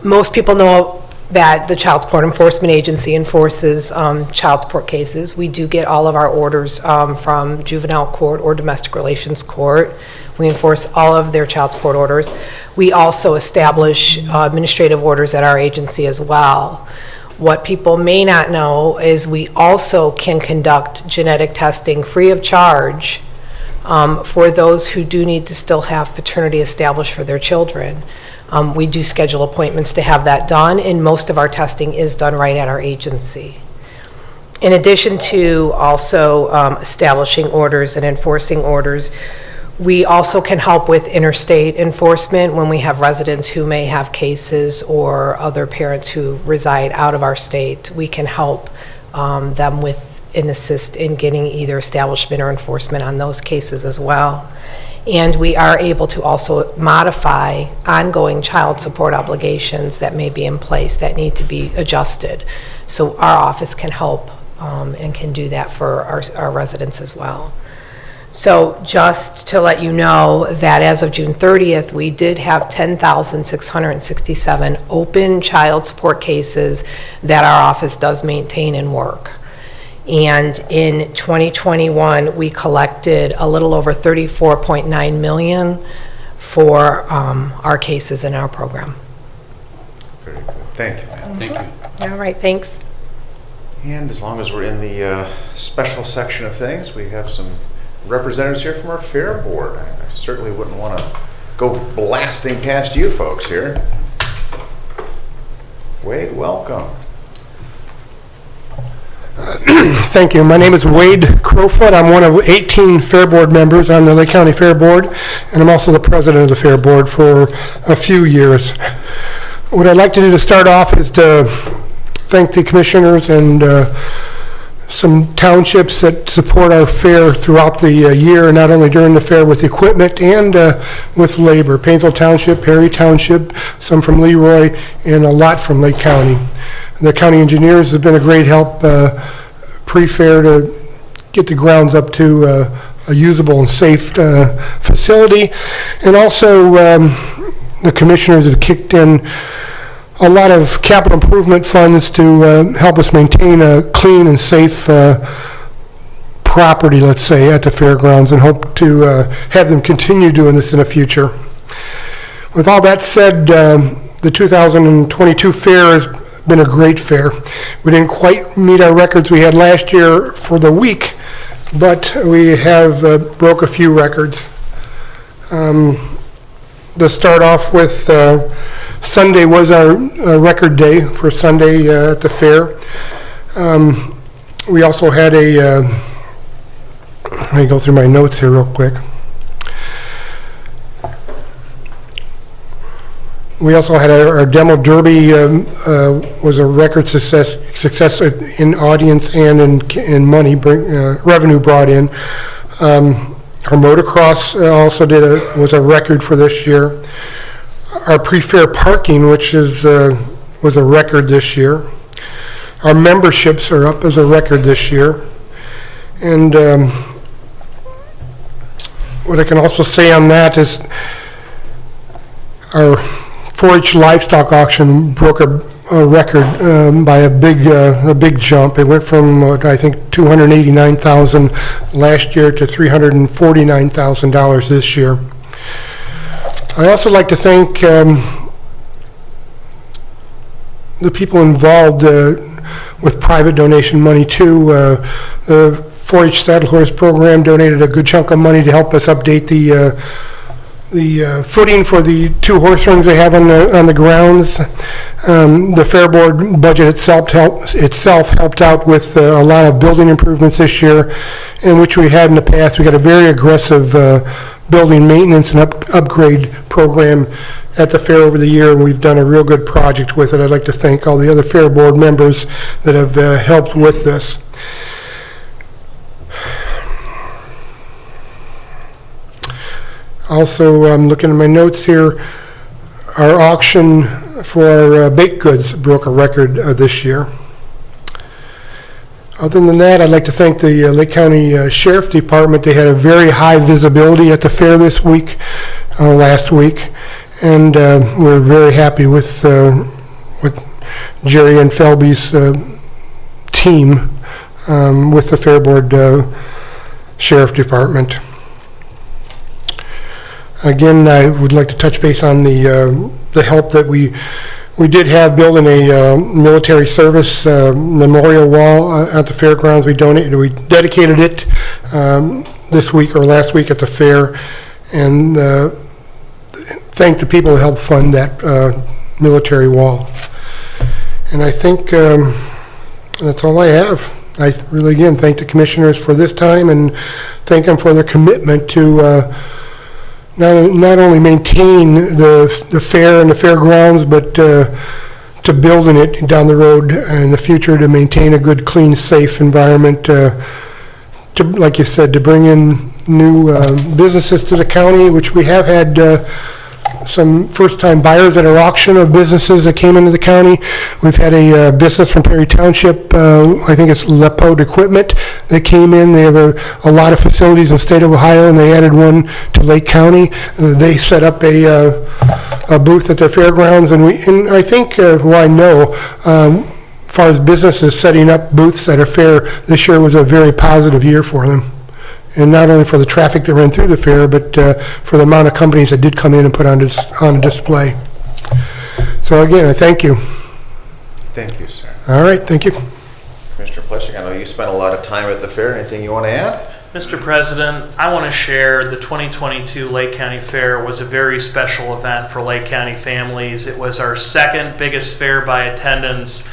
most people know that the Child Support Enforcement Agency enforces child support cases. We do get all of our orders from juvenile court or domestic relations court. We enforce all of their child support orders. We also establish administrative orders at our agency as well. What people may not know is we also can conduct genetic testing free of charge for those who do need to still have paternity established for their children. We do schedule appointments to have that done, and most of our testing is done right at our agency. In addition to also establishing orders and enforcing orders, we also can help with interstate enforcement when we have residents who may have cases or other parents who reside out of our state. We can help them with and assist in getting either establishment or enforcement on those cases as well. And we are able to also modify ongoing child support obligations that may be in place that need to be adjusted. So our office can help and can do that for our residents as well. So just to let you know that as of June 30th, we did have 10,667 open child support cases that our office does maintain and work. And in 2021, we collected a little over $34.9 million for our cases in our program. Very good. Thank you, ma'am. Thank you. All right, thanks. And as long as we're in the special section of things, we have some representatives here from our Fair Board. I certainly wouldn't want to go blasting past you folks here. Wade, welcome. Thank you. My name is Wade Crowfoot. I'm one of 18 Fair Board members on the Lake County Fair Board, and I'm also the president of the Fair Board for a few years. What I'd like to do to start off is to thank the commissioners and some townships that support our fair throughout the year, not only during the fair with equipment and with labor. Painesville Township, Perry Township, some from Leroy, and a lot from Lake County. The county engineers have been a great help pre-fair to get the grounds up to a usable and safe facility. And also the commissioners have kicked in a lot of capital improvement funds to help us maintain a clean and safe property, let's say, at the fairgrounds, and hope to have them continue doing this in the future. With all that said, The 2022 fair has been a great fair. We didn't quite meet our records we had last year for the week, but we have broke a few records. To start off with, Sunday was our record day for Sunday at the fair. We also had a, let me go through my notes here real quick. We also had our demo derby was a record success in audience and in money, revenue brought in. Our motocross also was a record for this year. Our pre-fair parking, which was a record this year. Our memberships are up as a record this year. And what I can also say on that is our 4-H livestock auction broke a record by a big jump. It went from I think $289,000 last year to $349,000 this year. I also like to thank the people involved with private donation money too. The 4-H Saddle Horse program donated a good chunk of money to help us update the footing for the 2 horse rings they have on the grounds. The Fair Board budget itself helped out with a lot of building improvements this year, in which we had in the past. We got a very aggressive building maintenance and upgrade program at the fair over the year, and we've done a real good project with it. I'd like to thank all the other Fair Board members that have helped with this. Also, I'm looking at my notes here. Our auction for our baked goods broke a record this year. Other than that, I'd like to thank the Lake County Sheriff Department. They had a very high visibility at the fair this week, last week, and we're very happy with Jerry and Felby's team with the Fair Board Sheriff Department. Again, I would like to touch base on the help that we did have building a military service memorial wall at the fairgrounds. We dedicated it this week or last week at the fair, and thank the people who helped fund that military wall. And I think that's all I have. I really, again, thank the commissioners for this time and thank them for their commitment to not only maintain the fair and the fairgrounds, but to building it down the road in the future to maintain a good, clean, safe environment. To, like you said, to bring in new businesses to the county, which we have had some first-time buyers at our auction of businesses that came into the county. We've had a business from Perry Township, I think it's Leopard Equipment, that came in. They have a lot of facilities in the state of Ohio, and they added one to Lake County. They set up a booth at the fairgrounds, and I think, I know, as far as businesses setting up booths at a fair, this year was a very positive year for them. And not only for the traffic that ran through the fair, but for the amount of companies that did come in and put on display. So again, I thank you. Thank you, sir. All right, thank you. Commissioner Pleshik, I know you spent a lot of time at the fair. Anything you want to add? Mr. President, I want to share the 2022 Lake County Fair was a very special event for Lake County families. It was our second biggest fair by attendance,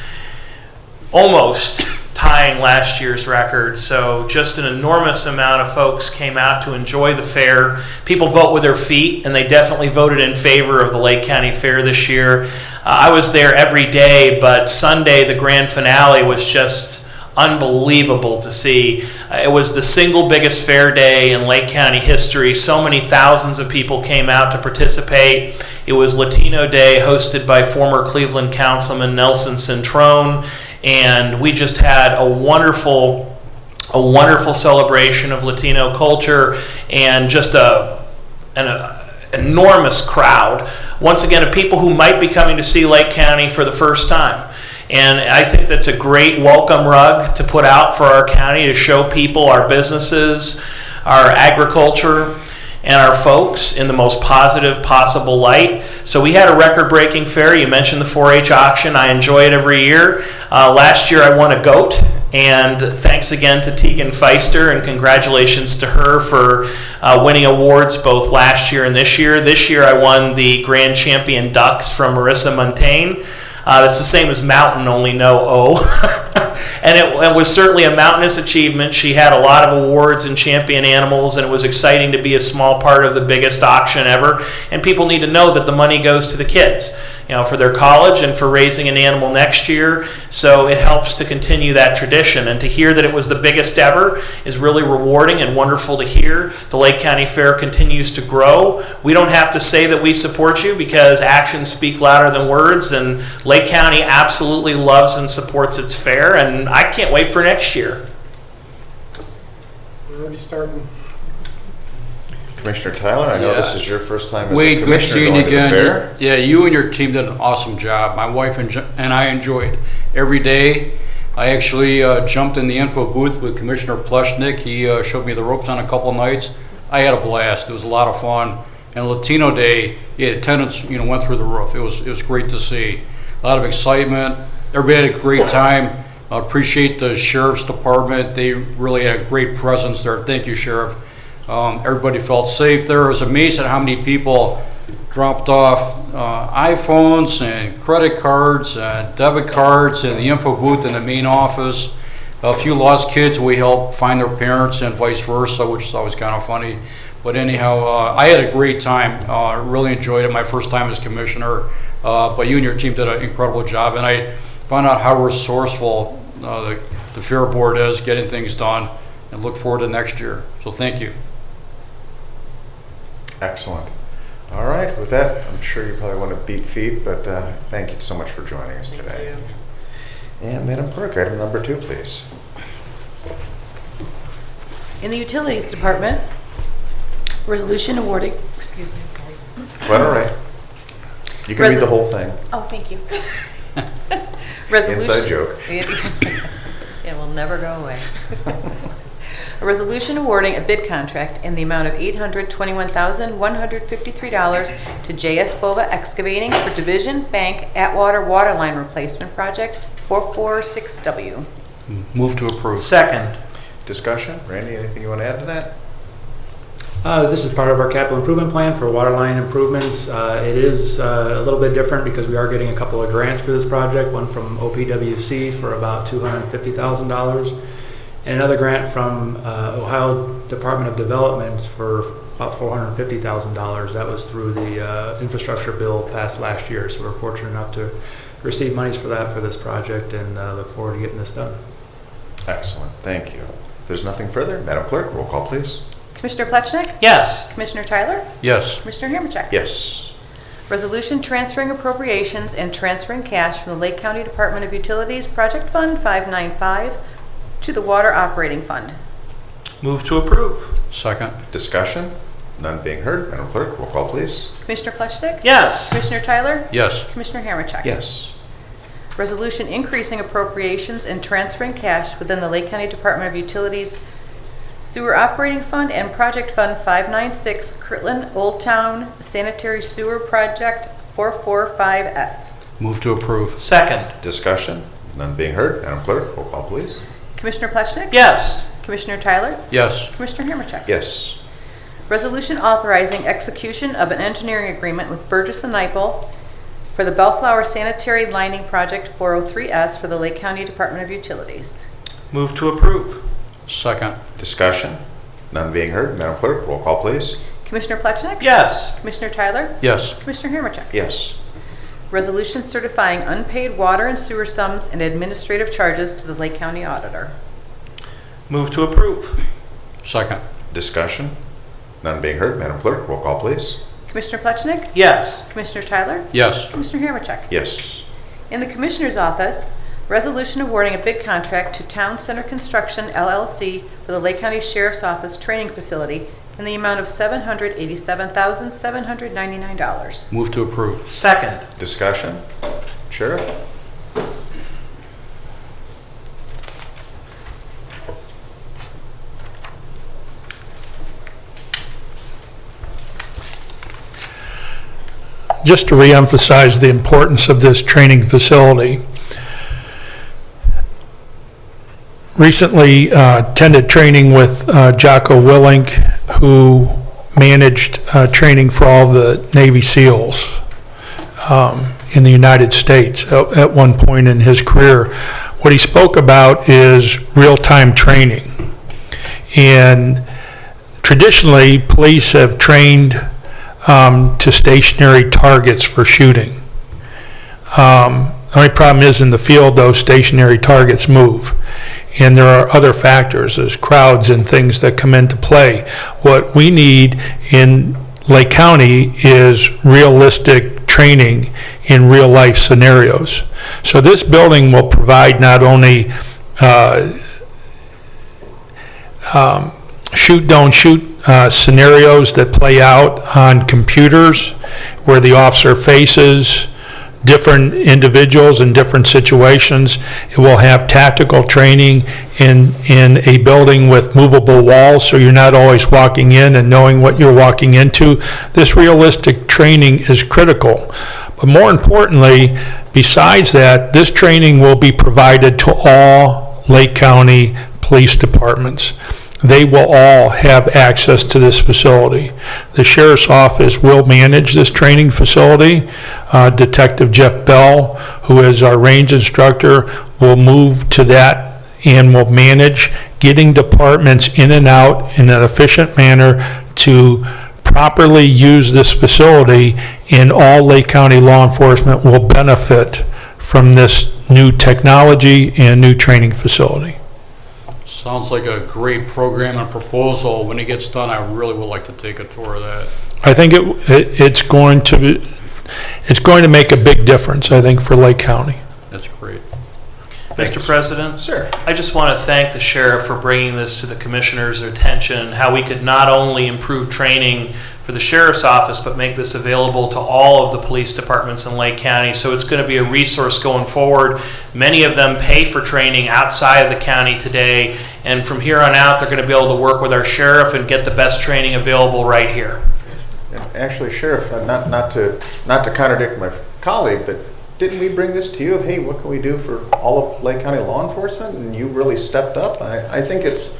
almost tying last year's record. So just an enormous amount of folks came out to enjoy the fair. People vote with their feet, and they definitely voted in favor of the Lake County Fair this year. I was there every day, but Sunday, the grand finale, was just unbelievable to see. It was the single biggest fair day in Lake County history. So many thousands of people came out to participate. It was Latino Day, hosted by former Cleveland Councilman Nelson Centrone, and we just had a wonderful celebration of Latino culture and just an enormous crowd, once again, of people who might be coming to see Lake County for the first time. And I think that's a great welcome rug to put out for our county to show people our businesses, our agriculture, and our folks in the most positive possible light. So we had a record-breaking fair. You mentioned the 4-H auction. I enjoy it every year. Last year I won a goat, and thanks again to Tegan Feister, and congratulations to her for winning awards both last year and this year. This year I won the Grand Champion Ducks from Marissa Montaigne. That's the same as mountain, only no O. And it was certainly a mountainous achievement. She had a lot of awards and champion animals, and it was exciting to be a small part of the biggest auction ever. And people need to know that the money goes to the kids, for their college and for raising an animal next year. So it helps to continue that tradition. And to hear that it was the biggest ever is really rewarding and wonderful to hear. The Lake County Fair continues to grow. We don't have to say that we support you because actions speak louder than words, and Lake County absolutely loves and supports its fair, and I can't wait for next year. We're already starting. Commissioner Tyler, I know this is your first time as Wade, a good seeing commissioner you going to the again. fair. Yeah, you and your team did an awesome job. My wife and I enjoyed every day. I actually jumped in the info booth with Commissioner Pleshnik. He showed me the ropes on a couple nights. I had a blast. It was a lot of fun. And Latino Day, attendance went through the roof. It was great to see. A lot of excitement. Everybody had a great time. I appreciate the Sheriff's Department. They really had a great presence there. Thank you, Sheriff. Everybody felt safe there. I was amazed at how many people dropped off iPhones and credit cards and debit cards in the info booth in the main office. A few lost kids we helped find their parents and vice versa, which is always kind of funny. But anyhow, I had a great time. Really enjoyed it. My first time as commissioner. But you and your team did an incredible job. And I found out how resourceful the Fair Board is getting things done, and look forward to next year. So thank you. Excellent. All right, with that, I'm sure you probably want to beat feet, but thank you so much for joining us today. And Madam Clerk, item number 2, please. In the Utilities Department, resolution awarding, excuse me, sorry. Quite all right. You can read the whole thing. Oh, thank you. Resolution. Inside joke. It will never go away. A resolution awarding a bid contract in the amount of $821,153 to J.S. Bova Excavating for Division Bank Atwater Waterline Replacement Project 446W. Move to approve. Second. Discussion? Randy, anything you want to add to that? This is part of our capital improvement plan for waterline improvements. It is a little bit different because we are getting a couple of grants for this project, one from OPWC for about $250,000, and another grant from Ohio Department of Development for about $450,000. That was through the infrastructure bill passed last year, so we're fortunate enough to receive monies for that for this project, and look forward to getting this done. Excellent, thank you. If there's nothing further, Madam Clerk, roll call, please. Commissioner Plechnik? Yes. Commissioner Tyler? Yes. Commissioner Hammercheck? Yes. Resolution transferring appropriations and transferring cash from the Lake County Department of Utilities Project Fund 595 to the Water Operating Fund. Move to approve. Second. Discussion? None being heard. Madam Clerk, roll call, please. Commissioner Plechnik? Yes. Commissioner Tyler? Yes. Commissioner Hammercheck? Yes. Resolution increasing appropriations and transferring cash within the Lake County Department of Utilities Sewer Operating Fund and Project Fund 596 Kirtland Old Town Sanitary Sewer Project 445S. Move to approve. Second. Discussion? None being heard. Madam Clerk, roll call, please. Commissioner Plechnik? Yes. Commissioner Tyler? Yes. Commissioner Hammercheck? Yes. Resolution authorizing execution of an engineering agreement with Burgess & Nyepel for the Bellflower Sanitary Lining Project 403S for the Lake County Department of Utilities. Move to approve. Second. Discussion? None being heard. Madam Clerk, roll call, please. Commissioner Plechnik? Yes. Commissioner Tyler? Yes. Commissioner Hammercheck? Yes. Resolution certifying unpaid water and sewer sums and administrative charges to the Lake County Auditor. Move to approve. Second. Discussion? None being heard. Madam Clerk, roll call, please. Commissioner Plechnik? Yes. Commissioner Tyler? Yes. Commissioner Hammercheck? Yes. In the Commissioner's Office, resolution awarding a bid contract to Town Center Construction LLC for the Lake County Sheriff's Office Training Facility in the amount of $787,799. Move to approve. Second. Discussion? Sheriff? just to reemphasize the importance of this training facility. Recently attended training with Jocko Willink, who managed training for all the Navy SEALs in the United States at one point in his career. What he spoke about is real-time training. And traditionally, police have trained to stationary targets for shooting. The only problem is in the field, those stationary targets move. And there are other factors, there's crowds and things that come into play. What we need in Lake County is realistic training in real life scenarios. So this building will provide not only shoot, don't shoot scenarios that play out on computers where the officer faces different individuals in different situations. It will have tactical training in a building with movable walls, so you're not always walking in and knowing what you're walking into. This realistic training is critical. But more importantly, besides that, this training will be provided to all Lake County police departments. They will all have access to this facility. The Sheriff's Office will manage this training facility. Detective Jeff Bell, who is our range instructor, will move to that and will manage getting departments in and out in an efficient manner to properly use this facility, and all Lake County law enforcement will benefit from this new technology and new training facility. Sounds like a great program and proposal. When it gets done, I really would like to take a tour of that. I think it's going to make a big difference, I think, for Lake County. That's great. Mr. President? Sir. I just want to thank the sheriff for bringing this to the commissioners' attention, how we could not only improve training for the sheriff's office, but make this available to all of the police departments in Lake County. So it's going to be a resource going forward. Many of them pay for training outside of the county today, and from here on out, they're going to be able to work with our sheriff and get the best training available right here. Actually, Sheriff, not to contradict my colleague, but didn't we bring this to you? Hey, what can we do for all of Lake County law enforcement? And you really stepped up. I think it's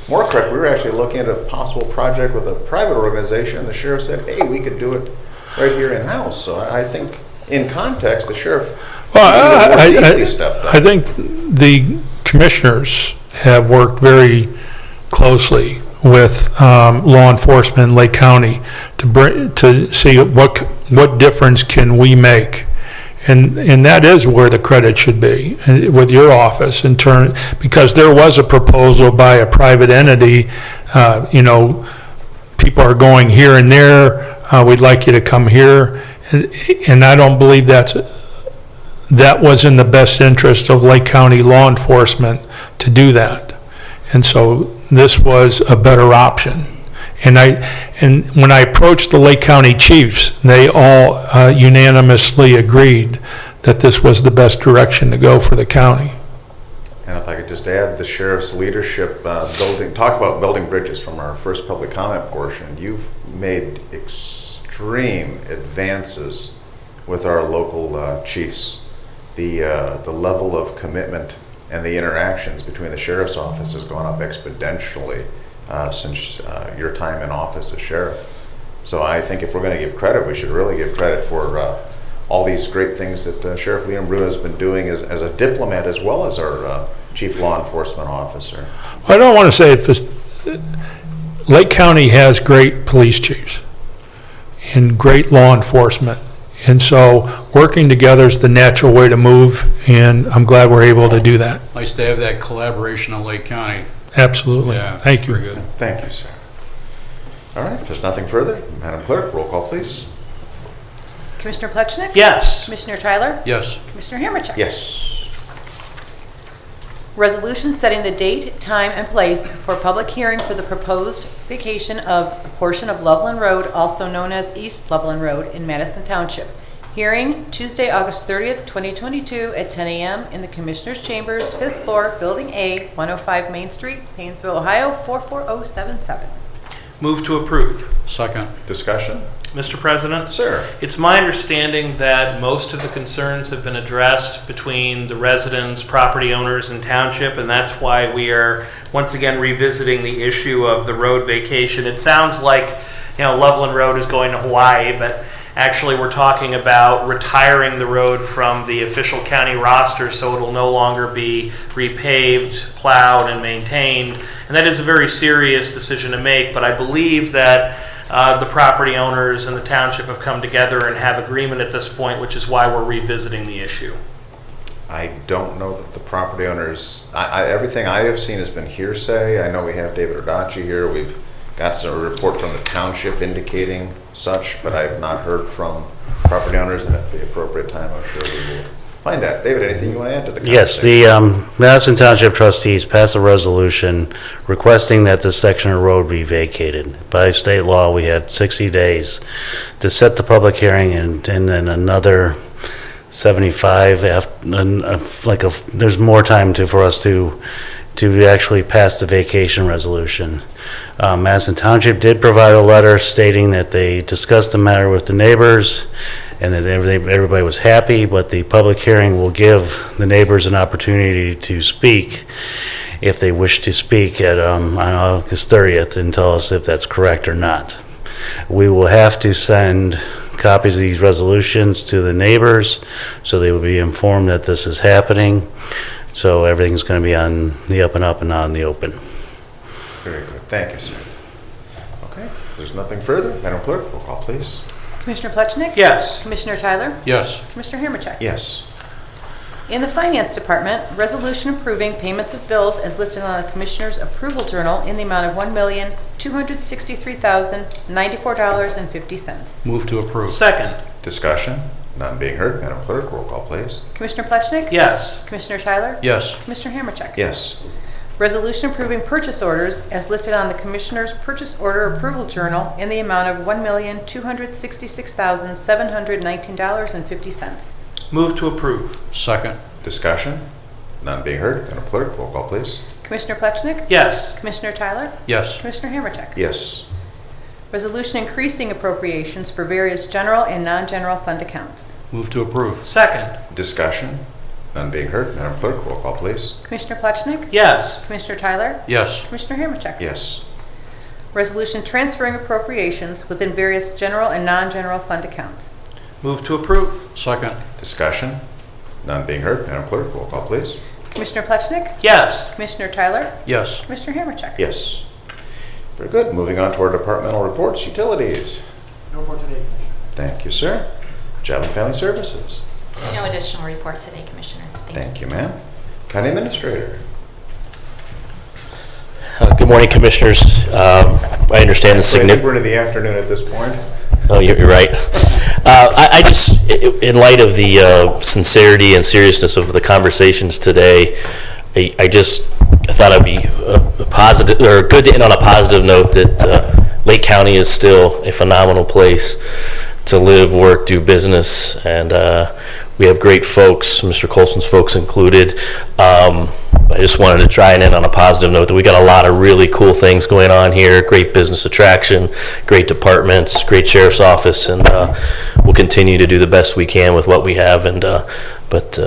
more correct. We were actually looking at a possible project with a private organization, and the sheriff said, hey, we could do it right here in-house. So I think in context, the sheriff deeply stepped up. I think the commissioners have worked very closely with law enforcement in Lake County to see what difference can we make. And that is where the credit should be with your office in turn, because there was a proposal by a private entity, people are going here and there, we'd like you to come here. And I don't believe that was in the best interest of Lake County law enforcement to do that. And so this was a better option. And when I approached the Lake County chiefs, they all unanimously agreed that this was the best direction to go for the county. And if I could just add, the sheriff's leadership, talk about building bridges from our first public comment portion. You've made extreme advances with our local chiefs. The level of commitment and the interactions between the sheriff's office has gone up exponentially since your time in office as sheriff. So I think if we're going to give credit, we should really give credit for all these great things that Sheriff Liam Bruno has been doing as a diplomat as well as our chief law enforcement officer. Well, I don't want to say Lake County has great police chiefs and great law enforcement. And so working together is the natural way to move, and I'm glad we're able to do that. Nice to have that collaboration in Lake County. Absolutely. Yeah, thank you. very good. Thank you, sir. All right, if there's nothing further, Madam Clerk, roll call, please. Commissioner Plechnik? Yes. Commissioner Tyler? Yes. Commissioner Hammercheck? Yes. Resolution setting the date, time, and place for public hearing for the proposed vacation of a portion of Loveland Road, also known as East Loveland Road, in Madison Township. Hearing Tuesday, August 30th, 2022 at 10 a.m. in the Commissioner's Chambers, 5th floor, Building A, 105 Main Street, Painesville, Ohio, 44077. Move to approve. Second. Discussion? Mr. President? Sir. It's my understanding that most of the concerns have been addressed between the residents, property owners, and township, and that's why we are once again revisiting the issue of the road vacation. It sounds like, Loveland Road is going to Hawaii, but actually we're talking about retiring the road from the official county roster so it'll no longer be repaved, plowed, and maintained. And that is a very serious decision to make, but I believe that the property owners and the township have come together and have agreement at this point, which is why we're revisiting the issue. I don't know that the property owners, everything I have seen has been hearsay. I know we have David Ardacci here. We've got some report from the township indicating such, but I have not heard from property owners, and at the appropriate time, I'm sure we will find out. David, anything you want to add to the Yes, the Madison Township trustees passed a resolution requesting that this section of road be vacated. By state law, we had 60 days to set the public hearing, and then another 75 after, there's more time for us to actually pass the vacation resolution. Madison Township did provide a letter stating that they discussed the matter with the neighbors and that everybody was happy, but the public hearing will give the neighbors an opportunity to speak if they wish to speak on August 30th and tell us if that's correct or not. We will have to send copies of these resolutions to the neighbors so they will be informed that this is happening. So everything's going to be on the up and up and not in the open. Very good. Thank you, sir. Okay, if there's nothing further, Madam Clerk, roll call, please. Commissioner Plechnik? Yes. Commissioner Tyler? Yes. Commissioner Hammercheck? Yes. In the Finance Department, resolution approving payments of bills as listed on the Commissioner's Approval Journal in the amount of $1,263,094.50. Move to approve. Second. Discussion? None being heard. Madam Clerk, roll call, please. Commissioner Plechnik? Yes. Commissioner Tyler? Yes. Commissioner Hammercheck? Yes. Resolution approving purchase orders as listed on the Commissioner's Purchase Order Approval Journal in the amount of $1,266,719.50. Move to approve. Second. Discussion? None being heard. Madam Clerk, roll call, please. Commissioner Plechnik? Yes. Commissioner Tyler? Yes. Commissioner Hammercheck? Yes. Resolution increasing appropriations for various general and non-general fund accounts. Move to approve. Second. Discussion? None being heard. Madam Clerk, roll call, please. Commissioner Plechnik? Yes. Commissioner Tyler? Yes. Commissioner Hammercheck? Yes. Resolution transferring appropriations within various general and non-general fund accounts. Move to approve. Second. Discussion? None being heard. Madam Clerk, roll call, please. Commissioner Plechnik? Yes. Commissioner Tyler? Yes. Commissioner Hammercheck? Yes. Very good. Moving on to our departmental reports. Utilities. No report today. Thank you, sir. Job and Family Services. No additional report today, Commissioner. Thank you, ma'am. County Administrator. Good morning, Commissioners. I understand the I think significance. we're into the afternoon at this point. Oh, you're right. I just, in light of the sincerity and seriousness of the conversations today, I thought it'd be a positive, or good to end on a positive note that Lake County is still a phenomenal place to live, work, do business, and we have great folks, Mr. Colson's folks included. I just wanted to try and end on a positive note that we got a lot of really cool things going on here, great business attraction, great departments, great sheriff's office, and we'll continue to do the best we can with what we have, and but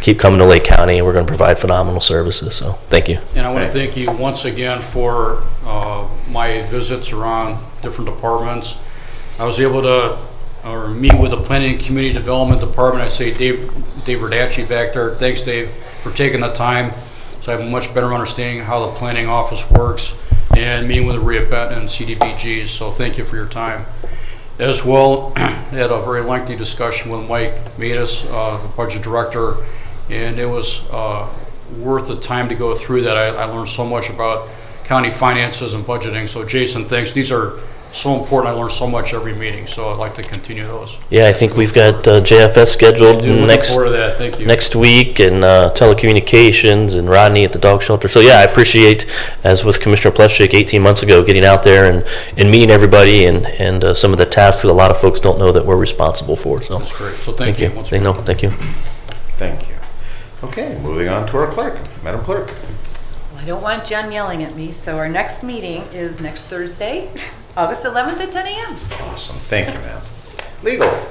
keep coming to Lake County, and we're going to provide phenomenal services, so thank you. And I want to thank you once again for my visits around different departments. I was able to meet with the Planning and Community Development Department. I say Dave Ardacci back there. Thanks, Dave, for taking the time. So I have a much better understanding of how the planning office works, and meeting with the RIAPET and CDBGs. So thank you for your time. As well, I had a very lengthy discussion with Mike Matus, the budget director, and it was worth the time to go through that. I learned so much about county finances and budgeting. So Jason, thanks. These are so important. I learn so much every meeting, so I'd like to continue those. Yeah, I think we've got JFS scheduled next week, and telecommunications, and Rodney at the dog shelter. So yeah, I appreciate, as with Commissioner Plechnik 18 months ago, getting out there and meeting everybody, and some of the tasks that a lot of folks don't know that we're responsible for. So that's great. So thank you. They know. Thank you. Thank you. Okay, moving on to our clerk. Madam Clerk. I don't want Jen yelling at me, so our next meeting is next Thursday, August 11th at 10 a.m. Awesome. Thank you, ma'am. Legal.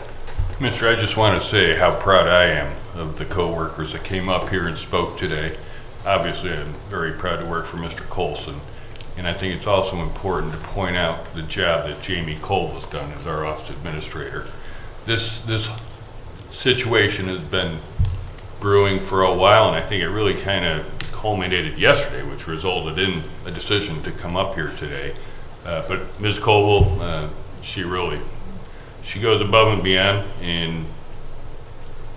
Commissioner, I just want to say how proud I am of the co-workers that came up here and spoke today. Obviously, I'm very proud to work for Mr. Colson. And I think it's also important to point out the job that Jamie Cole has done as our office administrator. This situation has been brewing for a while, and I think it really kind of culminated yesterday, which resulted in a decision to come up here today. But Ms. Coble, she goes above and beyond, and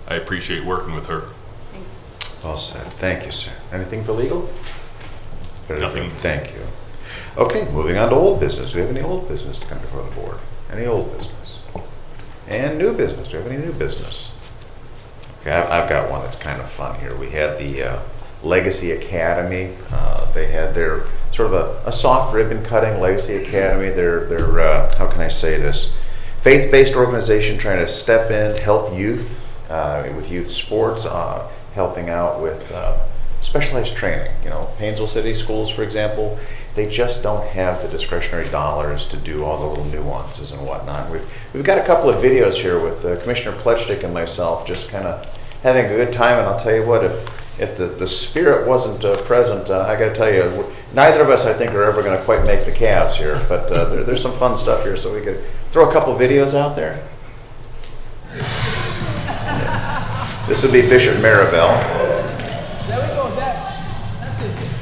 I appreciate working with her. Well said. Thank you, sir. Anything for legal? Nothing. Thank you. Okay, moving on to old business. Do we have any old business to come before the board? Any old business? And new business. Do we have any new business? Okay, I've got one that's kind of fun here. We had the Legacy Academy. They had their sort of a soft ribbon cutting. Legacy Academy. They're how can I say this? Faith-based organization trying to step in, help youth with youth sports, helping out with specialized training. You know, Painesville City Schools, for example, they just don't have the discretionary dollars to do all the little nuances and whatnot. We've got a couple of videos here with Commissioner Plechnik and myself just kind of having a good time, and I'll tell you what, if the spirit wasn't present, I got to tell you, neither of us, I think, are ever going to quite make the Cavs here, but there's some fun stuff here, so we could throw a couple videos out there. This would be Bishop Maribel.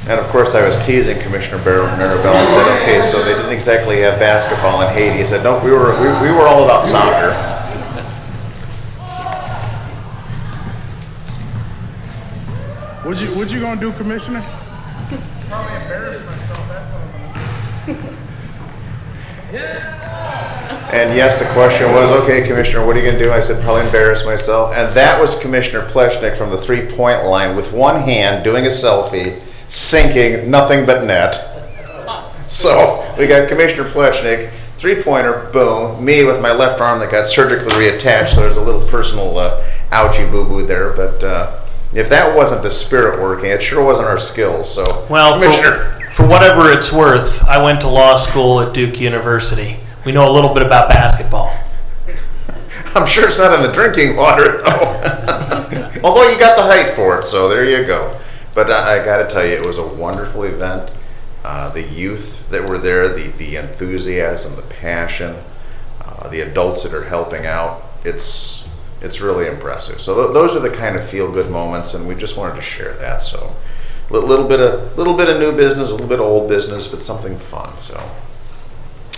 And of course, I was teasing Commissioner Maribel and said, okay, so they didn't exactly have basketball in Haiti. He said, no, we were all about soccer. What you gonna do, Commissioner? Probably embarrass myself. That's what I'm gonna do. Yeah. And yes, the question was, okay, Commissioner, what are you gonna do? I said, probably embarrass myself. And that was Commissioner Plechnik from the 3-point line with one hand doing a selfie, sinking nothing but net. So we got Commissioner Plechnik, 3-pointer, boom, me with my left arm that got surgically reattached, so there's a little personal ouchie boo-boo there, but if that wasn't the spirit working, it sure wasn't our skills. So, well, Commissioner, for whatever it's worth, I went to law school at Duke University. We know a little bit about basketball. I'm sure it's not in the drinking water, though. Although you got the height for it, so there you go. But I got to tell you, it was a wonderful event. The youth that were there, the enthusiasm, the passion, the adults that are helping out, it's really impressive. So those are the kind of feel-good moments, and we just wanted to share that. So a little bit of new business, a little bit of old business, but something fun. So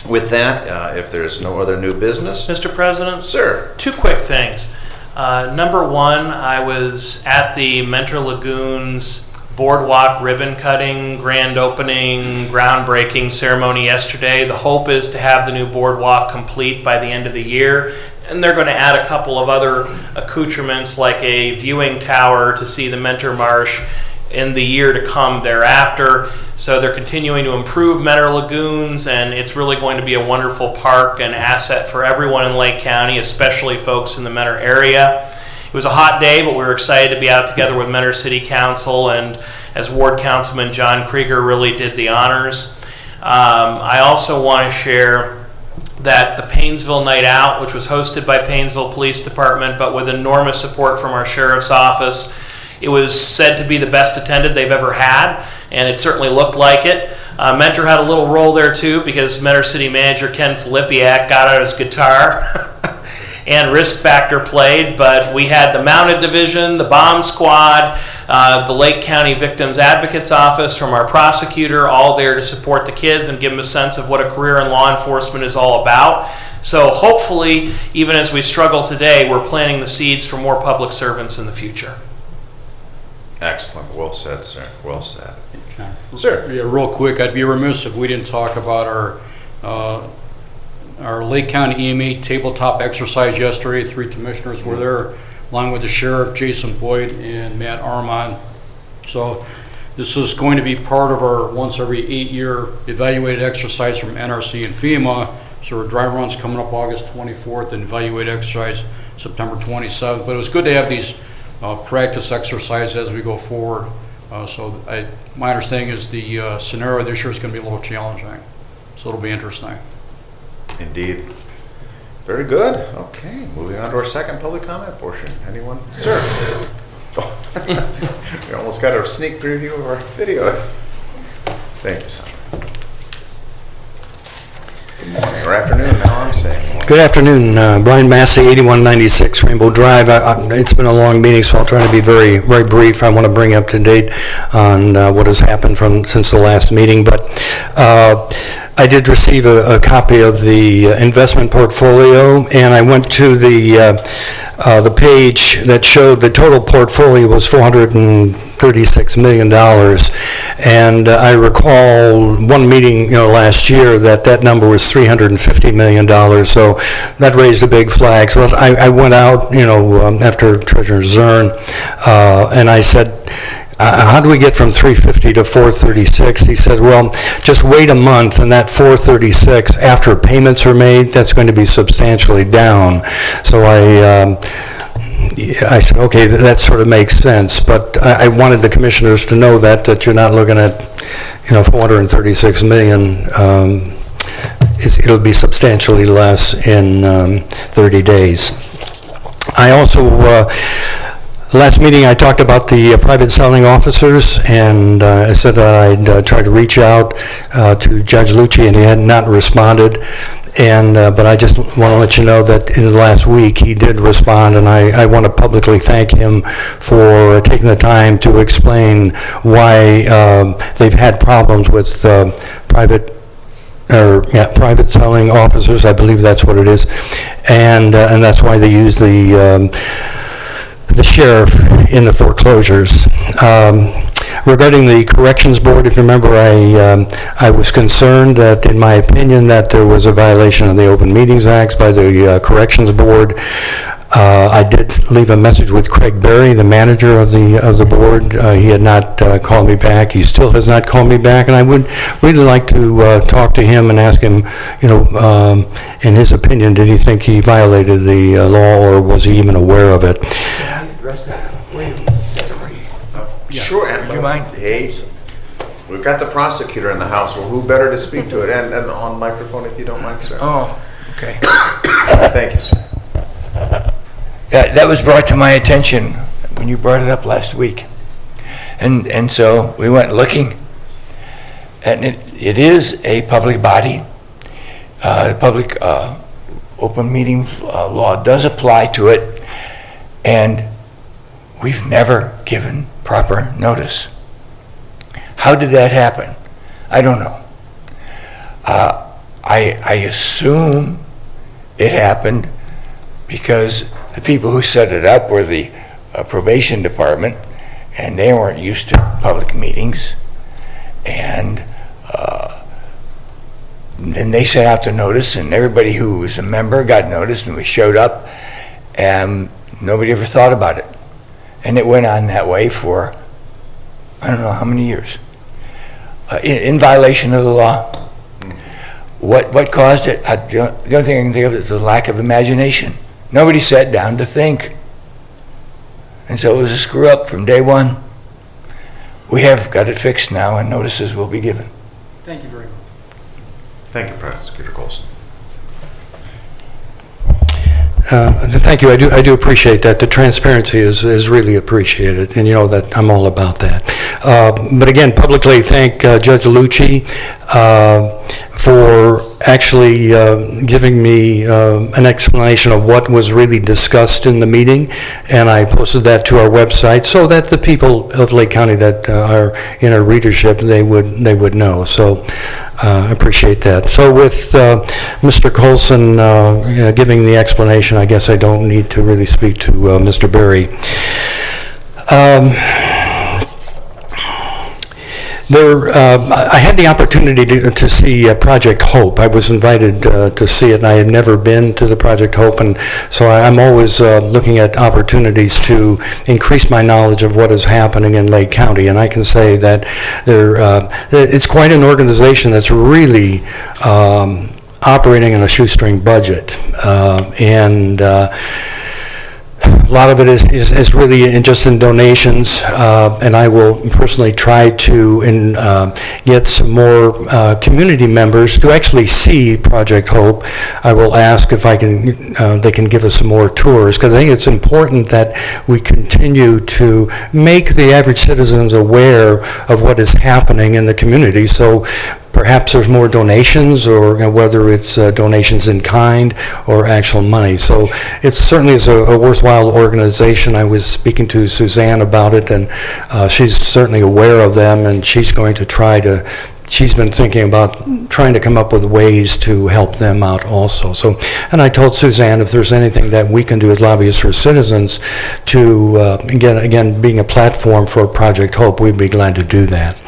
with that, if there's no other new business, Mr. President? Sir. 2 quick things. Number one, I was at the Mentor Lagoons boardwalk ribbon cutting, grand opening, groundbreaking ceremony yesterday. The hope is to have the new boardwalk complete by the end of the year. And they're going to add a couple of other accoutrements like a viewing tower to see the Mentor Marsh in the year to come thereafter. So they're continuing to improve Mentor Lagoons, and it's really going to be a wonderful park and asset for everyone in Lake County, especially folks in the Mentor area. It was a hot day, but we were excited to be out together with Mentor City Council, and as Ward Councilman John Krieger really did the honors. I also want to share that the Painesville Night Out, which was hosted by Painesville Police Department, but with enormous support from our Sheriff's Office, it was said to be the best attended they've ever had, and it certainly looked like it. Mentor had a little role there too, because Mentor City Manager Ken Filipiak got out his guitar and Risk Factor played, but we had the Mounted Division, the Bomb Squad, the Lake County Victims Advocates Office from our prosecutor, all there to support the kids and give them a sense of what a career in law enforcement is all about. So hopefully, even as we struggle today, we're planting the seeds for more public servants in the future. Excellent. Well said, sir. Well said. Sir. Yeah, real quick, I'd be remiss if we didn't talk about our Lake County EMA tabletop exercise yesterday. 3 commissioners were there, along with the sheriff, Jason Boyd, and Matt Armand. So this is going to be part of our once every 8-year evaluated exercise from NRC and FEMA. So our dry run's coming up August 24th and evaluated exercise September 27th. But it was good to have these practice exercises as we go forward. My understanding is the scenario this year is going to be a little challenging. So it'll be interesting. Indeed. Very good. Okay, moving on to our second public comment portion. Anyone? Sir? Oh. We almost got a sneak preview of our video. Thank you, son. Good morning or afternoon, now I'm saying. Good afternoon, Brian Massey, 8196 Rainbow Drive. It's been a long meeting, so I'll try to be very, very brief. I want to bring up to date on what has happened since the last meeting, but I did receive a copy of the investment portfolio, and I went to the page that showed the total portfolio was $436 million. And I recall one meeting, last year that number was $350 million. So that raised a big flag. So I went out, after Treasurer Zern, and I said, how do we get from 350 to 436? He said, well, just wait a month, and that 436, after payments are made, that's going to be substantially down. So I said, okay, that sort of makes sense, but I wanted the commissioners to know that you're not looking at, 436 million. It'll be substantially less in 30 days. I also, last meeting I talked about the private selling officers, and I said that I'd try to reach out to Judge Lucci, and he had not responded. But I just want to let you know that in the last week he did respond, and I want to publicly thank him for taking the time to explain why they've had problems with private selling officers. I believe that's what it is, and that's why they use the sheriff in the foreclosures. Regarding the corrections board, if you remember, I was concerned that, in my opinion, that there was a violation of the Open Meetings Act by the corrections board. I did leave a message with Craig Berry, the manager of the board. He had not called me back. He still has not called me back, and I would really like to talk to him and ask him, in his opinion, did he think he violated the law, or was he even aware of it? Can I address that? Sure. And do you mind? Hey, we've got the prosecutor in the house. Well, who better to speak to it? And on microphone, if you don't mind, sir. Oh, okay. Thank you, sir. That was brought to my attention when you brought it up last week. And so we went looking, and it is a public body. The public open meeting law does apply to it, and we've never given proper notice. How did that happen? I don't know. I assume it happened because the people who set it up were the probation department, and they weren't used to public meetings. And then they sent out the notice, and everybody who was a member got notice, and we showed up, and nobody ever thought about it. And it went on that way for, I don't know how many years, in violation of the law. What caused it? The only thing I can think of is a lack of imagination. Nobody sat down to think. And so it was a screw up from day one. We have got it fixed now, and notices will be given. Thank you very much. Thank you, Prosecutor Colson. Thank you. I do appreciate that. The transparency is really appreciated, and you know that I'm all about that. But again, publicly thank Judge Lucci for actually giving me an explanation of what was really discussed in the meeting, and I posted that to our website so that the people of Lake County that are in our readership, they would know. So I appreciate that. So with Mr. Colson giving the explanation, I guess I don't need to really speak to Mr. Berry. I had the opportunity to see Project Hope. I was invited to see it, and I had never been to the Project Hope, and so I'm always looking at opportunities to increase my knowledge of what is happening in Lake County. And I can say that it's quite an organization that's really operating on a shoestring budget, and A lot of it is really just in donations, and I will personally try to get some more community members to actually see Project Hope. I will ask if they can give us some more tours, because I think it's important that we continue to make the average citizens aware of what is happening in the community. So perhaps there's more donations, or whether it's donations in kind or actual money. So it certainly is a worthwhile organization. I was speaking to Suzanne about it, and she's certainly aware of them, and she's going to she's been thinking about trying to come up with ways to help them out also. So, and I told Suzanne if there's anything that we can do as lobbyists for citizens to, again, being a platform for Project Hope, we'd be glad to do that.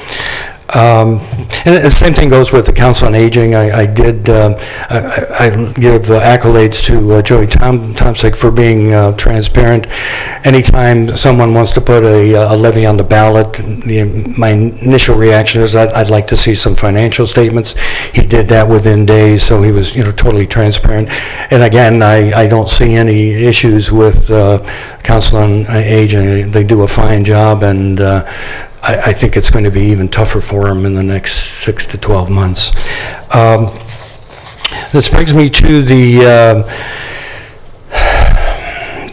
And the same thing goes with the Council on Aging. I give accolades to Joey Tomczyk for being transparent. Anytime someone wants to put a levy on the ballot, my initial reaction is I'd like to see some financial statements. He did that within days, so he was totally transparent. And again, I don't see any issues with Council on Aging. They do a fine job, and I think it's going to be even tougher for them in the next 6 to 12 months. This brings me to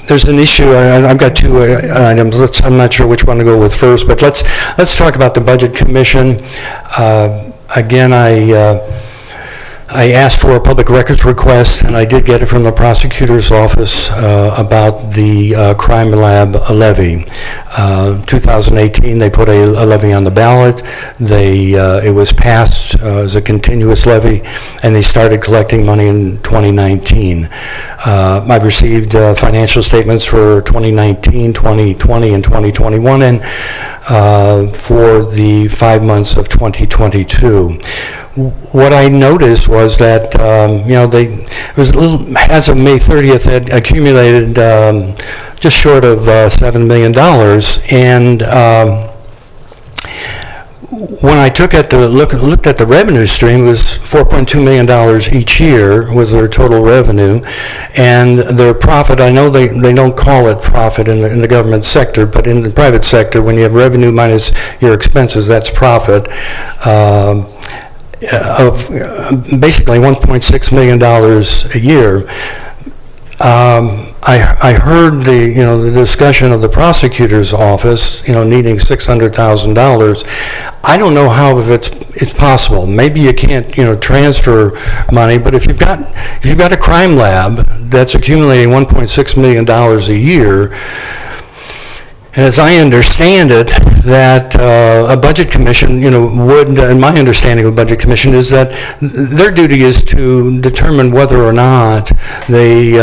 there's an issue. I've got two items. I'm not sure which one to go with first, but let's talk about the Budget Commission. Again, I asked for a public records request, and I did get it from the prosecutor's office about the crime lab levy. 2018, they put a levy on the ballot. It was passed as a continuous levy, and they started collecting money in 2019. I've received financial statements for 2019, 2020, and 2021, and for the 5 months of 2022. What I noticed was that, as of May 30th, had accumulated just short of $7 million. And when I looked at the revenue stream, it was $4.2 million each year was their total revenue. And their profit, I know they don't call it profit in the government sector, but in the private sector, when you have revenue minus your expenses, that's profit. Of basically $1.6 million a year. I heard the discussion of the prosecutor's office, needing $600,000. I don't know how it's possible. Maybe you can't, transfer money, but if you've got a crime lab that's accumulating $1.6 million a year. And as I understand it, that a budget commission, would, and my understanding of a budget commission is that their duty is to determine whether or not they've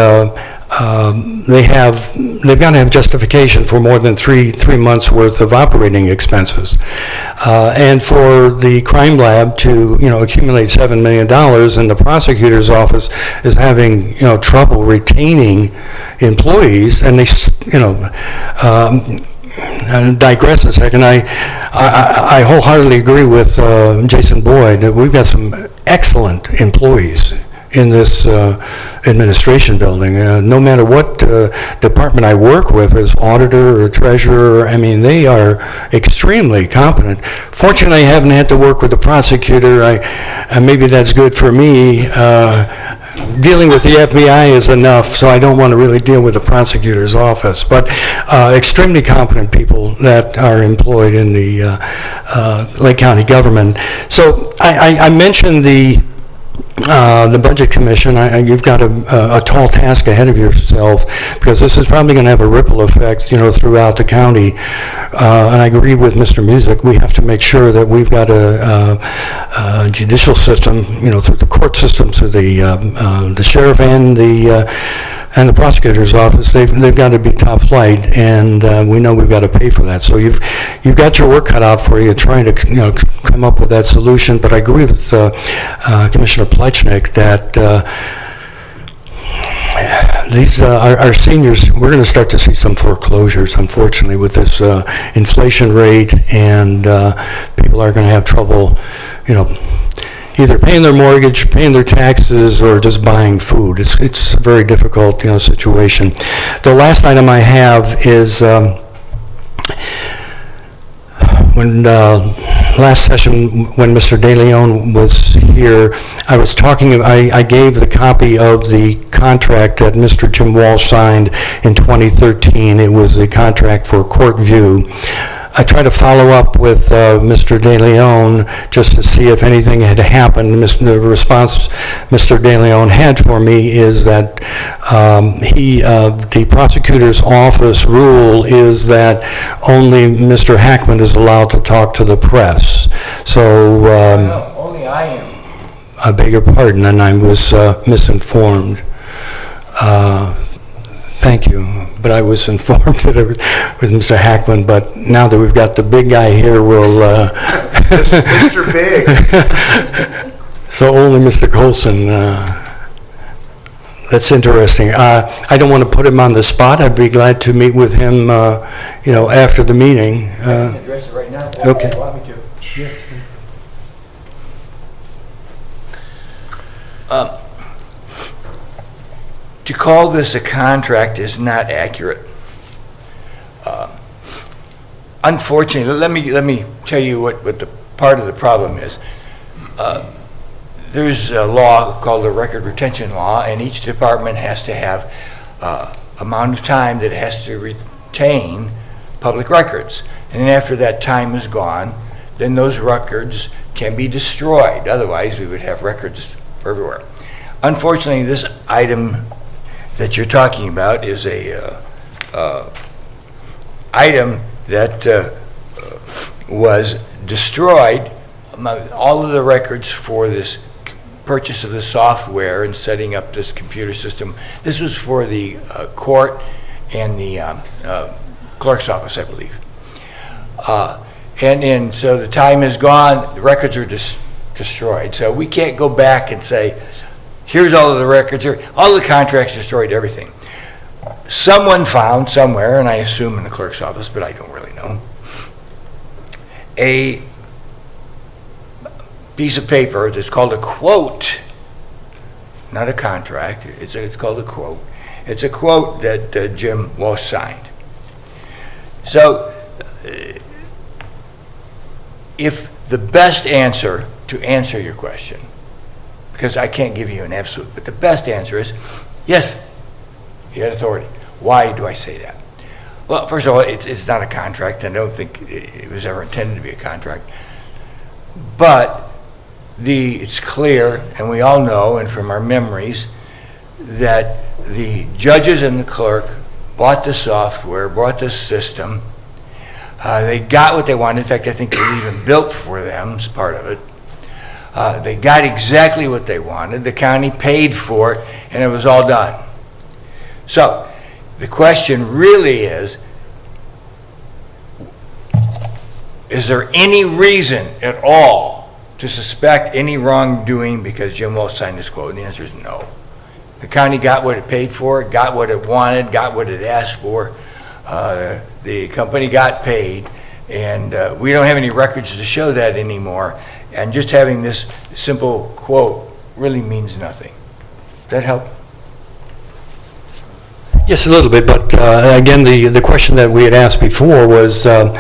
got to have justification for more than three months worth of operating expenses. And for the crime lab to, accumulate $7 million, and the prosecutor's office is having, trouble retaining employees, and they, and digress a second, I wholeheartedly agree with Jason Boyd that we've got some excellent employees in this administration building. No matter what department I work with, as auditor or treasurer, they are extremely competent. Fortunately, I haven't had to work with the prosecutor. Maybe that's good for me. Dealing with the FBI is enough, so I don't want to really deal with the prosecutor's office. But extremely competent people that are employed in the Lake County government. So I mentioned the Budget Commission. You've got a tall task ahead of yourself, because this is probably going to have a ripple effect, throughout the county. And I agree with Mr. Music. We have to make sure that we've got a judicial system, through the court system, through the sheriff and the prosecutor's office. They've got to be top flight, and we know we've got to pay for that. So you've got your work cut out for you, trying to come up with that solution. But I agree with Commissioner Plechnik that these our seniors, we're going to start to see some foreclosures, unfortunately, with this inflation rate, and people are going to have trouble, either paying their mortgage, paying their taxes, or just buying food. It's a very difficult, situation. The last item I have is, when last session, when Mr. De Leon was here, I gave the copy of the contract that Mr. Jim Walsh signed in 2013. It was a contract for court view. I tried to follow up with Mr. De Leon just to see if anything had happened. The response Mr. De Leon had for me is that the prosecutor's office rule is that only Mr. Hackman is allowed to talk to the press. So No, only I am. I beg your pardon, and I was misinformed. Thank you, but I was informed that it was Mr. Hackman, but now that we've got the big guy here, we'll... Mr. Big. So only Mr. Colson. That's interesting. I don't want to put him on the spot. I'd be glad to meet with him, after the meeting. I can address it right now. Okay. If you want me to. To call this a contract is not accurate. Unfortunately, let me tell you what the part of the problem is. There's a law called the record retention law, and each department has to have amount of time that it has to retain public records. And then after that time is gone, then those records can be destroyed. Otherwise, we would have records everywhere. Unfortunately, this item that you're talking about is a item that was destroyed. All of the records for this purchase of the software and setting up this computer system, this was for the court and the clerk's office, I believe. And so the time is gone, the records are destroyed. So we can't go back and say, here's all of the records, all the contracts destroyed, everything. Someone found somewhere, and I assume in the clerk's office, but I don't really know, a piece of paper that's called a quote, not a contract, it's called a quote. It's a quote that Jim Walsh signed. So if the best answer to answer your question, because I can't give you an absolute, but the best answer is, yes, he had authority. Why do I say that? Well, first of all, it's not a contract. I don't think it was ever intended to be a contract. But it's clear, and we all know, and from our memories, that the judges and the clerk bought the software, bought the system. They got what they wanted. In fact, I think it was even built for them as part of it. They got exactly what they wanted. The county paid for it, and it was all done. So the question really is there any reason at all to suspect any wrongdoing because Jim Walsh signed this quote? And the answer is no. The county got what it paid for, got what it wanted, got what it asked for. The company got paid, and we don't have any records to show that anymore. And just having this simple quote really means nothing. Does that help? Yes, a little bit, but again, the question that we had asked before was, at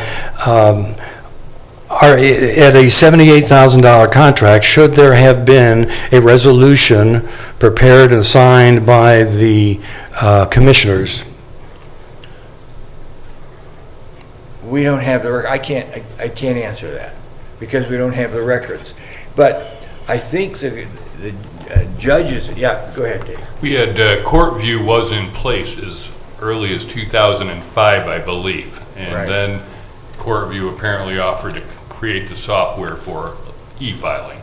a $78,000 contract, should there have been a resolution prepared and signed by the commissioners? We don't have the I can't answer that because we don't have the records. But I think the judges, yeah, go ahead, Dave. We had court view was in place as early as 2005, I believe. And Right. then court view apparently offered to create the software for e-filing.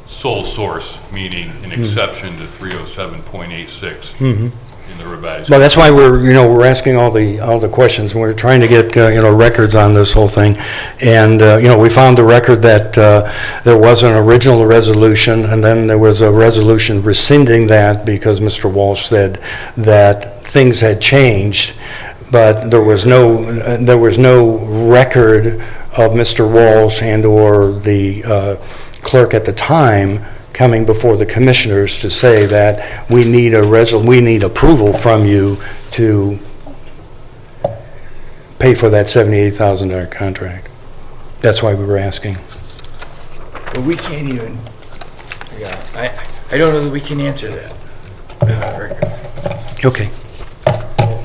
Sole source, meaning an exception to 307.86 in the revised. Well, that's why we're asking all the questions. We're trying to get, records on this whole thing. And, we found the record that there was an original resolution, and then there was a resolution rescinding that because Mr. Walsh said that things had changed, but there was no record of Mr. Walsh and/or the clerk at the time coming before the commissioners to say that we need approval from you to pay for that $78,000 contract. That's why we were asking. Well, we can't even, I don't know that we can answer that. Okay.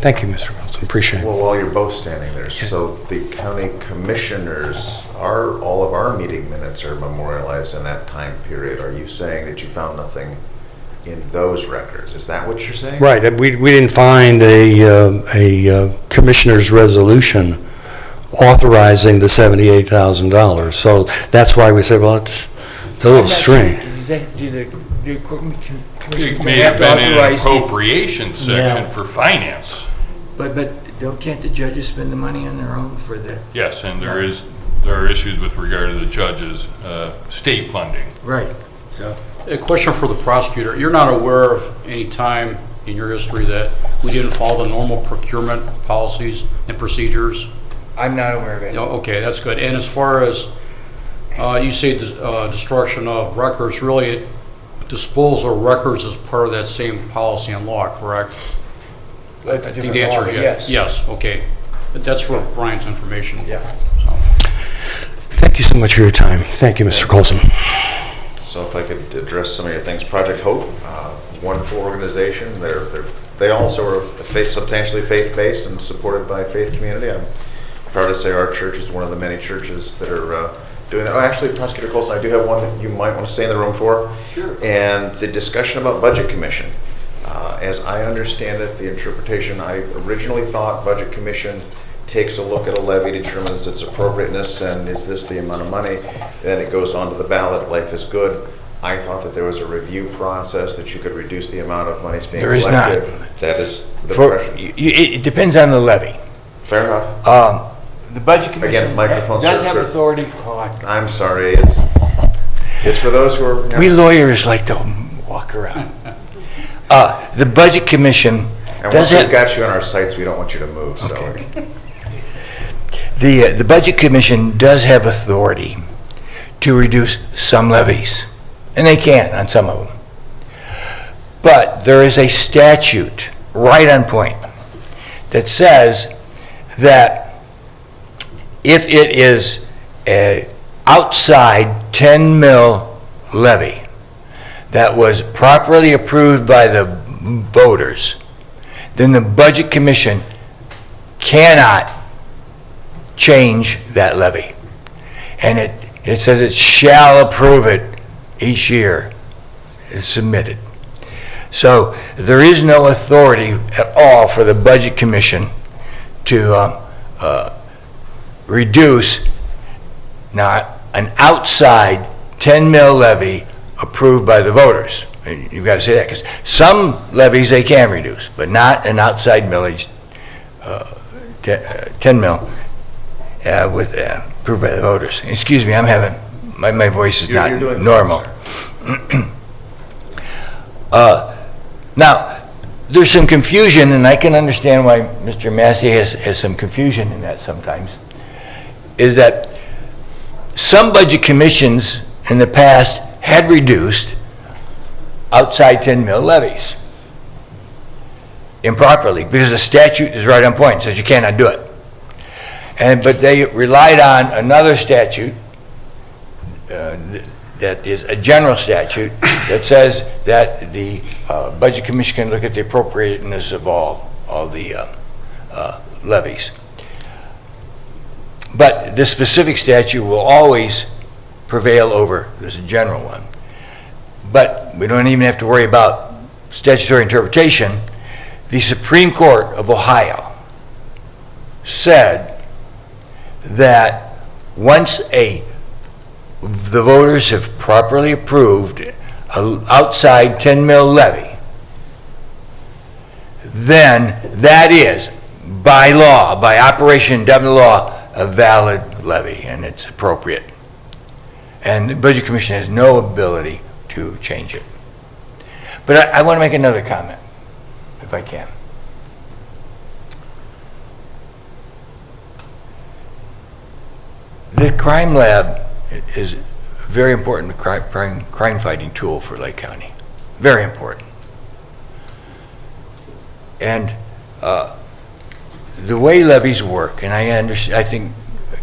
Thank you, Mr. Wilson. Appreciate it. Well, while you're both standing there, so the county commissioners, all of our meeting minutes are memorialized in that time period. Are you saying that you found nothing in those records? Is that what you're saying? Right. We didn't find a commissioner's resolution authorizing the $78,000. So that's why we said, well, it's a little strange. Does that, do the It may have been in an appropriation section for finance. But can't the judges spend the money on their own for the? Yes, and there are issues with regard to the judges' state funding. Right. So a question for the prosecutor. You're not aware of any time in your history that we didn't follow the normal procurement policies and procedures? I'm not aware of it. Okay, that's good. And as far as you say destruction of records, really disposal of records is part of that same policy and law, correct? I think the answer is yes. Yes, okay. But that's for Brian's information. Yeah. Thank you so much for your time. Thank you, Mr. Colson. So if I could address some of your things, Project Hope, wonderful organization. They also are substantially faith-based and supported by faith community. I'm proud to say our church is one of the many churches that are doing that. Oh, actually, Prosecutor Colson, I do have one that you might want to stay in the room for. Sure. And the discussion about Budget Commission. As I understand it, the interpretation, I originally thought Budget Commission takes a look at a levy, determines its appropriateness, and is this the amount of money? Then it goes on to the ballot, life is good. I thought that there was a review process that you could reduce the amount of money being collected. There is not. That is the question. It depends on the levy. Fair enough. The Budget Commission Again, microphone does have served. authority. I'm sorry, it's for those who are... We lawyers like to walk around. The Budget Commission And does once we've have... got you on our sites, we don't want you to move, so... Okay. The Budget Commission does have authority to reduce some levies, and they can on some of them. But there is a statute right on point that says that if it is an outside 10 mil levy that was properly approved by the voters, then the Budget Commission cannot change that levy. And it says it shall approve it each year it's submitted. So there is no authority at all for the Budget Commission to reduce not an outside 10 mil levy approved by the voters. And you've got to say that because some levies they can reduce, but not an outside millage 10 mil with approved by the voters. Excuse me, I'm having my voice is not normal. Now, there's some confusion, and I can understand why Mr. Massey has some confusion in that sometimes, is that some budget commissions in the past had reduced outside 10 mil levies improperly because the statute is right on point, it says you cannot do it. But they relied on another statute that is a general statute that says that the Budget Commission can look at the appropriateness of all the levies. But this specific statute will always prevail over this general one. But we don't even have to worry about statutory interpretation. The Supreme Court of Ohio said that once the voters have properly approved an outside 10 mil levy, then that is, by law, by operation of the law, a valid levy, and it's appropriate. And the Budget Commission has no ability to change it. But I want to make another comment, if I can. The crime lab is a very important crime fighting tool for Lake County. Very important. And the way levies work, and I think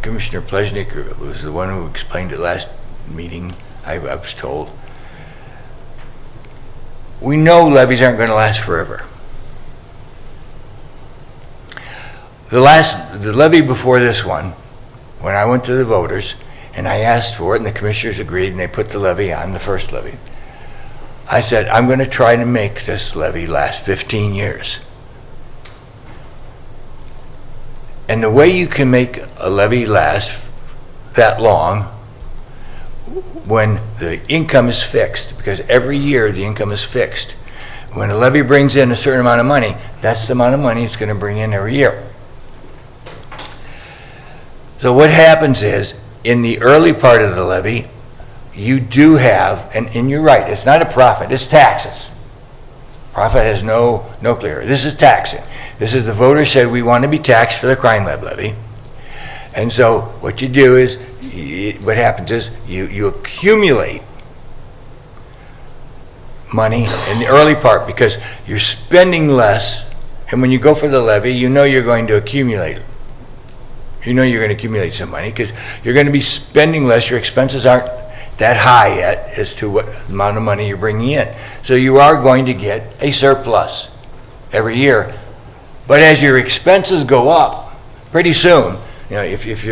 Commissioner Plesnik was the one who explained it last meeting, I was told. We know levies aren't going to last forever. The levy before this one, when I went to the voters and I asked for it and the commissioners agreed and they put the levy on, the first levy, I said, I'm going to try to make this levy last 15 years. And the way you can make a levy last that long, when the income is fixed, because every year the income is fixed. When a levy brings in a certain amount of money, that's the amount of money it's going to bring in every year. So what happens is, in the early part of the levy, you do have, and you're right, it's not a profit, it's taxes. Profit has no clear. This is taxing. This is the voters said we want to be taxed for the crime lab levy. And so what you do is, what happens is you accumulate money in the early part because you're spending less, and when you go for the levy, you know you're going to accumulate. You know you're going to accumulate some money because you're going to be spending less. Your expenses aren't that high yet as to what amount of money you're bringing in. So you are going to get a surplus every year. But as your expenses go up, pretty soon, you know, if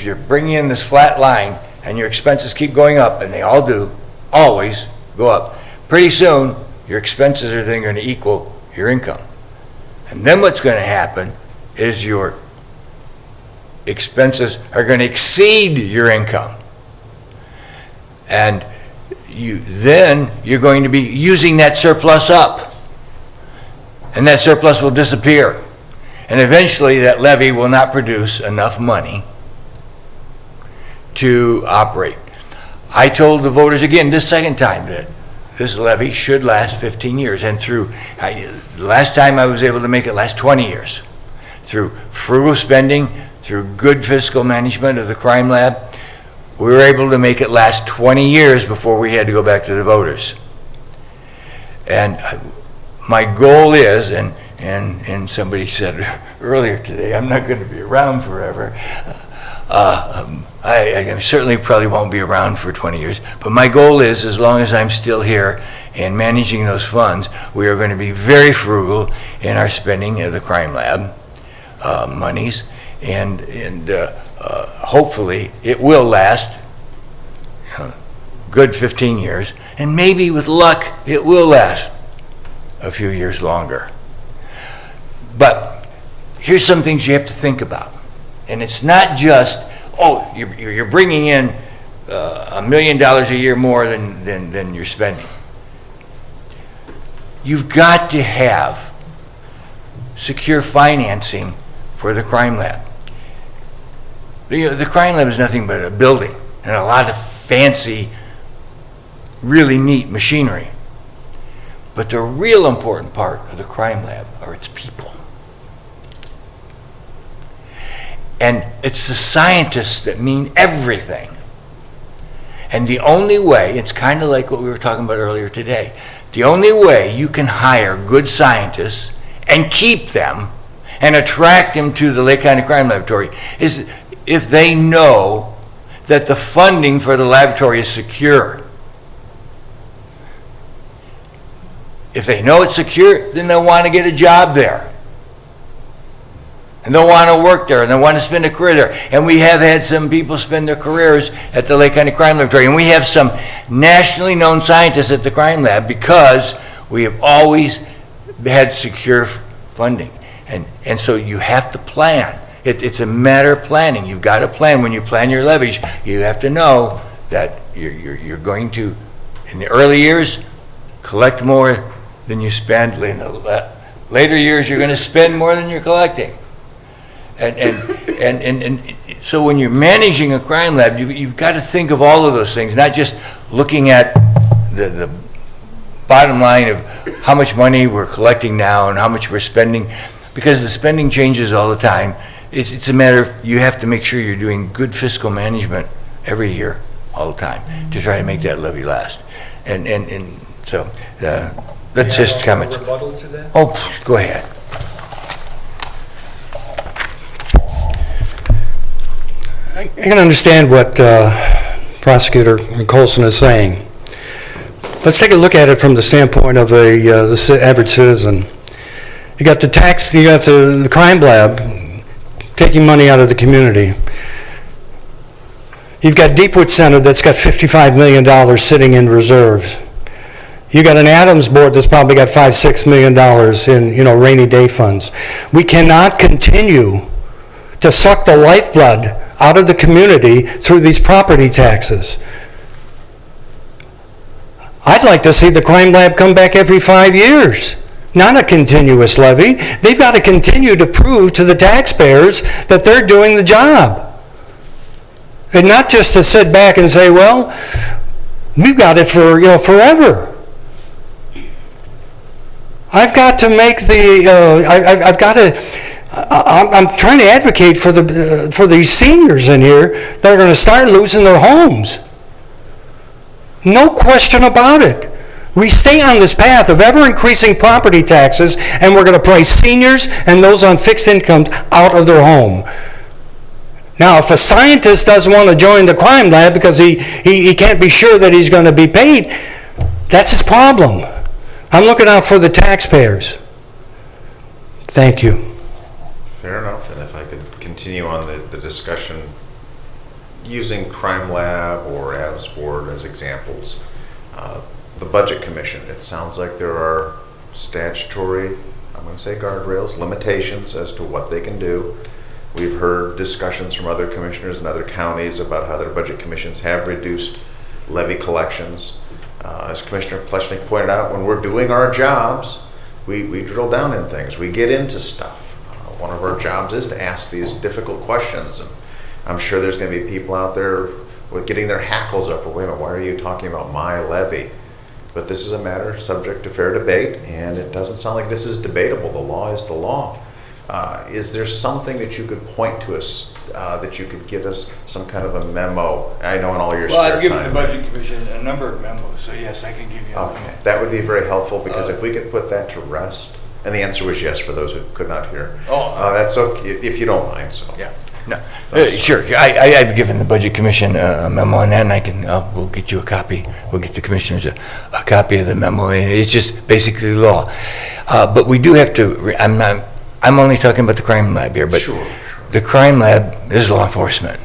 you're bringing in this flat line and your expenses keep going up, and they all do, always go up, pretty soon your expenses are then going to equal your income. And then what's going to happen is your expenses are going to exceed your income. And you're going to be using that surplus up. And that surplus will disappear. And eventually that levy will not produce enough money to operate. I told the voters again this second time that this levy should last 15 years. And the last time I was able to make it last 20 years. Through frugal spending, through good fiscal management of the crime lab, we were able to make it last 20 years before we had to go back to the voters. And my goal is, and somebody said earlier today, I'm not going to be around forever. I certainly probably won't be around for 20 years, but my goal is, as long as I'm still here and managing those funds, we are going to be very frugal in our spending of the crime lab monies, and hopefully it will last good 15 years, and maybe with luck it will last a few years longer. But here's some things you have to think about, and it's not just, oh, you're bringing in $1 million a year more than you're spending. You've got to have secure financing for the crime lab. The crime lab is nothing but a building and a lot of fancy, really neat machinery. But the real important part of the crime lab are its people. And it's the scientists that mean everything. And the only way, it's kind of like what we were talking about earlier today, the only way you can hire good scientists and keep them and attract them to the Lake County Crime Laboratory is if they know that the funding for the laboratory is secure. If they know it's secure, then they'll want to get a job there. And they'll want to work there, and they'll want to spend a career there. And we have had some people spend their careers at the Lake County Crime Laboratory. And we have some nationally known scientists at the crime lab because we have always had secure funding. And so you have to plan. It's a matter of planning. You've got to plan. When you plan your levies, you have to know that you're going to, in the early years, collect more than you spend. In the later years, you're going to spend more than you're collecting. And so when you're managing a crime lab, you've got to think of all of those things, not just looking at the bottom line of how much money we're collecting now and how much we're spending, because the spending changes all the time. it's a matter of, you have to make sure you're doing good fiscal management every year, all the time, to try to make that levy last. And so, that's just comments. Rebuttal to that? Oh, go ahead. I can understand what Prosecutor Colson is saying. Let's take a look at it from the standpoint of the average citizen. You got the crime lab taking money out of the community. You've got Deepwood Center that's got $55 million sitting in reserves. You got an Adams board that's probably got $5-6 million in rainy day funds. We cannot continue to suck the lifeblood out of the community through these property taxes. I'd like to see the crime lab come back every 5 years, not a continuous levy. They've got to continue to prove to the taxpayers that they're doing the job. And not just to sit back and say, well, we've got it for, forever. I've got to make I'm trying to advocate for these seniors in here that are going to start losing their homes. No question about it. We stay on this path of ever increasing property taxes, and we're going to price seniors and those on fixed incomes out of their home. Now, if a scientist doesn't want to join the crime lab because he can't be sure that he's going to be paid, that's his problem. I'm looking out for the taxpayers. Thank you. Fair enough, and if I could continue on the discussion using Crime Lab or Adams Board as examples. The Budget Commission, it sounds like there are statutory, I'm going to say guardrails, limitations as to what they can do. We've heard discussions from other commissioners in other counties about how their budget commissions have reduced levy collections. As Commissioner Pleshnik pointed out, when we're doing our jobs, we drill down in things, we get into stuff. One of our jobs is to ask these difficult questions, and I'm sure there's going to be people out there with getting their hackles up, wait a minute, why are you talking about my levy? But this is a matter subject to fair debate, and it doesn't sound like this is debatable. The law is the law. Is there something that you could point to us, that you could give us some kind of a memo? I know in all your spare time. Well, I've given the Budget Commission a number of memos, so yes, I can give you a memo. Okay, that would be very helpful, because if we could put that to rest, and the answer was yes for those who could not hear. That's okay, if you don't mind, so. Yeah. No, sure. I've given the Budget Commission a memo on that, and we'll get you a copy. We'll get the commissioners a copy of the memo. It's just basically law. But we do have to. I'm only talking about the crime lab here, but sure. The crime lab is law enforcement.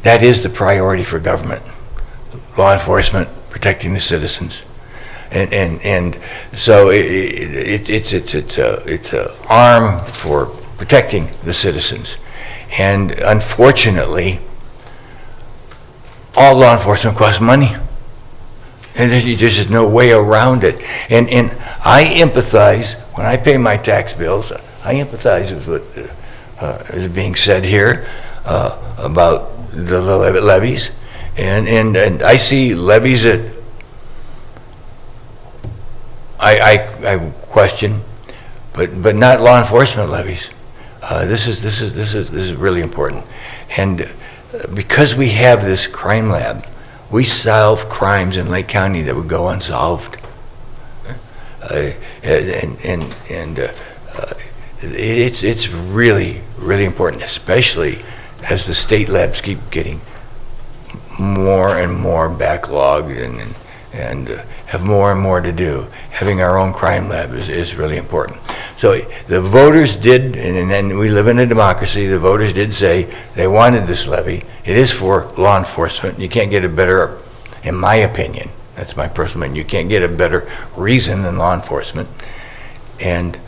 That is the priority for government. Law enforcement, protecting the citizens, and so it's an arm for protecting the citizens. And unfortunately, all law enforcement costs money. And there's just no way around it. And I empathize, when I pay my tax bills, I empathize with what is being said here about the levies. And I see levies that I question, but not law enforcement levies. This is really important, and because we have this crime lab, we solve crimes in Lake County that would go unsolved, it's really important, especially as the state labs keep getting more and more backlogged and have more and more to do. Having our own crime lab is really important. So the voters did, and then we live in a democracy, the voters did say they wanted this levy. It is for law enforcement. You can't get a better, in my opinion, that's my personal opinion, you can't get a better reason than law enforcement. And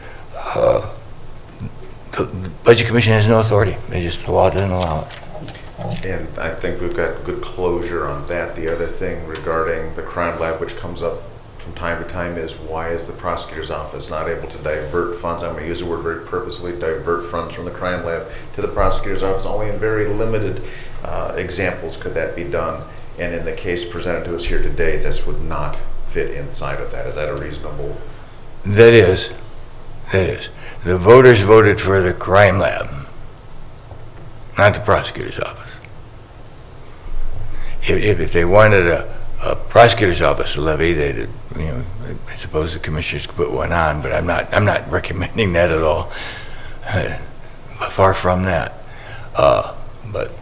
the Budget Commission has no authority. The law doesn't allow it. And I think we've got good closure on that. The other thing regarding the crime lab, which comes up from time to time, is why is the prosecutor's office not able to divert funds? I'm going to use the word very purposefully, divert funds from the crime lab to the prosecutor's office. Only in very limited examples could that be done. And in the case presented to us here today, this would not fit inside of that. Is that a reasonable? That is. The voters voted for the crime lab. not the prosecutor's office. If they wanted a prosecutor's office levy, they'd, I suppose the commissioners could put one on, but I'm not recommending that at all. Far from that. But.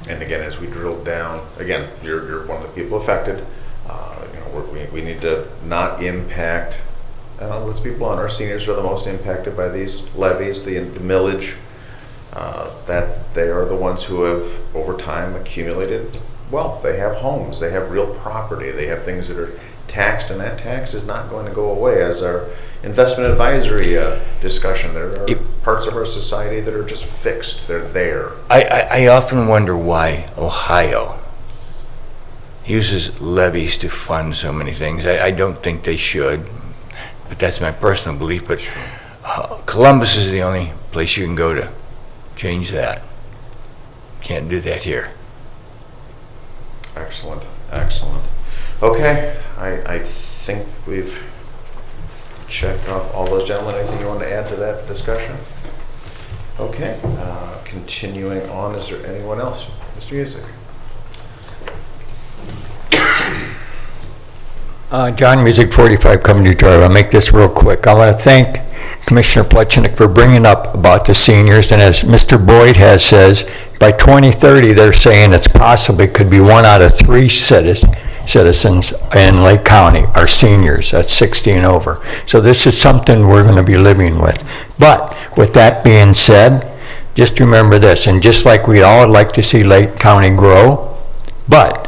And again, as we drill down, again, you're one of the people affected. We need to not impact, let's be blunt, our seniors are the most impacted by these levies, the millage, that they are the ones who have, over time, accumulated wealth. They have homes, they have real property, they have things that are taxed, and that tax is not going to go away. As our investment advisory discussion, there are parts of our society that are just fixed, they're there. I often wonder why Ohio uses levies to fund so many things. I don't think they should, but that's my personal belief. But Columbus is the only place you can go to change that. Can't do that here. Excellent, excellent. Okay, I think we've checked off all those. Gentlemen, anything you want to add to that discussion? Okay, continuing on, is there anyone else? Mr. Music. John Music, 45 Coventry Drive. I'll make this real quick. I want to thank Commissioner Plechnik for bringing up about the seniors, and as Mr. Boyd has says, by 2030 they're saying it's possibly could be 1 out of 3 citizens in Lake County are seniors, that's 60 and over. So this is something we're going to be living with. But with that being said, just remember this, and just like we all would like to see Lake County grow, but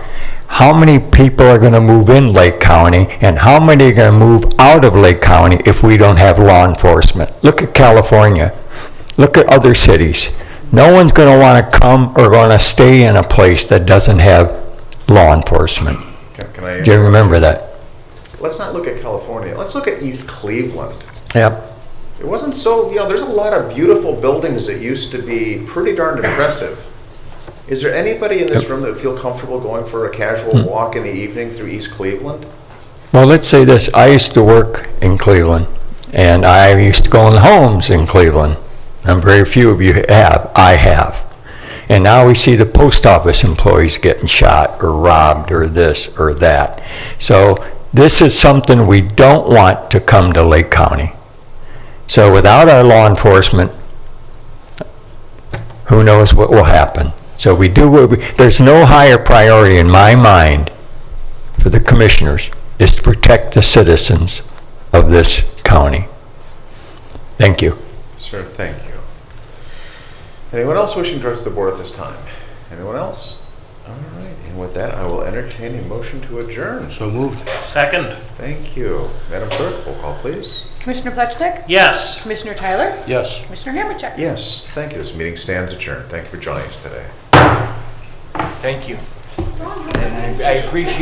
how many people are going to move in Lake County and how many are going to move out of Lake County if we don't have law enforcement? Look at California. Look at other cities. No one's going to want to come or going to stay in a place that doesn't have law enforcement. Do you remember that? Let's not look at California. Let's look at East Cleveland. Yep. It wasn't so, there's a lot of beautiful buildings that used to be pretty darn impressive. Is there anybody in this room that would feel comfortable going for a casual walk in the evening through East Cleveland? Well, let's say this. I used to work in Cleveland, and I used to go in homes in Cleveland. And very few of you have. I have. And now we see the post office employees getting shot or robbed or this or that. So this is something we don't want to come to Lake County. So without our law enforcement, who knows what will happen. So we do what there's no higher priority in my mind for the commissioners is to protect the citizens of this county. Thank you. Sir, thank you. Anyone else wishing to address the board at this time? Anyone else? All right, and with that, I will entertain a motion to adjourn. So moved. Second. Thank you. Madam Clerk, roll call, please. Commissioner Plechnik? Yes. Commissioner Tyler? Yes. Commissioner Hammercheck? Yes, thank you. This meeting stands adjourned. Thank you for joining us today. Thank you. And I appreciate